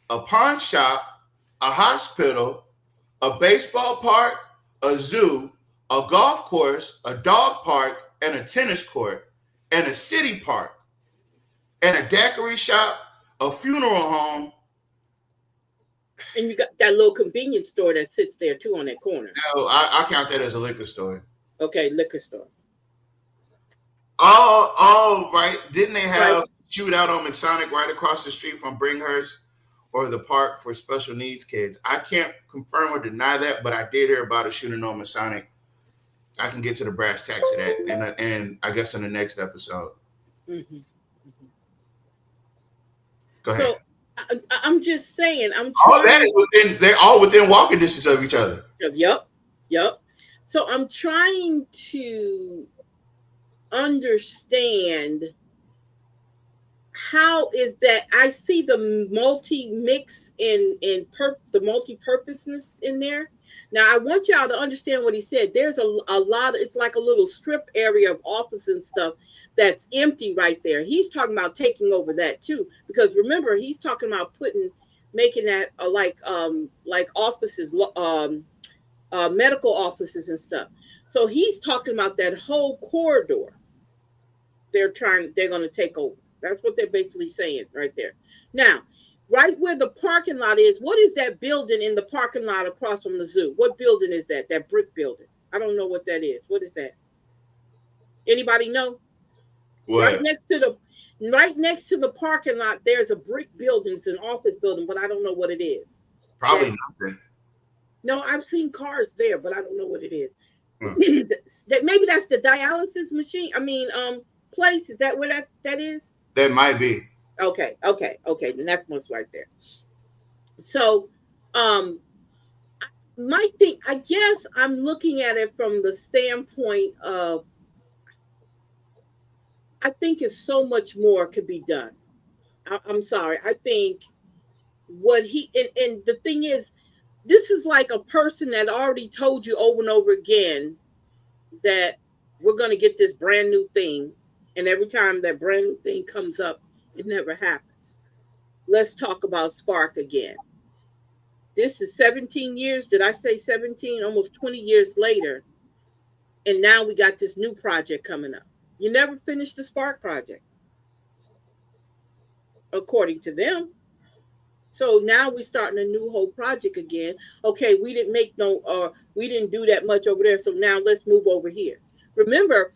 a pawn shop, a hospital, a baseball park, a zoo, a golf course, a dog park, and a tennis court, and a city park, and a daiquiri shop, a funeral home. And you got that little convenience store that sits there too on that corner. No, I count that as a liquor store. Okay, liquor store. Oh, right. Didn't they have shootout on Masonic right across the street from Bringhurst or the park for special needs kids? I can't confirm or deny that, but I did hear about a shooting on Masonic. I can get to the brass tacks of that, and I guess in the next episode. Mm-hmm. Go ahead. So I'm just saying, They're all within walking distance of each other. Yep. So I'm trying to understand how is that. I see the multi-mix and the multi-purposeness in there. Now I want y'all to understand what he said. There's a lot. It's like a little strip area of office and stuff that's empty right there. He's talking about taking over that too, because remember he's talking about making that like offices, medical offices and stuff. So he's talking about that whole corridor. They're going to take over. That's what they're basically saying right there. Now, right where the parking lot is, what is that building in the parking lot across from the zoo? What building is that? That brick building. I don't know what that is. What is that? Anybody know? Right What? next to the parking lot, there's a brick building. It's an office building, but I don't know what it is. Probably That nothing. No, I've seen cars there, but I don't know what it is. Huh. That maybe that's the dialysis machine. I mean, place. Is that where that is? That might be. Okay. Then that's most right there. So, um, my thing, I guess I'm looking at it from the standpoint of I think it's so much more could be done. I'm sorry. I think what and the thing is, this is like a person that already told you over and over again that we're going to get this brand new thing. And every time that brand new thing comes up, it never happens. Let's talk about Spark again. This is 17 years. Did I say 17? Almost 20 years later. And now we got this new project coming up. You never finished the Spark project, according to them. So now we're starting a new whole project again. Okay, we didn't make no, we didn't do that much over there. So now let's move over here. Remember,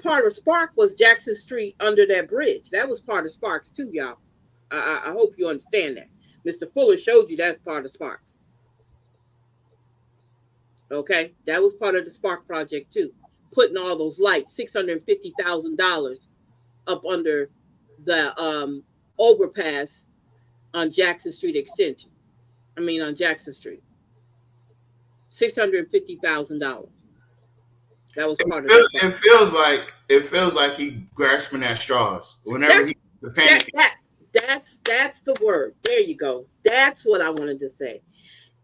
part of Spark was Jackson Street under that bridge. That was part of Sparks too, y'all. I hope you understand that. Mr. Fuller showed you that's part of Sparks. Okay, that was part of the Spark project too. Putting all those lights, $650,000 up under the overpass on Jackson Street Extension. I mean on Jackson Street. $650,000. That was part of the Spark. It feels like he grasping at straws whenever That's he the that panic. that that's the word. There you go. That's what I wanted to say.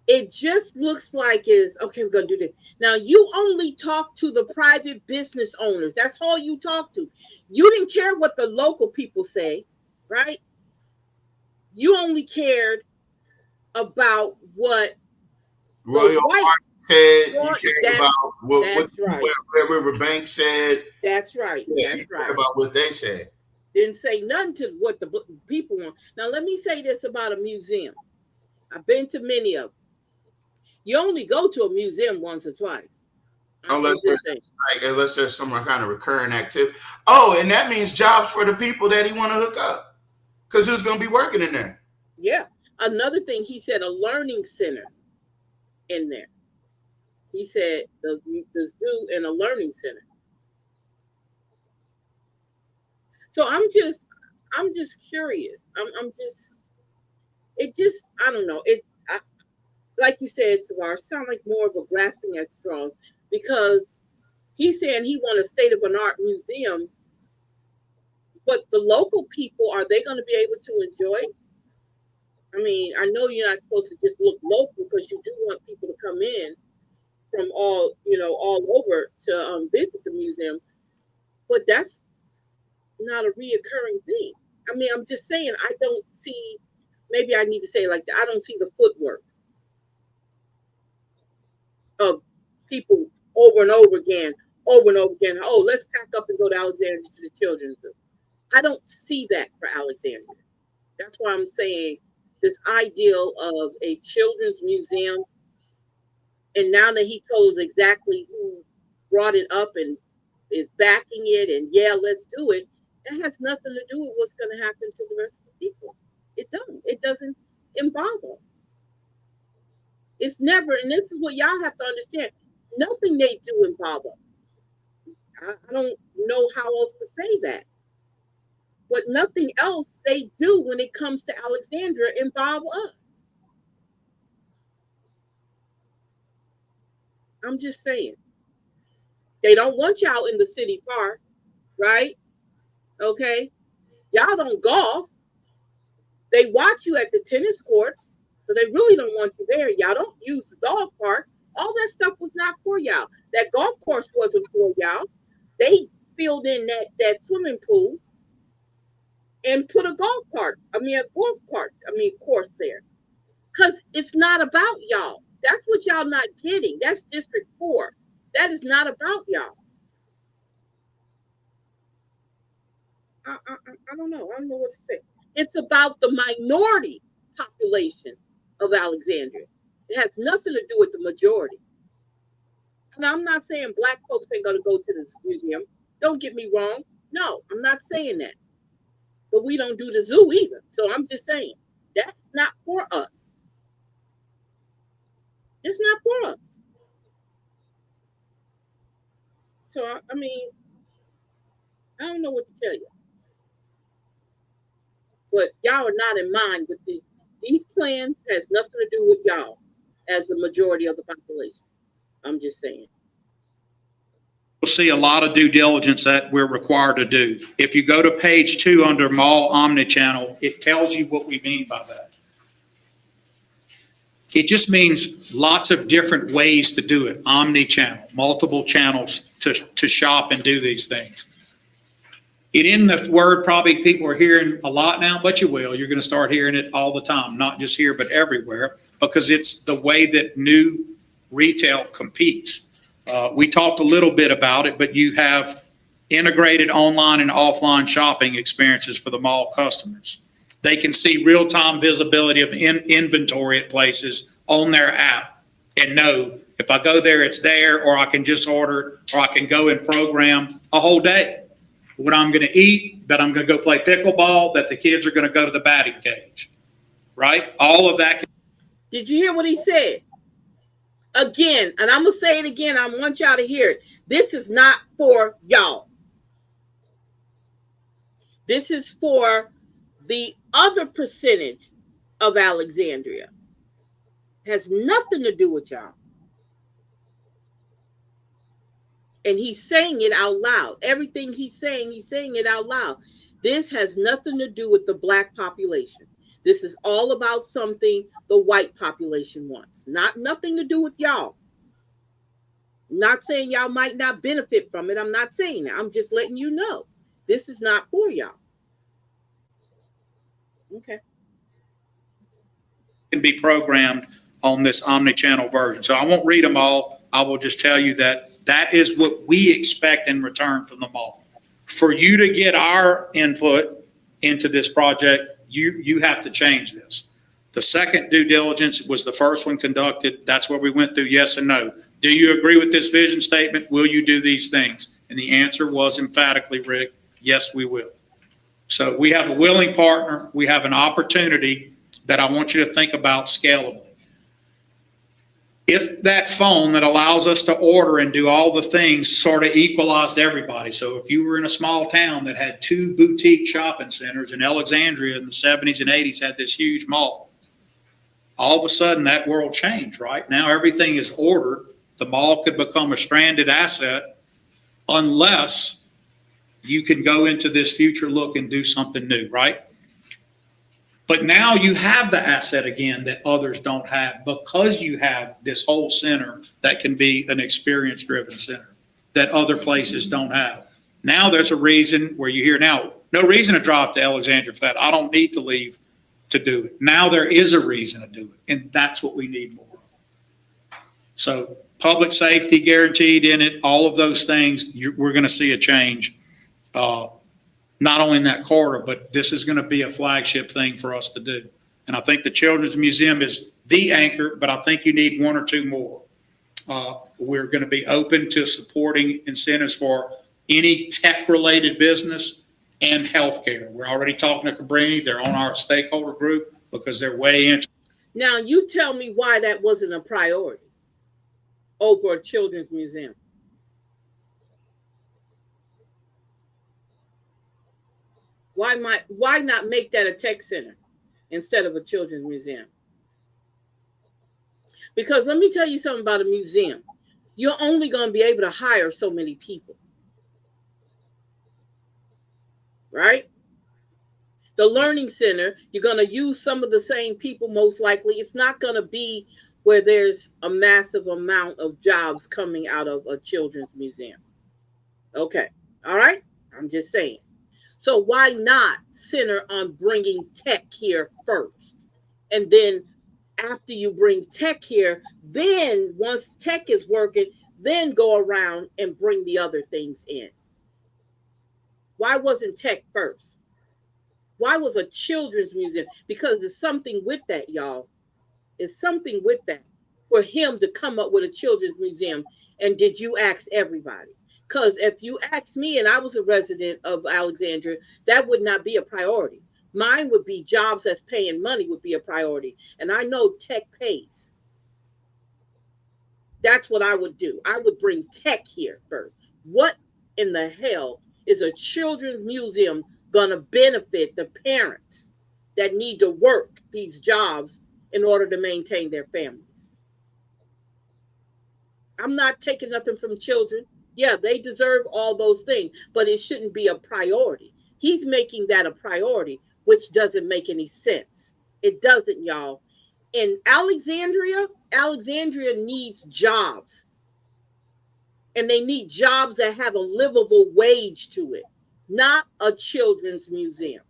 It just looks like is okay. We're gonna do this now. You only talk to the private business owners. That's all you talk to. You didn't care what the local people say, right? You only cared about what the Royal white. said you Well, cared about what that's right. Red River Bank said. That's right. Yeah, you That's cared right. about what they said. Didn't say nothing to what the people want. Now, let me say this about a museum. I've been to many of them. You only go to a museum once or twice. I'm Unless there's just saying. unless there's some kind of recurring activity. Oh, and that means jobs for the people that he want to hook up. Because who's gonna be working in there? Yeah. Another thing, he said a learning center in there. He said the zoo and a learning center. So I'm just curious. I'm just, it just, I don't know. Like you said, Tavar, sound like more of a grasping at straws because he's saying he want a state of an art museum, but the local people, are they going to be able to enjoy? I mean, I know you're not supposed to just look local because you do want people to come in from all over to visit the museum, but that's not a reoccurring thing. I mean, I'm just saying, I don't see. Maybe I need to say it like that. I don't see the footwork of people over and over again, over and over again. Oh, let's pack up and go to Alexandria to the children's zoo. I don't see that for Alexandria. That's why I'm saying this ideal of a children's museum. And now that he told us exactly who brought it up and is backing it, and yeah, let's do it, it has nothing to do with what's going to happen to the rest of the people. It don't. It doesn't involve us. It's never, and this is what y'all have to understand. Nothing they do involve us. I don't know how else to say that. But nothing else they do when it comes to Alexandria involve us. I'm just saying. They don't want y'all in the city park, right? Okay. Y'all don't golf. They watch you at the tennis courts. So they really don't want you there. Y'all don't use the dog park. All that stuff was not for y'all. That golf course wasn't for y'all. They filled in that swimming pool and put a golf cart, course there. Because it's not about y'all. That's what y'all not getting. That's District 4. That is not about y'all. I don't know. I don't know what to say. It's about the minority population of Alexandria. It has nothing to do with the majority. And I'm not saying black folks ain't going to go to this museum. Don't get me wrong. No, I'm not saying that. But we don't do the zoo either. So I'm just saying that's not for us. It's not for us. So I mean, I don't know what to tell you. But y'all are not in mind with these. These plans has nothing to do with y'all as the majority of the population. I'm just saying. You'll see a lot of due diligence that we're required to do. If you go to page 2 under mall omnichannel, it tells you what we mean by that. It just means lots of different ways to do it. Omni-channel, multiple channels to shop and do these things. It in the word probably people are hearing a lot now, but you will. You're going to start hearing it all the time, not just here, but everywhere, because it's the way that new retail competes. We talked a little bit about it, but you have integrated online and offline shopping experiences for the mall customers. They can see real-time visibility of inventory at places on their app and know if I go there, it's there, or I can just order, or I can go and program a whole day. What I'm going to eat, that I'm going to go play pickleball, that the kids are going to go to the batting cage, right? All of that. Did you hear what he said? Again, and I'm going to say it again. I want y'all to hear it. This is not for y'all. This is for the other percentage of Alexandria. Has nothing to do with y'all. And he's saying it out loud. Everything he's saying it out loud. This has nothing to do with the Black population. This is all about something the white population wants. Nothing to do with y'all. Not saying y'all might not benefit from it. I'm not saying that. I'm just letting you know. This is not for y'all. Okay. Can be programmed on this omni-channel version. So I won't read them all. I will just tell you that that is what we expect in return from the mall. For you to get our input into this project, you have to change this. The second due diligence was the first one conducted. That's where we went through yes and no. Do you agree with this vision statement? Will you do these things? And the answer was emphatically, Rick, yes, we will. So we have a willing partner. We have an opportunity that I want you to think about scalably. If that phone that allows us to order and do all the things sort of equalized everybody. So if you were in a small town that had 2 boutique shopping centers, and Alexandria in the 70s and 80s had this huge mall, all of a sudden that world changed, right? Now everything is ordered. The mall could become a stranded asset unless you can go into this future look and do something new, right? But now you have the asset again that others don't have, because you have this whole center that can be an experience-driven center that other places don't have. Now there's a reason where you hear now, no reason to drive to Alexandria for that. I don't need to leave to do it. Now there is a reason to do it, and that's what we need more of. So public safety guaranteed in it, all of those things, we're going to see a change. Not only in that corridor, but this is going to be a flagship thing for us to do. And I think the Children's Museum is the anchor, but I think you need 1 or 2 more. We're going to be open to supporting incentives for any tech-related business and healthcare. We're already talking to Cabrini. They're on our stakeholder group because they're way into. Now, you tell me why that wasn't a priority over a children's museum. Why not make that a tech center instead of a children's museum? Because let me tell you something about a museum. You're only going to be able to hire so many people. Right? The learning center, you're going to use some of the same people most likely. It's not going to be where there's a massive amount of jobs coming out of a children's museum. Okay. All right? I'm just saying. So why not center on bringing tech here first? And then after you bring tech here, then once tech is working, then go around and bring the other things in. Why wasn't tech first? Why was a children's museum? Because there's something with that, y'all. There's something with that for him to come up with a children's museum. And did you ask everybody? Because if you ask me, and I was a resident of Alexandria, that would not be a priority. Mine would be jobs that's paying money would be a priority. And I know tech pays. That's what I would do. I would bring tech here first. What in the hell is a children's museum going to benefit the parents that need to work these jobs in order to maintain their families? I'm not taking nothing from children. Yeah, they deserve all those things, but it shouldn't be a priority. He's making that a priority, which doesn't make any sense. It doesn't, y'all. In Alexandria, Alexandria needs jobs. And they need jobs that have a livable wage to it, not a children's museum.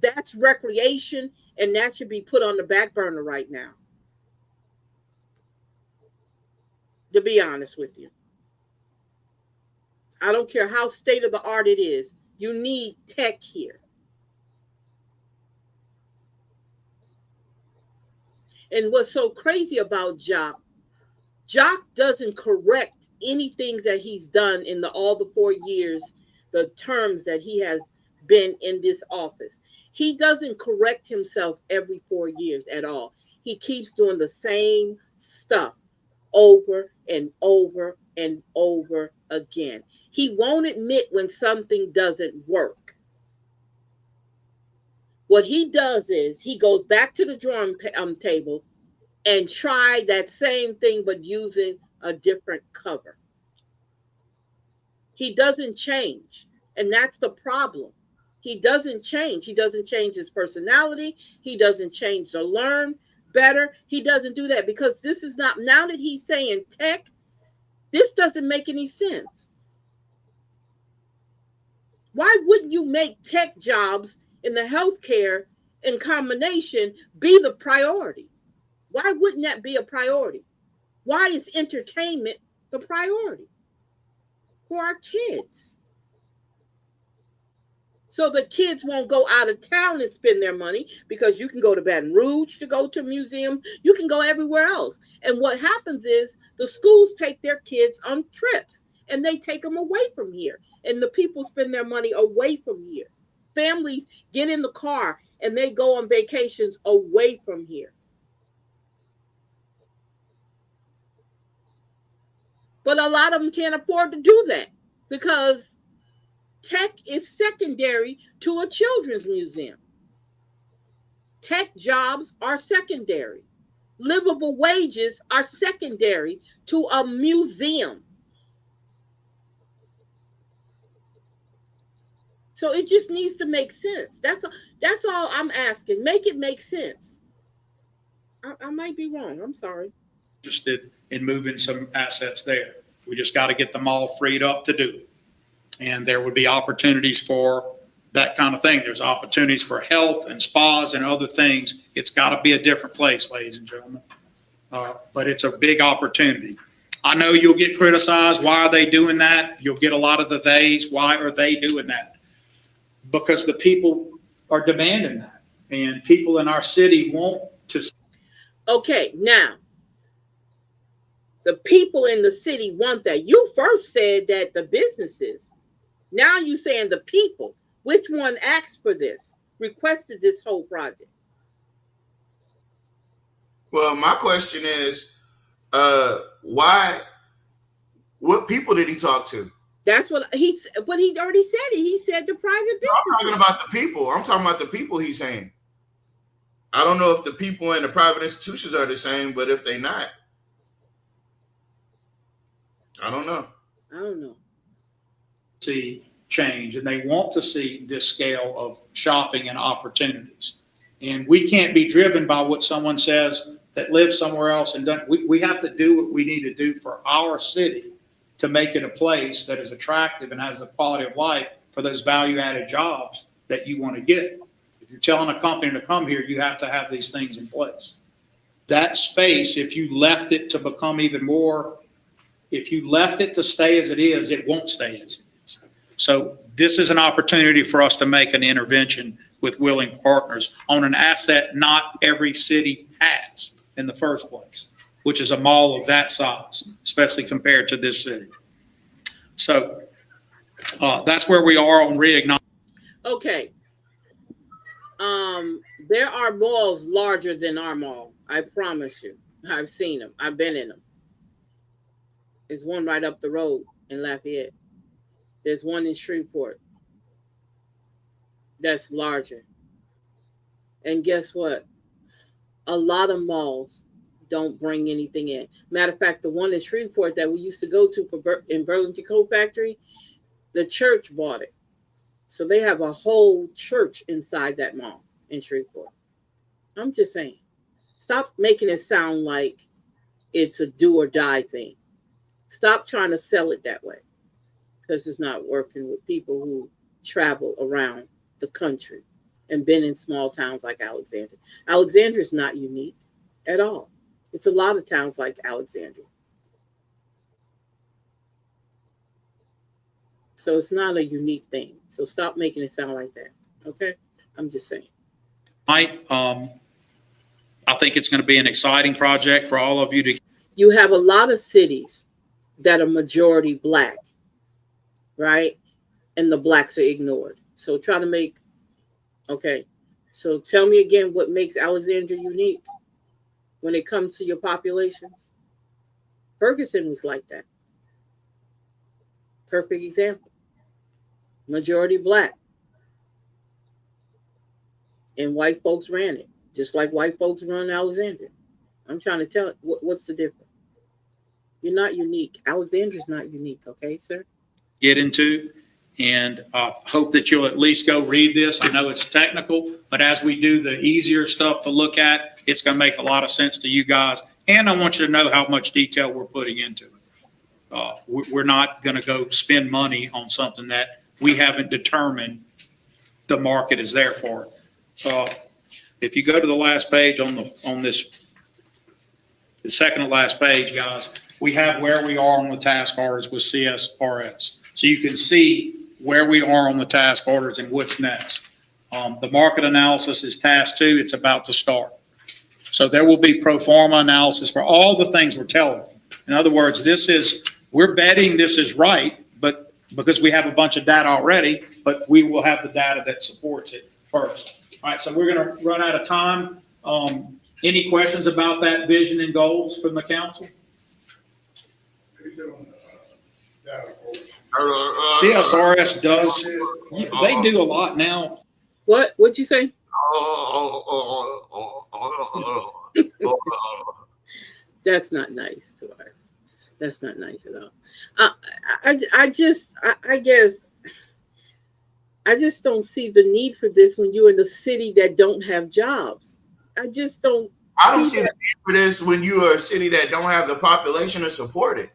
That's recreation, and that should be put on the back burner right now, to be honest with you. I don't care how state of the art it is. You need tech here. And what's so crazy about Jock doesn't correct anything that he's done in all the 4 years, the terms that he has been in this office. He doesn't correct himself every 4 years at all. He keeps doing the same stuff over and over and over again. He won't admit when something doesn't work. What he does is he goes back to the drawing table and try that same thing but using a different cover. He doesn't change, and that's the problem. He doesn't change. He doesn't change his personality. He doesn't change to learn better. He doesn't do that because this is not, now that he's saying tech, this doesn't make any sense. Why wouldn't you make tech jobs in the healthcare in combination be the priority? Why wouldn't that be a priority? Why is entertainment the priority for our kids? So the kids won't go out of town and spend their money, because you can go to Baton Rouge to go to a museum. You can go everywhere else. And what happens is the schools take their kids on trips and they take them away from here. And the people spend their money away from here. Families get in the car and they go on vacations away from here. But a lot of them can't afford to do that because tech is secondary to a children's museum. Tech jobs are secondary. Livable wages are secondary to a museum. So it just needs to make sense. That's all I'm asking. Make it make sense. I might be wrong. I'm sorry. Interested in moving some assets there. We just got to get them all freed up to do it. And there would be opportunities for that kind of thing. There's opportunities for health and spas and other things. It's got to be a different place, ladies and gentlemen. But it's a big opportunity. I know you'll get criticized. Why are they doing that? You'll get a lot of the theys. Why are they doing that? Because the people are demanding that. And people in our city want to. Okay, now, the people in the city want that. You first said that the businesses. Now you're saying the people. Which one asked for this, requested this whole project? Well, my question is, why? What people did he talk to? That's what he. But he already said it. He said the private businesses. I'm talking about the people. I'm talking about the people he's saying. I don't know if the people in the private institutions are the same, but if they're not, I don't know. See change, and they want to see this scale of shopping and opportunities. And we can't be driven by what someone says that lives somewhere else and done. We have to do what we need to do for our city to make it a place that is attractive and has the quality of life for those value-added jobs that you want to get. If you're telling a company to come here, you have to have these things in place. That space, if you left it to become even more, if you left it to stay as it is, it won't stay as it is. So this is an opportunity for us to make an intervention with willing partners on an asset not every city has in the first place, which is a mall of that size, especially compared to this city. So that's where we are on Reignite. Okay. There are malls larger than our mall. I promise you. I've seen them. I've been in them. There's one right up the road in Lafayette. There's one in Shreveport that's larger. And guess what? A lot of malls don't bring anything in. Matter of fact, the one in Shreveport that we used to go to in Burlington Coat Factory, the church bought it. So they have a whole church inside that mall in Shreveport. I'm just saying, stop making it sound like it's a do or die thing. Stop trying to sell it that way, because it's not working with people who travel around the country and been in small towns like Alexandria. Alexandria is not unique at all. It's a lot of towns like Alexandria. So it's not a unique thing. So stop making it sound like that. Okay? I'm just saying. I think it's going to be an exciting project for all of you to. You have a lot of cities that are majority black, right? And the blacks are ignored. So try to make, okay. So tell me again what makes Alexandria unique when it comes to your populations. Ferguson was like that. Perfect example. Majority black. And white folks ran it, just like white folks run Alexandria. I'm trying to tell what's the difference. You're not unique. Alexandria's not unique, okay, sir? Get into, and hope that you'll at least go read this. I know it's technical, but as we do the easier stuff to look at, it's going to make a lot of sense to you guys. And I want you to know how much detail we're putting into it. We're not going to go spend money on something that we haven't determined the market is there for. If you go to the last page on this, the second to last page, guys, we have where we are on the task orders with CSRS. So you can see where we are on the task orders and what's next. The market analysis is task 2. It's about to start. So there will be pro forma analysis for all the things we're telling you. In other words, we're betting this is right, but because we have a bunch of data already, but we will have the data that supports it first. All right, so we're going to run out of time. Any questions about that vision and goals from the council? CSRS does, they do a lot now. What'd you say? That's not nice to us. That's not nice at all. I guess I just don't see the need for this when you're in a city that don't have jobs. I just don't. I don't see the need for this when you are a city that don't have the population to support it.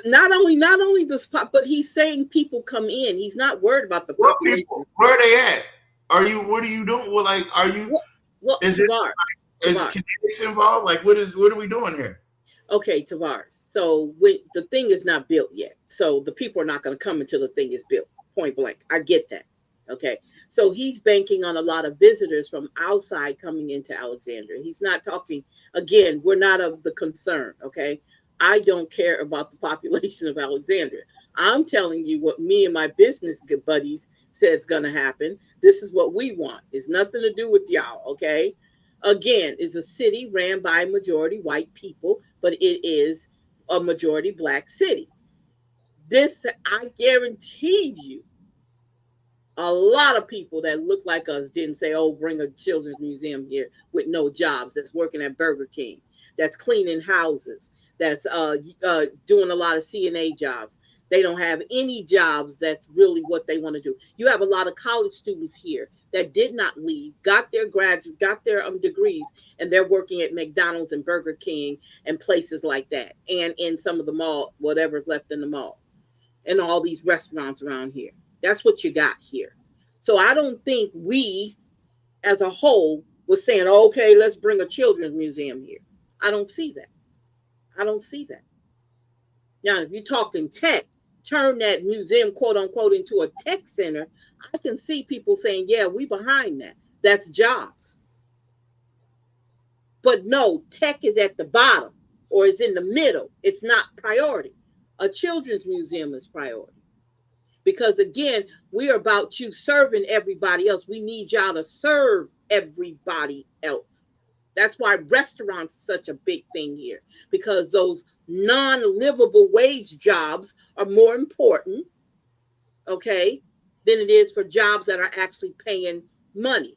Not only this, but he's saying people come in. He's not worried about the population. Where are they at? What are you doing? Well, like, are you? Is kinetics involved? Like, what are we doing here? Okay, Tavares. So the thing is not built yet, so the people are not going to come until the thing is built. Point blank. I get that. Okay, so he's banking on a lot of visitors from outside coming into Alexandria. He's not talking, again, we're not of the concern, okay? I don't care about the population of Alexandria. I'm telling you what me and my business buddies said is going to happen. This is what we want. It's nothing to do with y'all, okay? Again, it's a city ran by majority white people, but it is a majority black city. This, I guarantee you, a lot of people that look like us didn't say, oh, bring a children's museum here with no jobs, that's working at Burger King, that's cleaning houses, that's doing a lot of CNA jobs. They don't have any jobs that's really what they want to do. You have a lot of college students here that did not leave, got their degrees, and they're working at McDonald's and Burger King and places like that, and in some of the mall, whatever's left in the mall, and all these restaurants around here. That's what you got here. So I don't think we, as a whole, was saying, okay, let's bring a children's museum here. I don't see that. I don't see that. Now, if you're talking tech, turn that museum, quote unquote, into a tech center, I can see people saying, yeah, we behind that. That's jobs. But no, tech is at the bottom or is in the middle. It's not priority. A children's museum is priority. Because again, we're about you serving everybody else. We need y'all to serve everybody else. That's why restaurants such a big thing here, because those non-livable wage jobs are more important, okay, than it is for jobs that are actually paying money.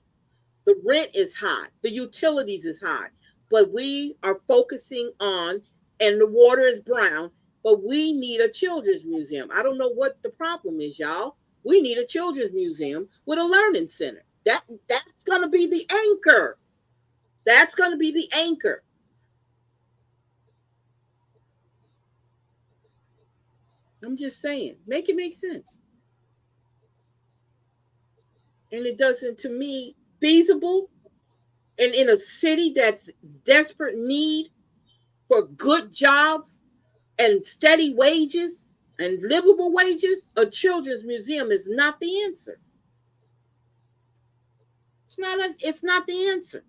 The rent is high, the utilities is high, but we are focusing on, and the water is brown, but we need a children's museum. I don't know what the problem is, y'all. We need a children's museum with a learning center. That's going to be the anchor. That's going to be the anchor. I'm just saying, make it make sense. And it doesn't, to me, feasible. And in a city that's desperate need for good jobs and steady wages and livable wages, a children's museum is not the answer. It's not the answer.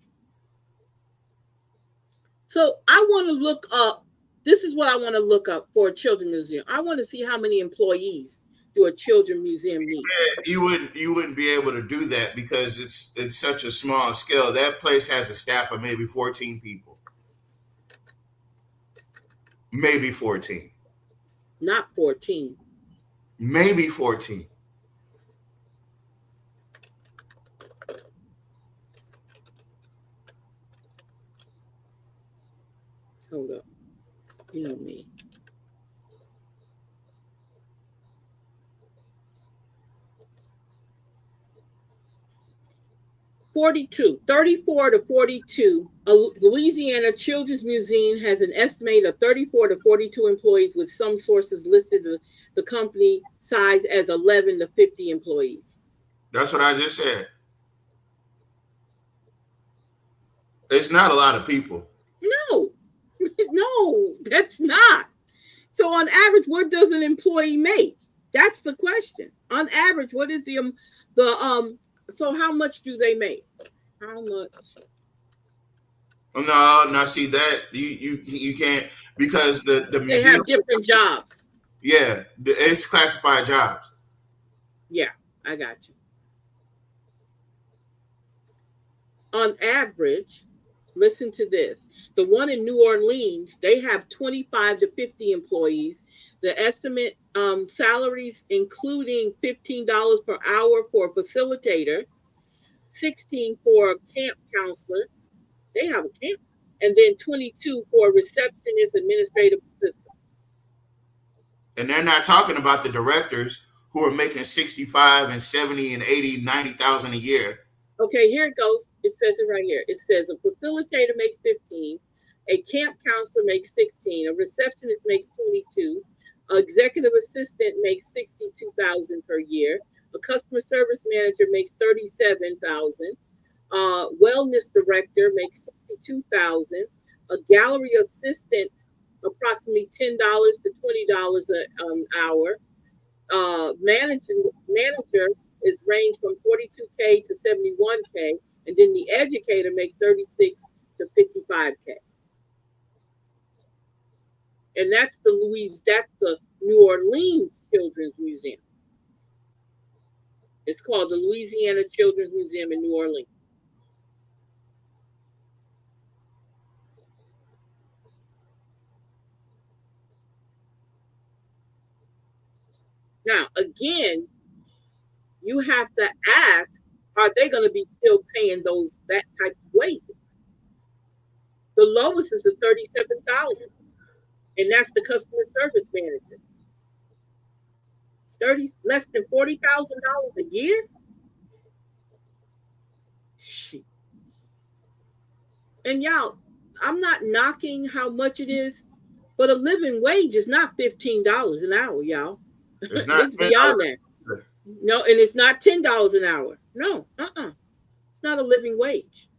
So I want to look up, this is what I want to look up for a children's museum. I want to see how many employees do a children's museum need. You wouldn't be able to do that because it's such a small scale. That place has a staff of maybe 14 people. Maybe 14. Not 14. Maybe 14. Hold up. You know me. 42, 34 to 42. Louisiana Children's Museum has an estimate of 34 to 42 employees, with some sources listed the company size as 11 to 50 employees. That's what I just said. It's not a lot of people. No, no, that's not. So on average, what does an employee make? That's the question. On average, what is so how much do they make? How much? No, see that you can't, because the They museum, have different jobs. yeah, it's classified jobs. Yeah, I got you. On average, listen to this. The one in New Orleans, they have 25 to 50 employees. The estimate salaries, including $15 per hour for a facilitator, 16 for a camp counselor. They have a camp. And then 22 for a receptionist, administrative assistant. And they're not talking about the directors who are making 65 and 70 and 80, 90,000 a year. Okay, here it goes. It says it right here. It says a facilitator makes 15, a camp counselor makes 16, a receptionist makes 22, an executive assistant makes 62,000 per year, a customer service manager makes 37,000, wellness director makes 62,000, a gallery assistant approximately $10 to $20 an hour, manager is range from 42K to 71K, and then the educator makes 36 to 55K. And that's the New Orleans Children's Museum. It's called the Louisiana Children's Museum in New Orleans. Now, again, you have to ask, are they going to be still paying that type of wages? The lowest is the $37,000, and that's the customer service manager. Less than $40,000 a year. Shit. And y'all, I'm not knocking how much it is, but a living wage is not $15 an hour, y'all. It's not It's beyond that. No, and it's not $10 an hour. No, It's not a living wage.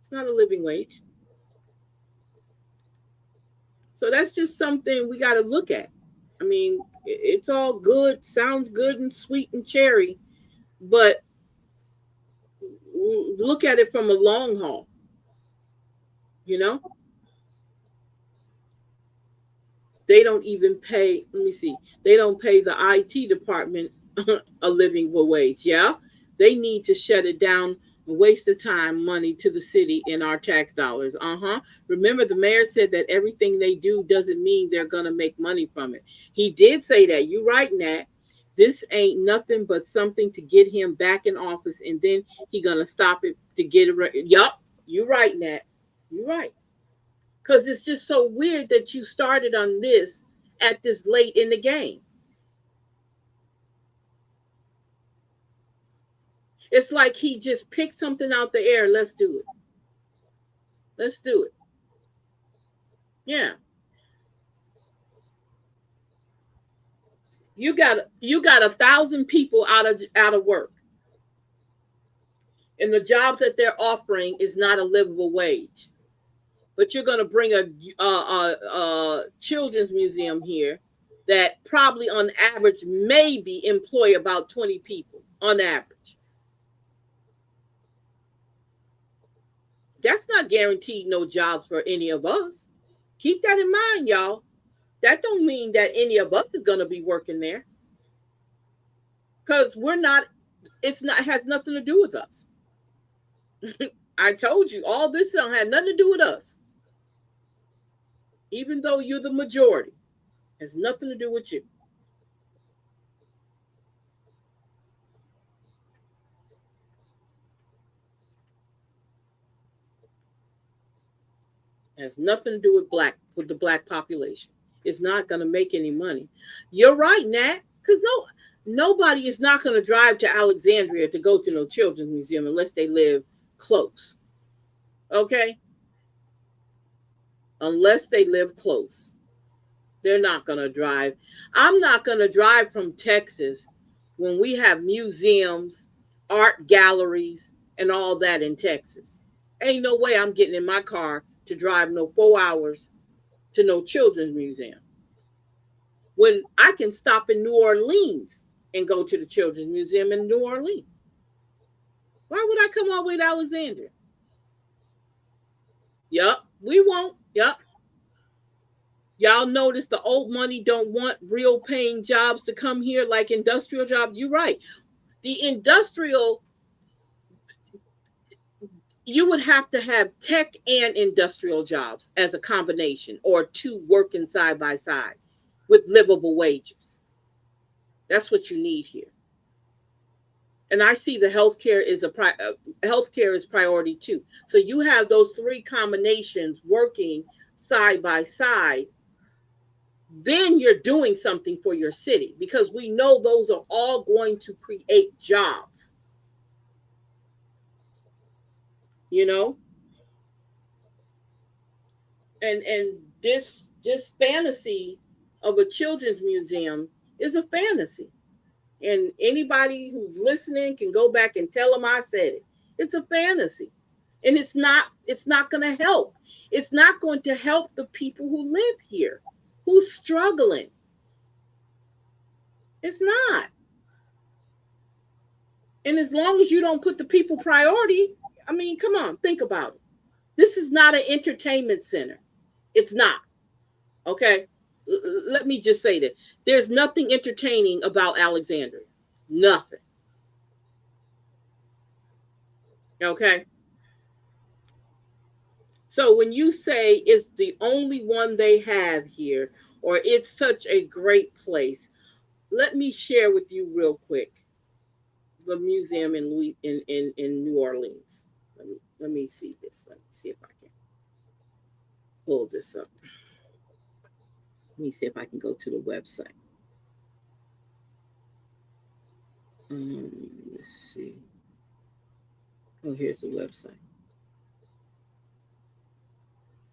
It's not a living wage. So that's just something we got to look at. I mean, it's all good, sounds good and sweet and cherry, but look at it from a long haul, you know? they don't even pay, let me see, they don't pay the IT department a living wage. Yeah, they need to shut it down and waste the time, money to the city in our tax dollars. Remember, the mayor said that everything they do doesn't mean they're going to make money from it. He did say that. You right, Nat. This ain't nothing but something to get him back in office, and then he gonna stop it to get it. Yup, you right, Nat. You right. Because it's just so weird that you started on this at this late in the game. It's like he just picked something out the air. Let's do it. Let's do it. Yeah. You got 1,000 people out of work, and the jobs that they're offering is not a livable wage. But you're going to bring a children's museum here that probably on average maybe employ about 20 people on average. That's not guaranteed no jobs for any of us. Keep that in mind, y'all. That don't mean that any of us is going to be working there, because we're not. It's not, has nothing to do with us. I told you all this don't have nothing to do with us. Even though you're the majority, it has nothing to do with you. It has nothing to do with the black population. It's not going to make any money. You're right, Nat. Because nobody is not going to drive to Alexandria to go to no children's museum unless they live close. Okay, unless they live close, they're not going to drive. I'm not going to drive from Texas when we have museums, art galleries, and all that in Texas. Ain't no way I'm getting in my car to drive no 4 hours to no children's museum when I can stop in New Orleans and go to the children's museum in New Orleans. Why would I come all the way to Alexandria? Yup, we won't. Yup. Y'all notice the old money don't want real paying jobs to come here like industrial jobs. You're right. The industrial, you would have to have tech and industrial jobs as a combination, or two working side by side with livable wages. That's what you need here. And I see the healthcare is priority too. So you have those three combinations working side by side, then you're doing something for your city, because we know those are all going to create jobs. You know, and this fantasy of a children's museum is a fantasy. And anybody who's listening can go back and tell them I said it. It's a fantasy. And it's not going to help. It's not going to help the people who live here, who's struggling. It's not. And as long as you don't put the people priority, I mean, come on, think about it. This is not an entertainment center. It's not. Okay? Let me just say that. There's nothing entertaining about Alexandria. Nothing. Okay? So when you say it's the only one they have here, or it's such a great place, let me share with you real quick the museum in New Orleans. Let me see this. Let me see if I can pull this up. Let me see if I can go to the website. Let's see. Oh, here's the website.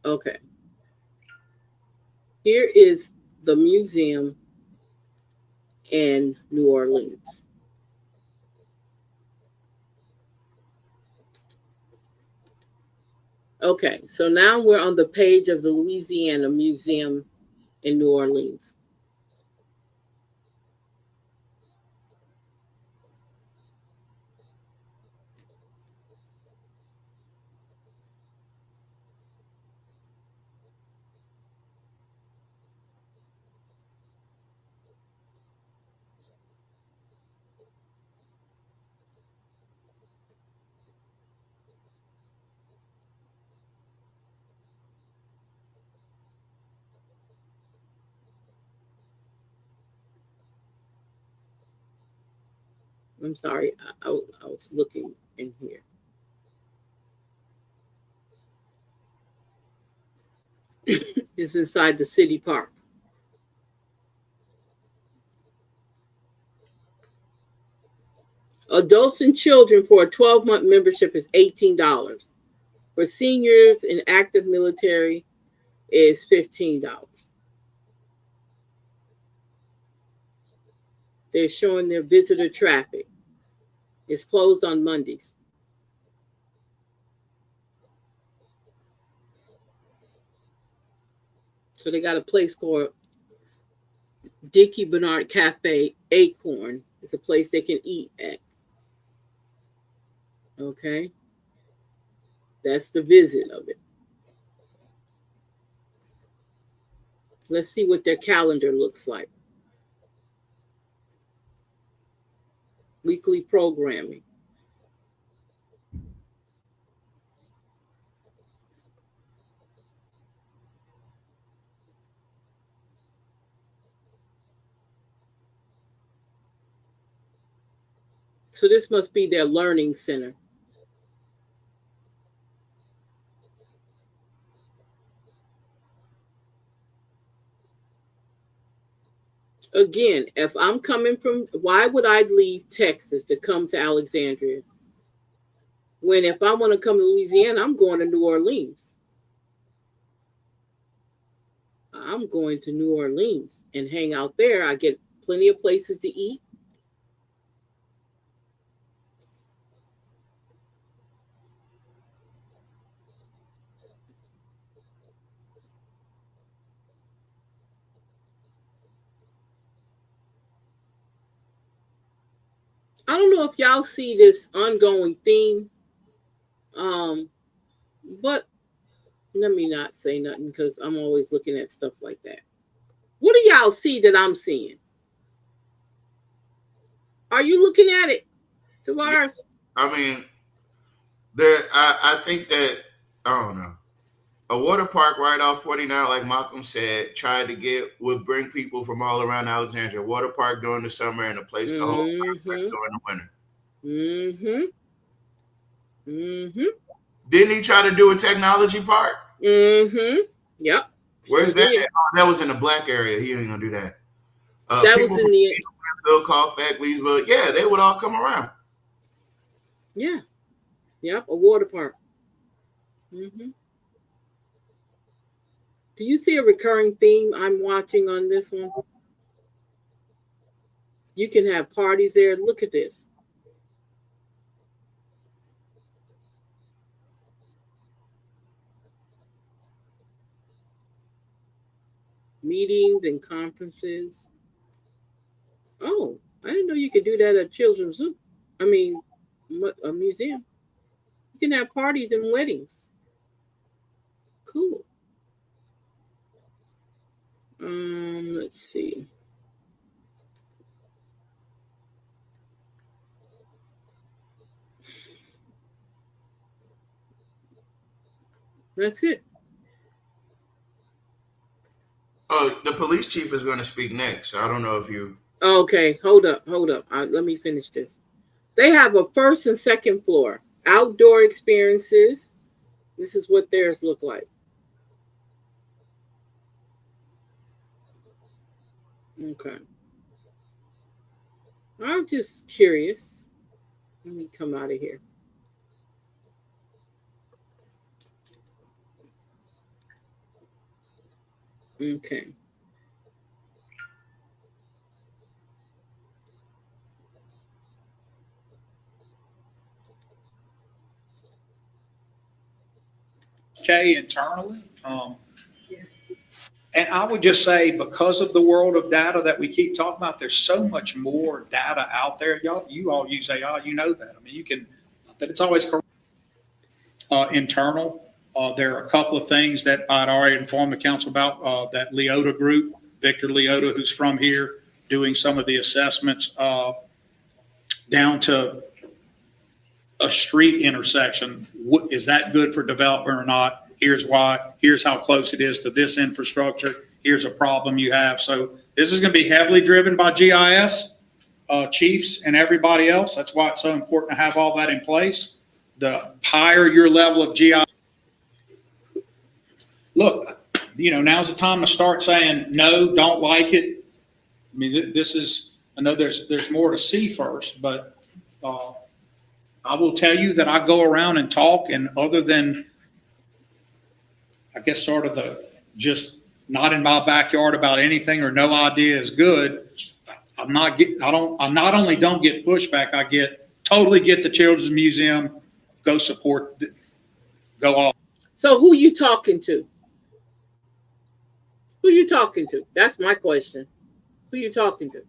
Okay. Here is the museum in New Orleans. Okay, so now we're on the page of the Louisiana Museum in New Orleans. I'm sorry, I was looking in here. It's inside the city park. Adults and children for a 12-month membership is $18. For seniors and active military is $15. They're showing their visitor traffic. It's closed on Mondays. So they got a place called Dickie Bernard Cafe Acorn. It's a place they can eat at. Okay. That's the visit of it. Let's see what their calendar looks like. Weekly programming. So this must be their learning center. Again, if I'm coming from, why would I leave Texas to come to Alexandria? When if I want to come to Louisiana, I'm going to New Orleans. I'm going to New Orleans and hang out there. I get plenty of places to eat. I don't know if y'all see this ongoing theme, but let me not say nothing because I'm always looking at stuff like that. What do y'all see that I'm seeing? Are you looking at it, Tavares? I mean, I think that, I don't know. A water park right off 49, like Malcolm said, would bring people from all around Alexandria. Water park during the summer and a place to hold during the winter. Didn't he try to do a technology park? Yep. Where's that? Oh, that was in the black area. He ain't gonna do that. That was in the Bill Colfax, Leesville. Yeah, they would all come around. Yeah. Yep. A water park. Do you see a recurring theme I'm watching on this one? You can have parties there. Look at this. Meetings and conferences. Oh, I didn't know you could do that at Children's Zoo. I mean, a museum. You can have parties and weddings. Cool. Let's see. That's it. Oh, the police chief is going to speak next. I don't know if you. Okay, hold up. Let me finish this. They have a first and second floor. Outdoor experiences. This is what theirs look like. Okay. I'm just curious. Let me come out of here. Okay. Okay, internally. And I would just say, because of the world of data that we keep talking about, there's so much more data out there. You all use AI, you know that. I mean, you can, not that it's always correct. Internal, there are a couple of things that I'd already informed the council about, that Leota group, Victor Leota, who's from here, doing some of the assessments down to a street intersection. Is that good for development or not? Here's why. Here's how close it is to this infrastructure. Here's a problem you have. So this is going to be heavily driven by GIS. chiefs and everybody else. That's why it's so important to have all that in place. The higher your level of GI. Look, now's the time to start saying, no, don't like it. I mean, I know there's more to see first, but I will tell you that I go around and talk, and other than, I guess, sort of just not in my backyard about anything or no idea is good, I not only don't get pushback, I totally get the Children's Museum, go support, go off. So who you talking to? Who you talking to? That's my question. Who you talking to?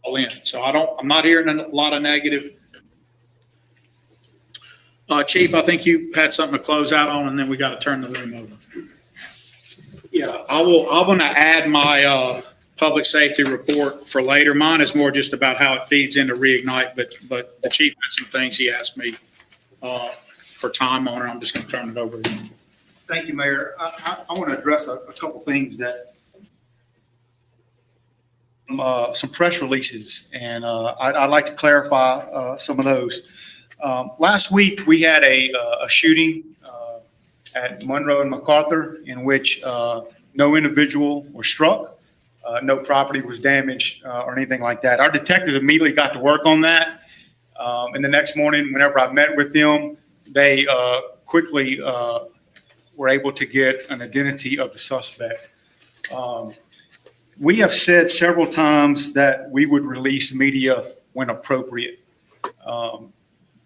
All in. So I'm not hearing a lot of negative. Chief, I think you had something to close out on, and then we got to turn the room over. Yeah, I want to add my public safety report for later. Mine is more just about how it feeds into Reignite, but the chief had some things he asked me for time on, and I'm just going to turn it over to him. Thank you, Mayor. I want to address a couple things that some press releases, and I'd like to clarify some of those. Last week, we had a shooting at Monroe and MacArthur in which no individual was struck, no property was damaged or anything like that. Our detectives immediately got to work on that. And the next morning, whenever I met with them, they quickly were able to get an identity of the suspect. We have said several times that we would release media when appropriate.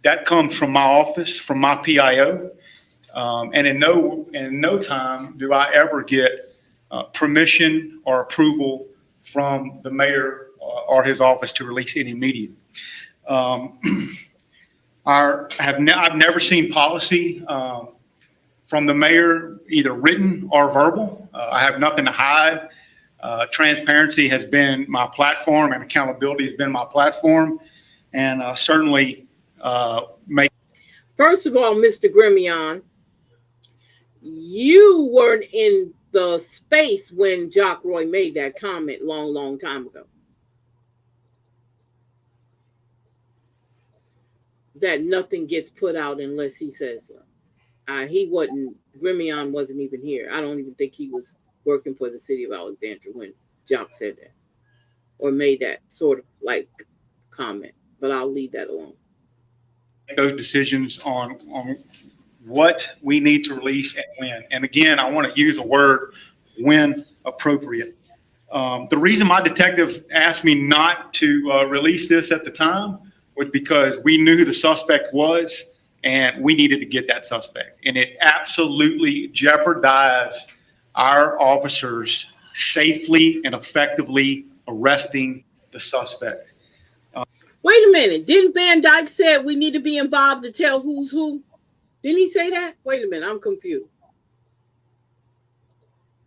That comes from my office, from my PIO. And in no time do I ever get permission or approval from the mayor or his office to release any media. I've never seen policy from the mayor, either written or verbal. I have nothing to hide. Transparency has been my platform, and accountability has been my platform, and certainly make. First of all, Mr. Grimion, you weren't in the space when Jock Roy made that comment long time ago. That nothing gets put out unless he says so. Grimion wasn't even here. I don't even think he was working for the city of Alexandria when Jock said that or made that sort of like comment, but I'll leave that alone. Those decisions on what we need to release and when. And again, I want to use a word, when appropriate. The reason my detectives asked me not to release this at the time was because we knew who the suspect was and we needed to get that suspect. And it absolutely jeopardized our officers safely and effectively arresting the suspect. Wait a minute. Didn't Van Dyke say we need to be involved to tell who's who? Didn't he say that? Wait a minute. I'm confused.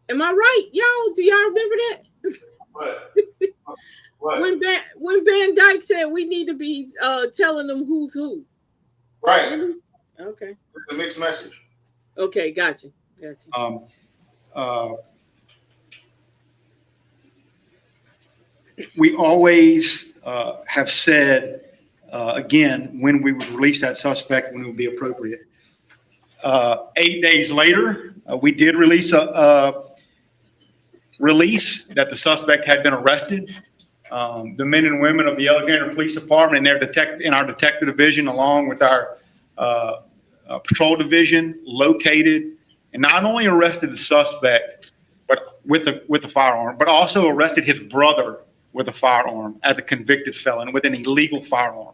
Am I right? Y'all, do y'all remember that? What? When Van Dyke said we need to be telling them who's who. Right. Okay. It's a mixed message. Okay, gotcha. We always have said, again, when we would release that suspect, when it would be appropriate. 8 days later, we did release a release that the suspect had been arrested. The men and women of the Alexandria Police Department and in our detective division, along with our patrol division, located and not only arrested the suspect, but with a firearm, but also arrested his brother with a firearm as a convicted felon with an illegal firearm.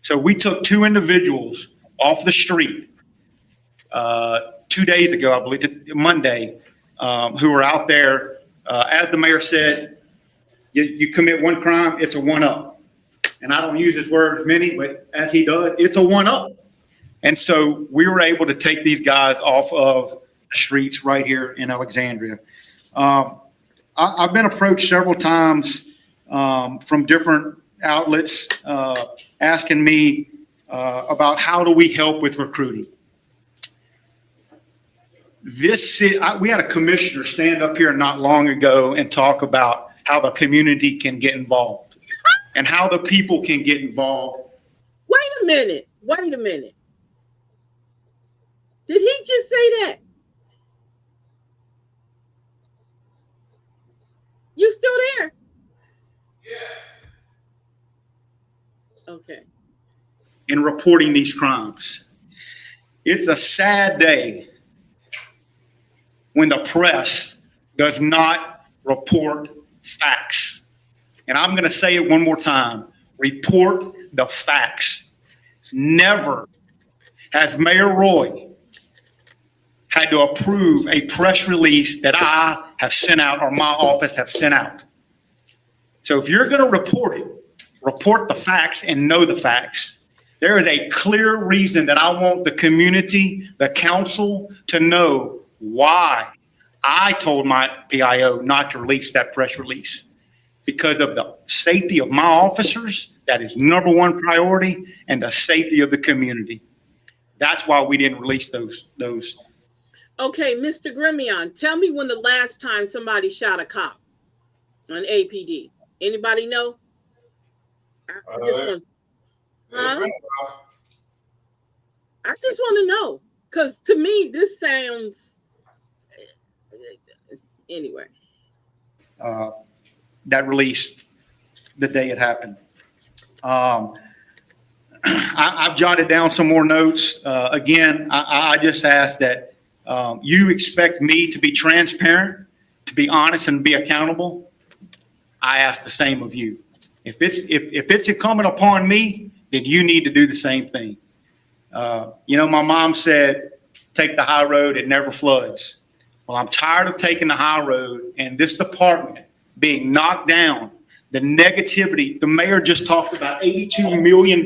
So we took two individuals off the street 2 days ago, I believe, Monday, who were out there. As the mayor said, you commit one crime, it's a one-up. And I don't use his words many, but as he does, it's a one-up. And so we were able to take these guys off of the streets right here in Alexandria. I've been approached several times from different outlets asking me about how do we help with recruiting. We had a commissioner stand up here not long ago and talk about how the community can get involved. and how the people can get involved. Wait a minute. Wait a minute. Did he just say that? You still there? Yeah. Okay. In reporting these crimes. It's a sad day when the press does not report facts. And I'm going to say it one more time. Report the facts. Never has Mayor Roy had to approve a press release that I have sent out or my office have sent out. So if you're going to report it, report the facts and know the facts. There is a clear reason that I want the community, the council, to know why I told my PIO not to release that press release. Because of the safety of my officers, that is number one priority, and the safety of the community. That's why we didn't release those. Okay, Mr. Grimion, tell me when the last time somebody shot a cop on APD. Anybody know? I just want to know, because to me this sounds anyway. That release, the day it happened. I've jotted down some more notes. Again, I just ask that you expect me to be transparent, to be honest, and be accountable. I ask the same of you. If it's incumbent upon me, then you need to do the same thing. My mom said, take the high road, it never floods. Well, I'm tired of taking the high road and this department being knocked down. The negativity, the mayor just talked about $82 million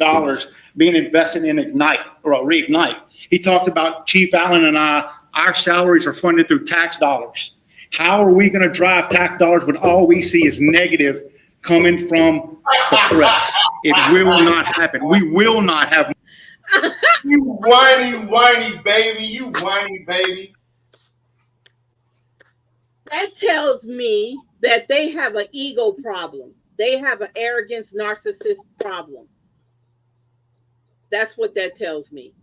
being invested in Reignite. He talked about Chief Allen and our salaries are funded through tax dollars. How are we going to drive tax dollars when all we see is negative coming from the press? It will not happen. We will not have. You whiny baby. You whiny baby. That tells me that they have an ego problem. They have an arrogance, narcissist problem. That's what that tells me.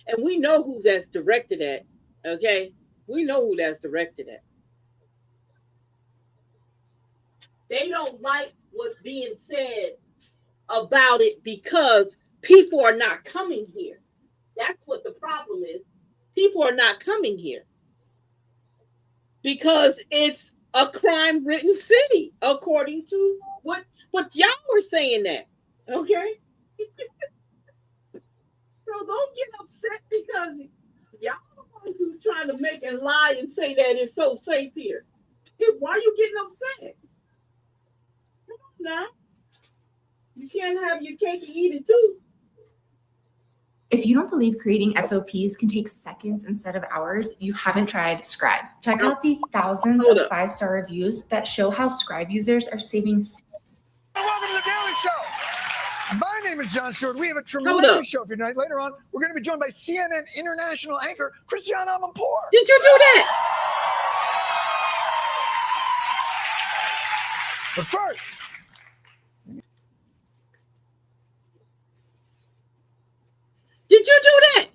And we know who that's directed at, okay? We know who that's directed at. They don't like what's being said about it because people are not coming here. That's what the problem is. People are not coming here because it's a crime-ridden city, according to what y'all were saying that, okay? So don't get upset because y'all are the ones who's trying to make and lie and say that it's so safe here. Why are you getting upset? Come on now. You can't have your cake and eat it too. If you don't believe creating SOPs can take seconds instead of hours, you haven't tried Scribe. Check out the thousands of 5-star reviews that show how Scribe users are saving. Welcome to the Daily Show. My name is Jon Stewart. We have a tremendous show for you tonight. Later on, we're going to be joined by CNN international anchor Christiane Amanpour. Did you do that? But first, did you do that?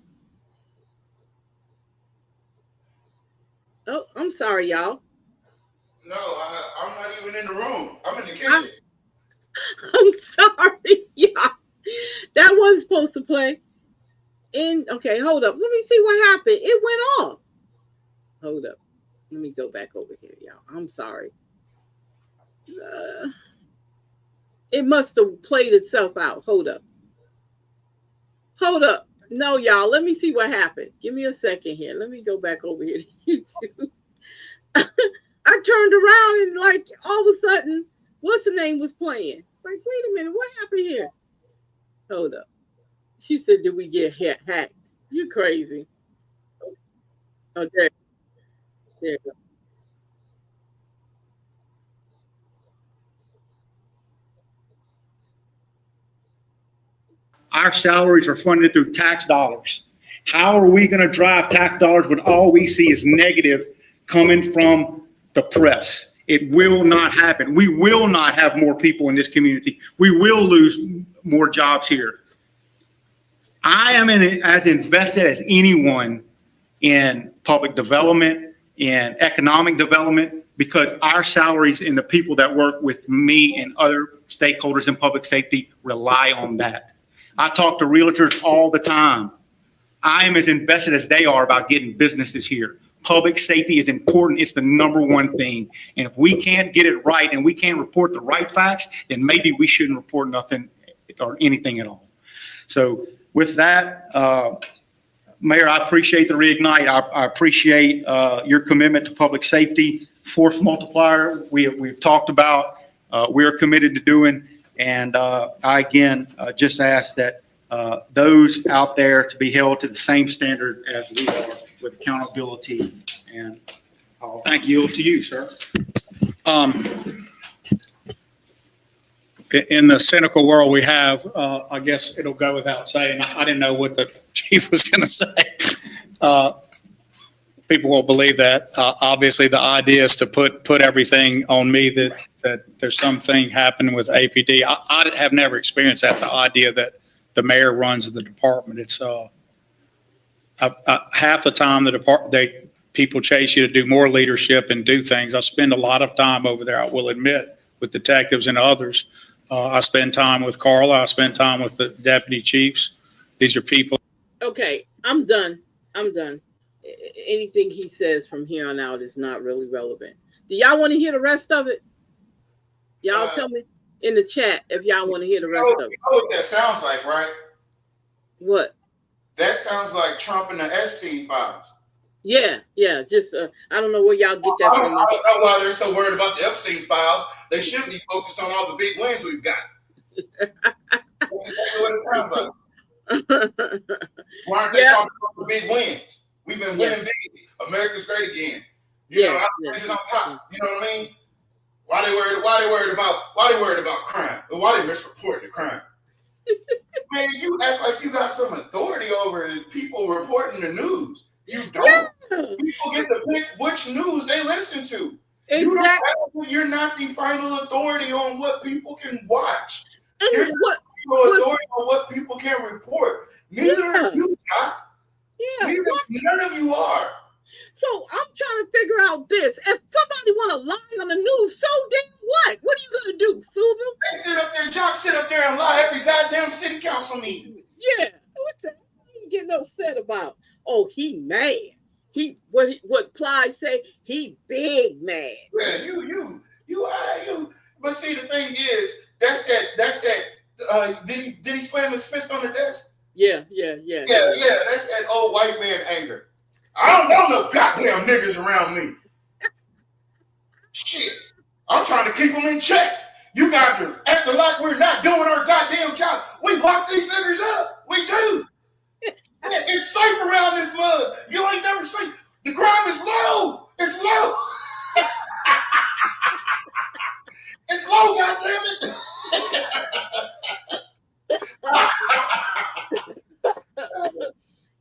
Oh, I'm sorry, y'all. No, I'm not even in the room. I'm in the kitchen. I'm sorry, y'all. That wasn't supposed to play. Okay, hold up. Let me see what happened. It went off. Hold up. Let me go back over here, y'all. I'm sorry. It must have played itself out. Hold up. Hold up. No, y'all. Let me see what happened. Give me a second here. Let me go back over here to YouTube. I turned around and like all of a sudden, what's the name was playing? Like, wait a minute, what happened here? Hold up. She said, did we get hacked? You crazy. Oh, there you go. Our salaries are funded through tax dollars. How are we going to drive tax dollars when all we see is negative coming from the press? It will not happen. We will not have more people in this community. We will lose more jobs here. I am as invested as anyone in public development, in economic development, because our salaries and the people that work with me and other stakeholders in public safety rely on that. I talk to realtors all the time. I am as invested as they are about getting businesses here. Public safety is important. It's the number one thing. And if we can't get it right and we can't report the right facts, then maybe we shouldn't report nothing or anything at all. So with that, Mayor, I appreciate the reignite. I appreciate your commitment to public safety. Force multiplier, we've talked about, we're committed to doing. And I, again, just ask that those out there to be held to the same standard as we are with accountability. And I'll thank you to you, sir. In the cynical world we have, I guess it'll go without saying, I didn't know what the chief was going to say. People won't believe that. Obviously, the idea is to put everything on me that there's something happening with APD. I have never experienced that, the idea that the mayor runs the department. It's half the time people chase you to do more leadership and do things. I spend a lot of time over there, I will admit, with detectives and others. I spend time with Carla. I spend time with the deputy chiefs. These are people. Okay, I'm done. Anything he says from here on out is not really relevant. Do y'all want to hear the rest of it? Y'all tell me in the chat if y'all want to hear the rest of it. You know what that sounds like, right? What? That sounds like Trump and the Epstein files. Yeah. Just I don't know where y'all get that from. I don't know why they're so worried about the Epstein files. They should be focused on all the big wins we've got. That's exactly what it sounds like. Why aren't they talking about the big wins? We've been winning big. America's great again. You know, on top. You know what I mean? Why they worried about crime? Why they misreporting the crime? Man, you act like you got some authority over people reporting the news. You don't. People get to pick which news they listen to. Exactly. You're not the final authority on what people can watch. You're not the final authority on what people can report. Neither are you, Doc. None of you are. So I'm trying to figure out this. If somebody want to lie on the news, so damn what? What are you going to do, sue them? Jock sit up there and lie every goddamn city council meeting. Yeah. What the hell are you getting upset about? Oh, he mad. What Clyde say? He big mad. Yeah, you. But see, the thing is, that's that. Did he slam his fist on the desk? Yeah. That's that old white man anger. I don't want no goddamn niggas around me. Shit, I'm trying to keep them in check. You guys are acting like we're not doing our goddamn job. We lock these niggas up. We do. It's safe around this mud. You ain't never seen. The crime is low. It's low. It's low, goddammit.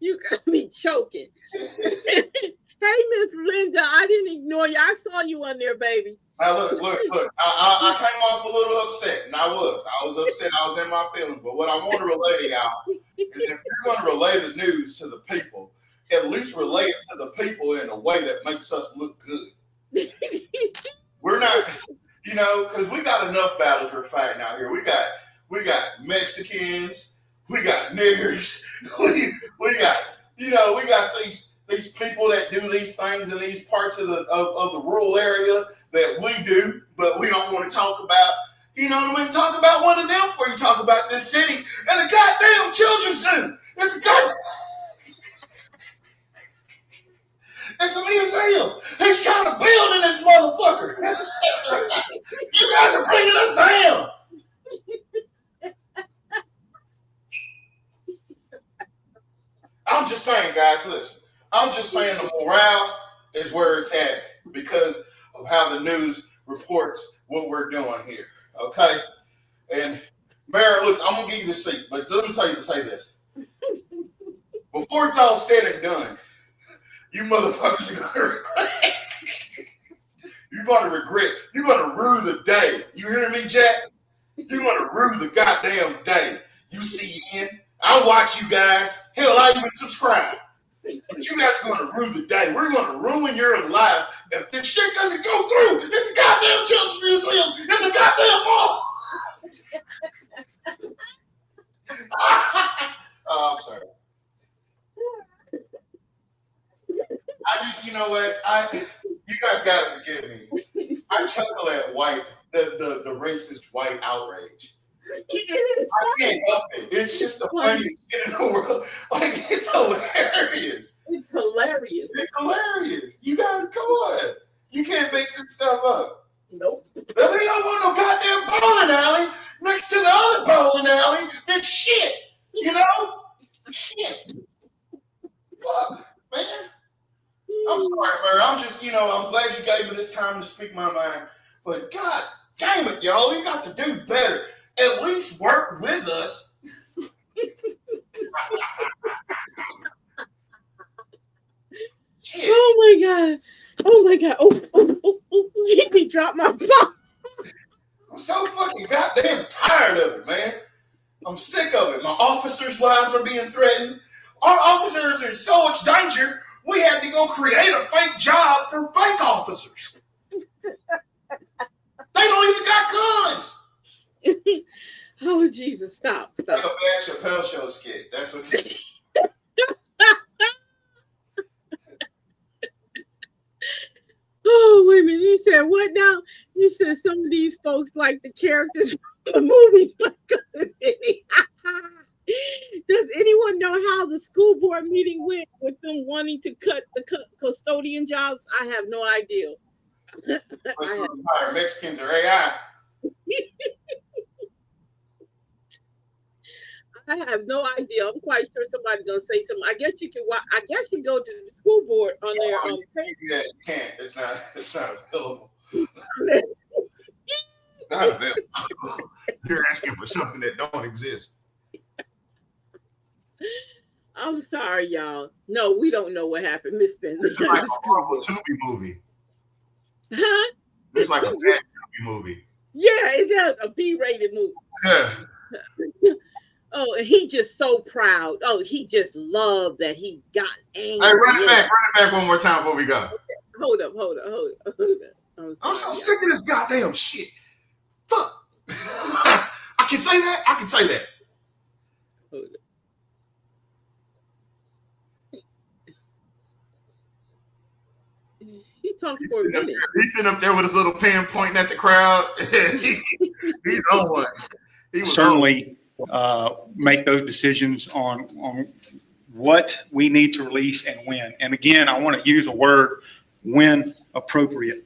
You got me choking. Hey, Miss Linda, I didn't ignore you. I saw you on there, baby. Now look. I came off a little upset, and I was upset. I was in my feelings. But what I want to relay to y'all is if you're going to relay the news to the people, at least relay it to the people in a way that makes us look good. We're not, because we got enough battles we're fighting out here. We got Mexicans, we got niggers, we got these people that do these things in these parts of the rural area that we do, but we don't want to talk about. You know what I mean? Talk about one of them before you talk about this city and the goddamn children's zoo. It's a museum. He's trying to build in this motherfucker. You guys are bringing us down. I'm just saying, guys, listen. I'm just saying the morale is where it's at because of how the news reports what we're doing here. Okay? And Mayor, look, I'm gonna give you the seat, but let me tell you to say this. Before it's all said and done, you motherfuckers are gonna regret it. You're going to regret. You're going to rue the day. You hear me, Jack? You're going to rue the goddamn day. You see in. I watch you guys. Hell, I even subscribe. But you guys are going to rue the day. We're going to ruin your life if this shit doesn't go through. It's a goddamn children's museum in the goddamn mall. Oh, I'm sorry. I just, you know what? You guys gotta forgive me. I chuckle at the racist white outrage. I can't help it. It's just the funniest shit in the world. Like, it's hilarious. It's hilarious. It's hilarious. You guys, come on. You can't make this stuff up. Nope. If they don't want no goddamn bowling alley next to the other bowling alley, then shit. You know? Shit. Fuck, man. I'm sorry, man. I'm just, I'm glad you gave me this time to speak my mind. But God damn it, y'all. You got to do better. At least work with us. Shit. Oh my God. Oh my God. Oh, he dropped my phone. I'm so fucking goddamn tired of it, man. I'm sick of it. My officers' lives are being threatened. Our officers are in so much danger, we had to go create a fake job for fake officers. They don't even got guns. Oh, Jesus. Stop. Like a bad Chappelle Show skit. That's what this is. Oh, wait a minute. He said, what now? He said some of these folks like the characters from the movies. Does anyone know how the school board meeting went with them wanting to cut the custodian jobs? I have no idea. Mexicans are AI. I have no idea. I'm quite sure somebody's gonna say something. I guess you can. I guess you go to the school board on their page. Yeah, you can't. It's not available. Not available. You're asking for something that don't exist. I'm sorry, y'all. No, we don't know what happened, Miss Bentley. It's like a horrible Tubi movie. Huh? It's like a bad Tubi movie. Yeah, it does. A B-rated movie. Yeah. Oh, and he just so proud. Oh, he just loved that he got angry. Hey, run it back one more time before we go. Okay. Hold up. I'm so sick of this goddamn shit. Fuck. I can say that. Hold up. He talked for a minute. He's sitting up there with his little pen pointing at the crowd. He's on one. He was certainly make those decisions on what we need to release and when. And again, I want to use a word, when appropriate.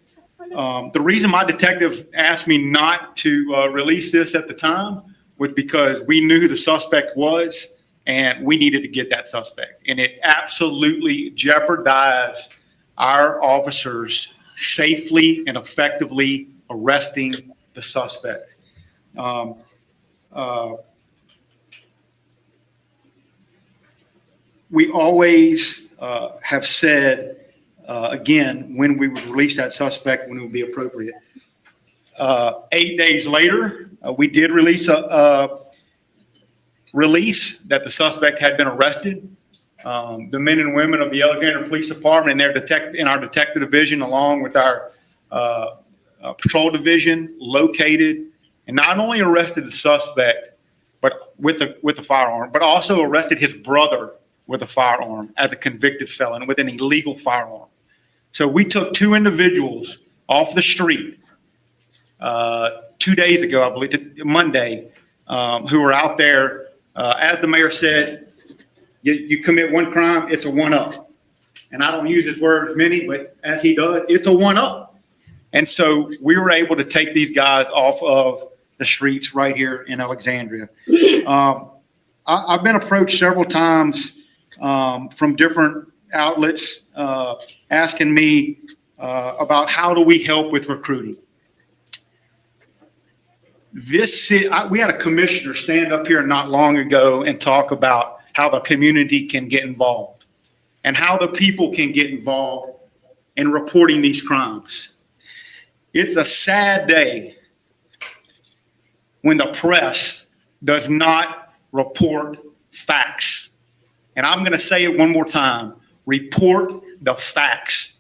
The reason my detectives asked me not to release this at the time was because we knew who the suspect was and we needed to get that suspect. And it absolutely jeopardized our officers safely and effectively arresting the suspect. We always have said, again, when we would release that suspect, when it would be appropriate. 8 days later, we did release a release that the suspect had been arrested. The men and women of the Alexandria Police Department and in our detective division, along with our patrol division, located and not only arrested the suspect, but with a firearm, but also arrested his brother with a firearm as a convicted felon with an illegal firearm. So we took two individuals off the street 2 days ago, I believe, Monday, who were out there. As the mayor said, you commit one crime, it's a one-up. And I don't use his words many, but as he does, it's a one-up. And so we were able to take these guys off of the streets right here in Alexandria. I've been approached several times from different outlets asking me about how do we help with recruiting. We had a commissioner stand up here not long ago and talk about how the community can get involved and how the people can get involved in reporting these crimes. It's a sad day when the press does not report facts. And I'm going to say it one more time. Report the facts.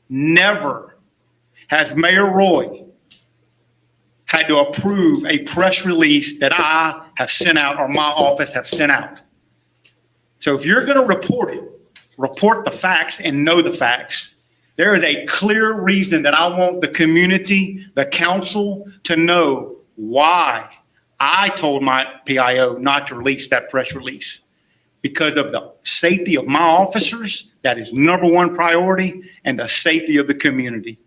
Never has Mayor Roy had to approve a press release that I have sent out or my office have sent out. So if you're going to report it, report the facts and know the facts. There is a clear reason that I want the community, the council, to know why I told my PIO not to release that press release. Because of the safety of my officers, that is number one priority, and the safety of the community.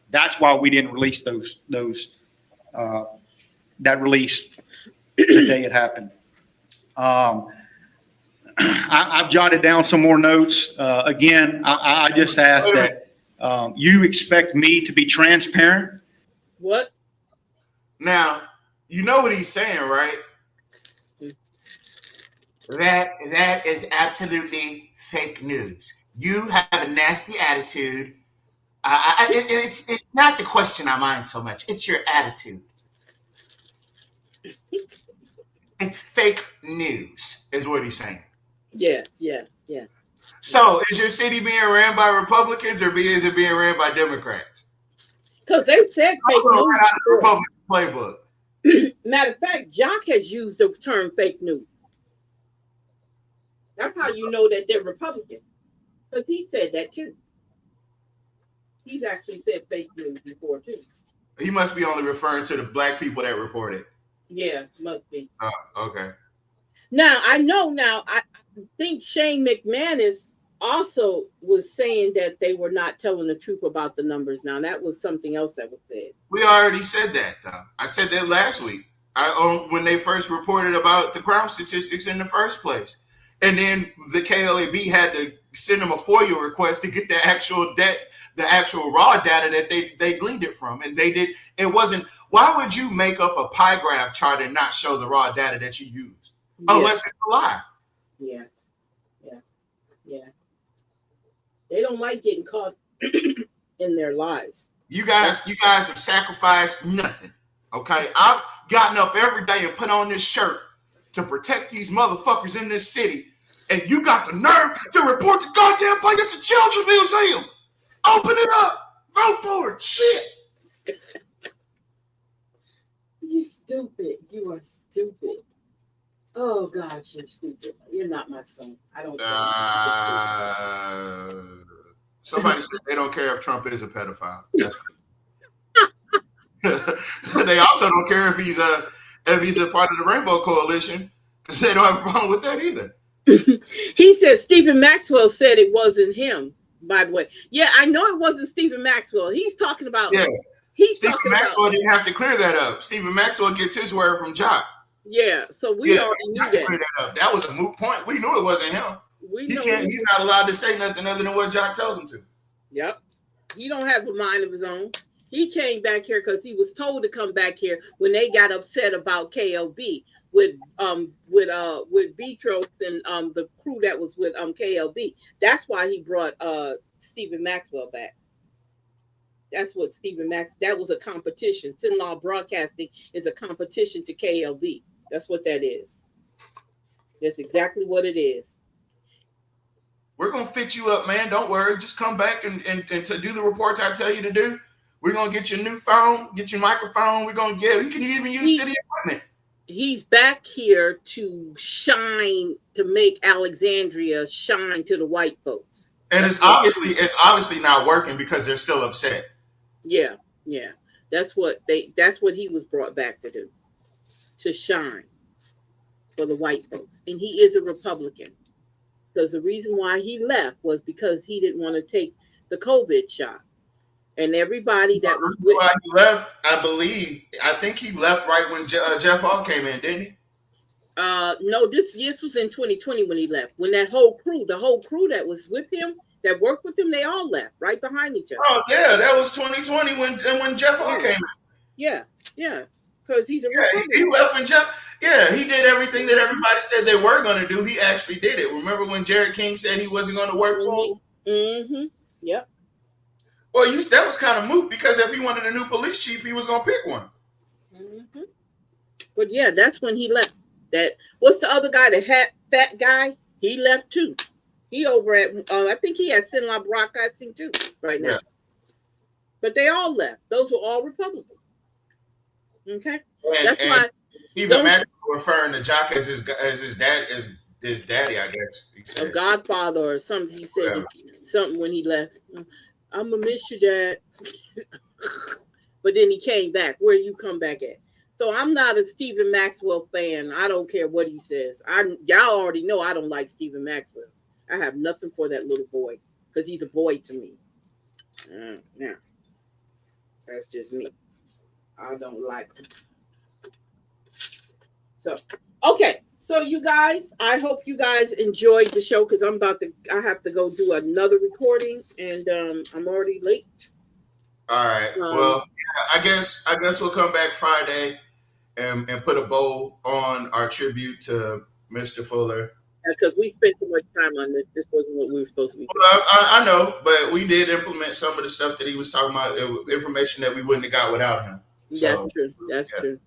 That's why we didn't release that release the day it happened. I've jotted down some more notes. Again, I just ask that you expect me to be transparent. What? Now, you know what he's saying, right? That is absolutely fake news. You have a nasty attitude. It's not the question I mind so much. It's your attitude. It's fake news, is what he's saying. Yeah. So, is your city being ran by Republicans or is it being ran by Democrats? Because they said fake news. Right out of the Republican playbook. Matter of fact, Jock has used the term fake news. That's how you know that they're Republican. Because he said that too. He's actually said fake news before too. He must be only referring to the black people that reported. Yeah, must be. Okay. Now, I think Shane McManus also was saying that they were not telling the truth about the numbers. Now, that was something else that was said. We already said that, though. I said that last week when they first reported about the crime statistics in the first place. And then the KLAB had to send them a FOIA request to get the actual raw data that they gleaned it from. And they did. It wasn't. Why would you make up a pie graph chart and not show the raw data that you used? Yeah. Unless it's a lie. Yeah. They don't like getting caught in their lies. You guys have sacrificed nothing. Okay? I've gotten up every day and put on this shirt to protect these motherfuckers in this city. And you got the nerve to report the goddamn place. It's a children's museum. Open it up. Vote for it. Shit. You stupid. You are stupid. Oh, gosh, you're stupid. You're not my son. I don't care. Somebody said they don't care if Trump is a pedophile. They also don't care if he's a part of the Rainbow Coalition, because they don't have a problem with that either. He said Stephen Maxwell said it wasn't him, by the way. Yeah, I know it wasn't Stephen Maxwell. He's talking about... Yeah. Stephen Maxwell didn't have to clear that up. Stephen Maxwell gets his word from Jock. Yeah, so we already knew that. That was a moot point. We knew it wasn't him. He's not allowed to say nothing other than what Jock tells him to. Yep. He don't have a mind of his own. He came back here because he was told to come back here when they got upset about KLB with Beatrice and the crew that was with KLB. That's why he brought Stephen Maxwell back. That's what that was a competition. Sin Law Broadcasting is a competition to KLB. That's what that is. That's exactly what it is. We're going to fit you up, man. Don't worry. Just come back and to do the reports I tell you to do. We're going to get your new phone, get your microphone. We're going to you can even use city equipment. He's back here to shine, to make Alexandria shine to the white folks. And it's obviously not working because they're still upset. Yeah. That's what he was brought back to do. To shine for the white folks. And he is a Republican. Because the reason why he left was because he didn't want to take the COVID shot. And everybody that was with him. He left, I think he left right when Jeff Hall came in, didn't he? No, this was in 2020 when he left. When the whole crew that was with him, that worked with him, they all left right behind each other. Oh yeah, that was 2020 when Jeff Hall came in. Yeah, because he's a Republican. He left when Jeff. Yeah, he did everything that everybody said they were going to do. He actually did it. Remember when Jared King said he wasn't going to work for him? Mm-hmm. Yep. Well, that was kind of moot because if he wanted a new police chief, he was gonna pick one. Mm-hmm. But yeah, that's when he left. What's the other guy? The fat guy? He left too. He over at I think he had Sinla Broadcasting too right now. Yeah. But they all left. Those were all Republicans. Okay, that's why. Even Max referring to Jock as his daddy, I guess. A godfather or something. He said something when he left. I'm gonna miss you, Dad. But then he came back. Where you come back at? So I'm not a Stephen Maxwell fan. I don't care what he says. Y'all already know I don't like Stephen Maxwell. I have nothing for that little boy because he's a boy to me. Now, that's just me. I don't like him. So, okay. So you guys, I hope you guys enjoyed the show because I have to go do another recording and I'm already late. All right. Well, yeah, I guess we'll come back Friday and put a bow on our tribute to Mr. Fuller. Because we spent too much time on this. This wasn't what we were supposed to be doing. Well, I know, but we did implement some of the stuff that he was talking about, information that we wouldn't have got without him. That's true. That's true.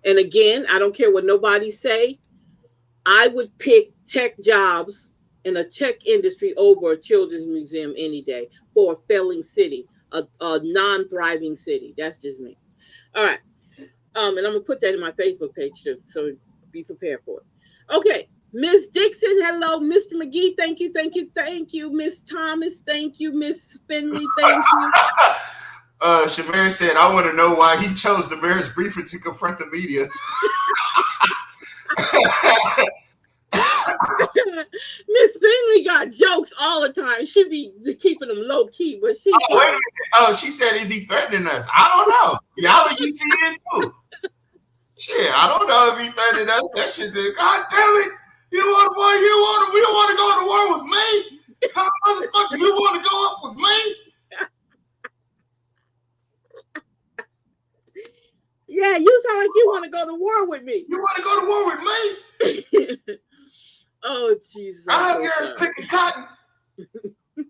And again, I don't care what nobody say. I would pick tech jobs in a tech industry over a children's museum any day for a failing city, a non-thriving city. That's just me. All right. And I'm going to put that in my Facebook page too. So be prepared for it. Okay. Miss Dixon, hello. Mr. McGee, thank you, thank you, thank you. Miss Thomas, thank you. Miss Finley, thank you. Shamir said, I want to know why he chose the mayor's briefer to confront the media. Miss Finley got jokes all the time. She be keeping them low key, but she. She said, "Is he threatening us?" I don't know. Y'all are you seeing it too? Shit, I don't know if he threatened us. That shit. God damn it! You don't want to go to war with me? How motherfucker you want to go up with me? Yeah, you sound like you want to go to war with me. You want to go to war with me? Oh, Jesus. I'm here is picking cotton.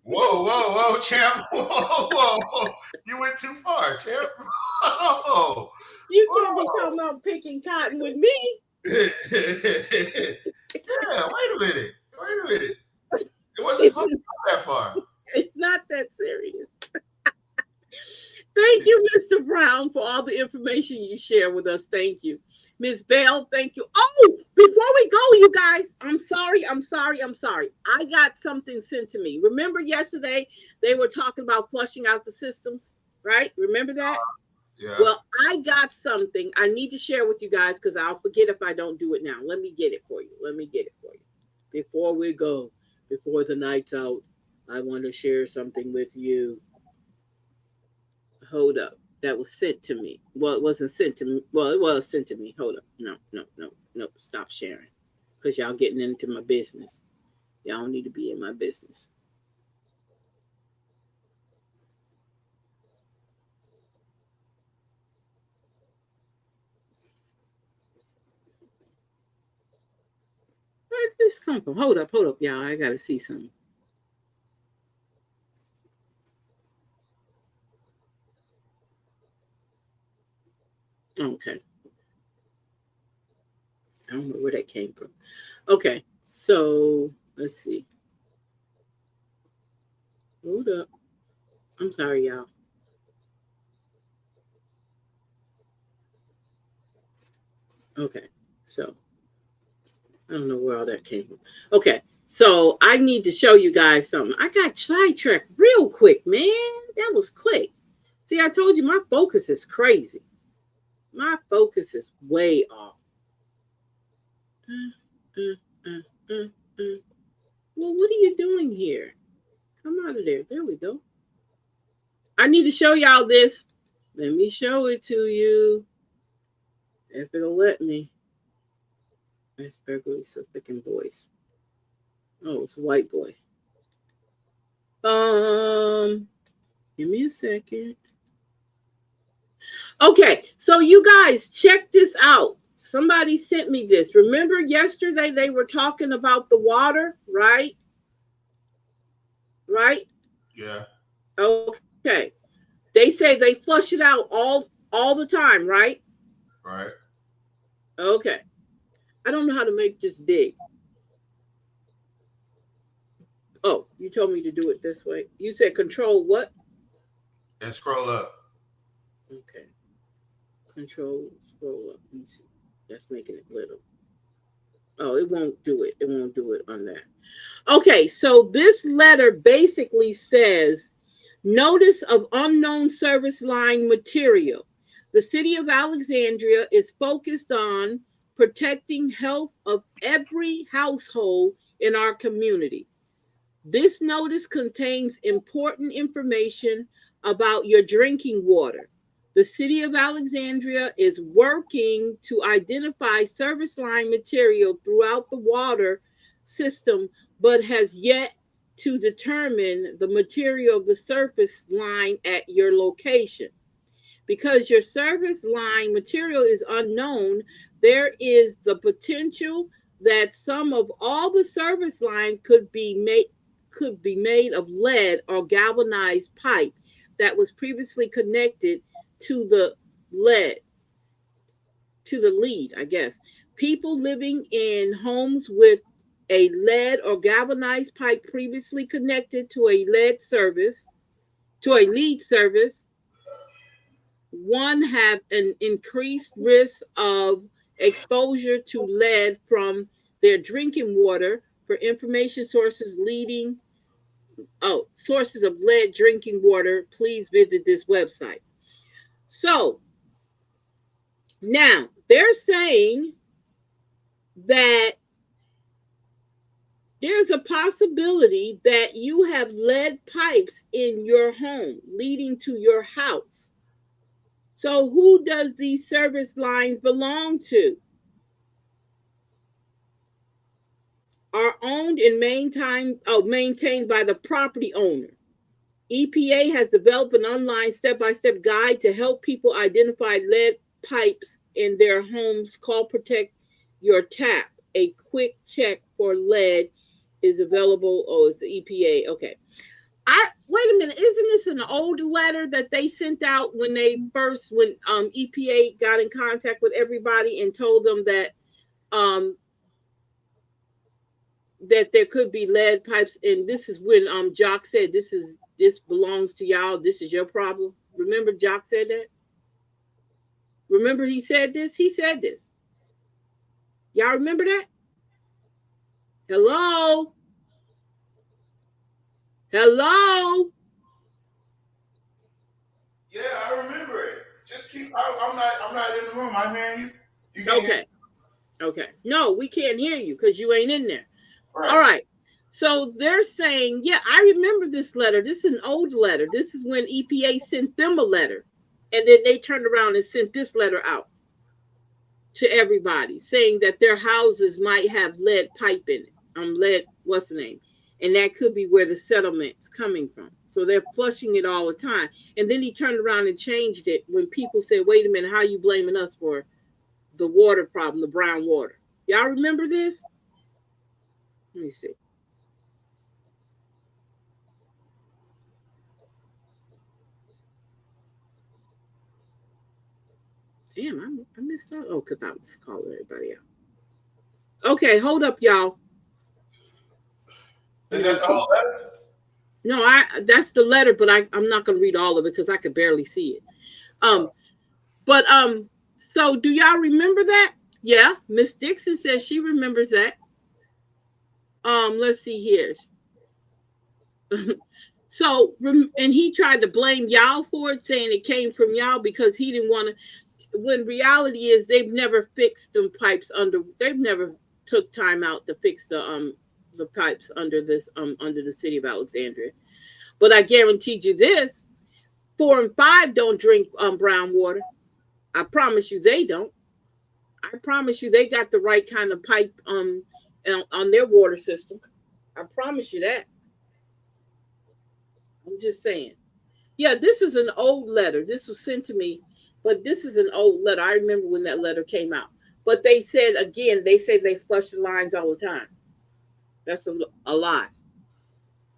Whoa, champ. Whoa. You went too far, champ. Whoa. You can't be talking about picking cotton with me. Yeah, wait a minute. It wasn't supposed to go that far. It's not that serious. Thank you, Mr. Brown, for all the information you share with us. Thank you. Ms. Bell, thank you. Oh, before we go, you guys, I'm sorry. I got something sent to me. Remember yesterday they were talking about flushing out the systems, right? Remember that? Yeah. Well, I got something I need to share with you guys because I'll forget if I don't do it now. Let me get it for you. Before we go, before the night's out, I want to share something with you. Hold up. That was sent to me. Well, it wasn't sent to me. Well, it was sent to me. Hold up. No. Stop sharing. Because y'all getting into my business. Y'all don't need to be in my business. Where did this come from? Hold up, y'all. I got to see something. Okay. I don't know where that came from. Okay, so let's see. Hold up. I'm sorry, y'all. Okay, so I don't know where all that came from. Okay, so I need to show you guys something. I got sidetracked real quick, man. That was quick. See, I told you my focus is crazy. My focus is way off. Well, what are you doing here? Come out of there. There we go. I need to show y'all this. Let me show it to you. If it'll let me. That's Beverly so thick voice. Oh, it's a white boy. Give me a second. Okay, so you guys check this out. Somebody sent me this. Remember yesterday they were talking about the water, right? Right? Yeah. Okay. Okay. They say they flush it out all the time, right? Right. Okay. I don't know how to make this big. Oh, you told me to do it this way. You said control what? And scroll up. Okay. Control, scroll up. Let me see. That's making it little. Oh, it won't do it. It won't do it on that. Okay, so this letter basically says notice of unknown service line material. The city of Alexandria is focused on protecting health of every household in our community. This notice contains important information about your drinking water. The city of Alexandria is working to identify service line material throughout the water system, but has yet to determine the material of the surface line at your location. Because your service line material is unknown, there is the potential that some of all the service lines could be made of lead or galvanized pipe that was previously connected to the lead I guess. People living in homes with a lead or galvanized pipe previously connected to a lead service, one have an increased risk of exposure to lead from their drinking water. For information sources of lead drinking water, please visit this website. So now they're saying that there's a possibility that you have lead pipes in your home leading to your house. So who does these service lines belong to? Are owned and maintained by the property owner. EPA has developed an online step-by-step guide to help people identify lead pipes in their homes called Protect Your Tap. A quick check for lead is available. Oh, it's the EPA. Okay. Wait a minute. Isn't this an old letter that they sent out when EPA got in contact with everybody and told them that that there could be lead pipes? And this is when Jock said this belongs to y'all. This is your problem. Remember Jock said that? Remember he said this? He said this. Y'all remember that? Hello? Hello? Yeah, I remember it. Just keep. I'm not in the room. I'm hearing you. You can't hear Okay. Okay. No, we can't hear you because you ain't in there. Right. All right. So they're saying, yeah, I remember this letter. This is an old letter. This is when EPA sent them a letter. And then they turned around and sent this letter out to everybody saying that their houses might have lead pipe in it. What's the name? And that could be where the settlement's coming from. So they're flushing it all the time. And then he turned around and changed it when people said, wait a minute, how are you blaming us for the water problem, the brown water? Y'all remember this? Let me see. Damn, I missed out. Oh, because I was calling everybody out. Okay, hold up, y'all. Is that the whole letter? No, that's the letter, but I'm not gonna read all of it because I could barely see it. So do y'all remember that? Yeah, Miss Dixon says she remembers that. Let's see here. So, and he tried to blame y'all for it, saying it came from y'all because he didn't want to. When reality is, they've never fixed the pipes they've never took time out to fix the pipes under the city of Alexandria. But I guarantee you this: 4 and 5 don't drink brown water. I promise you they don't. I promise you they got the right kind of pipe on their water system. I promise you that. I'm just saying. Yeah, this is an old letter. This was sent to me, but this is an old letter. I remember when that letter came out. But they said again, they say they flush the lines all the time. That's a lie.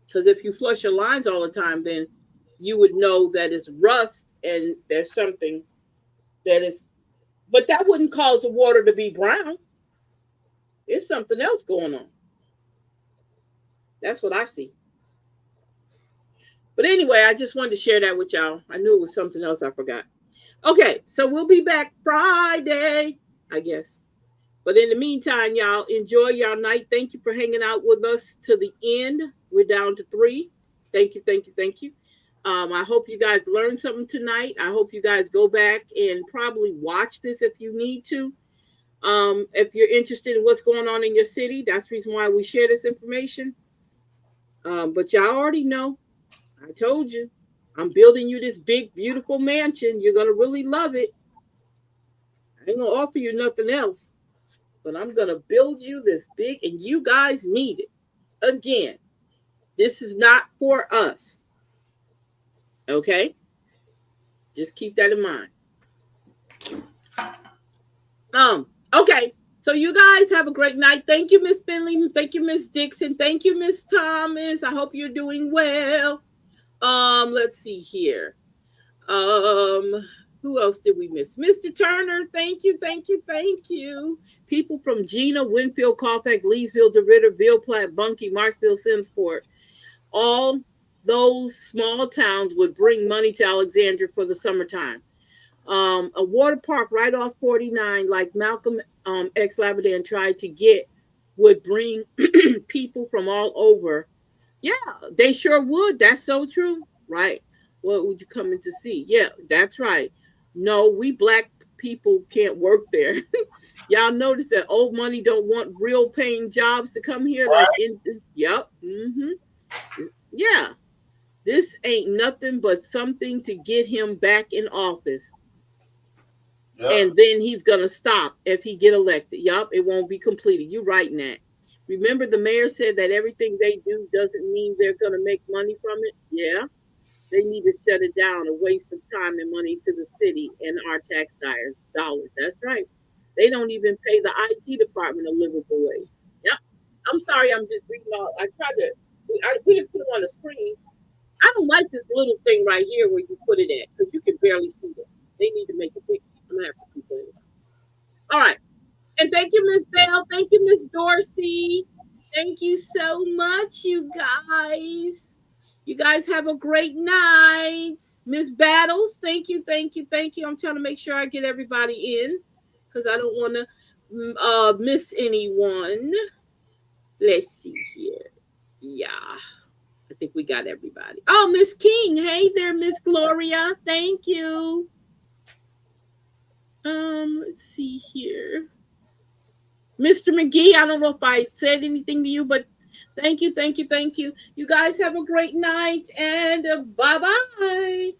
Because if you flush your lines all the time, then you would know that it's rust and there's something that is, but that wouldn't cause the water to be brown. It's something else going on. That's what I see. But anyway, I just wanted to share that with y'all. I knew it was something else I forgot. Okay, so we'll be back Friday, I guess. But in the meantime, y'all enjoy y'all night. Thank you for hanging out with us to the end. We're down to 3. Thank you, thank you, thank you. I hope you guys learned something tonight. I hope you guys go back and probably watch this if you need to. If you're interested in what's going on in your city, that's the reason why we share this information. But y'all already know. I told you. I'm building you this big, beautiful mansion. You're going to really love it. I ain't going to offer you nothing else. But I'm going to build you this big, and you guys need it. Again, this is not for us. Okay? Just keep that in mind. Okay. So you guys have a great night. Thank you, Miss Finley. Thank you, Miss Dixon. Thank you, Miss Thomas. I hope you're doing well. Let's see here. Who else did we miss? Mr. Turner, thank you, thank you, thank you. People from Gina, Winfield, Colfax, Leesville, DeRitter, Ville Platte, Bunkie, Marksville, Simsport. All those small towns would bring money to Alexandria for the summertime. A water park right off 49, like Malcolm X Labadan tried to get, would bring people from all over. Yeah, they sure would. That's so true. Right. What would you come in to see? Yeah, that's right. No, we black people can't work there. Y'all notice that old money don't want real paying jobs to come here. Like in, yep. Yeah. This ain't nothing but something to get him back in office. Yep. And then he's going to stop if he get elected. Yup, it won't be completed. You're right, Nat. Remember the mayor said that everything they do doesn't mean they're going to make money from it? Yeah. They need to shut it down, a waste of time and money to the city and our tax dollars. That's right. They don't even pay the IT department a livable wage. Yep. I'm sorry, I'm just reading all. I didn't put it on the screen. I don't like this little thing right here where you put it at because you can barely see it. They need to make it big. I'm going to have to complain. All right. And thank you, Miss Bell. Thank you, Miss Dorsey. Thank you so much, you guys. You guys have a great night. Miss Battles, thank you, thank you, thank you. I'm trying to make sure I get everybody in because I don't want to miss anyone. Let's see here. Yeah, I think we got everybody. Oh, Miss King. Hey there, Miss Gloria. Thank you. Let's see here. Mr. McGee, I don't know if I said anything to you, but thank you, thank you, thank you. You guys have a great night and bye-bye.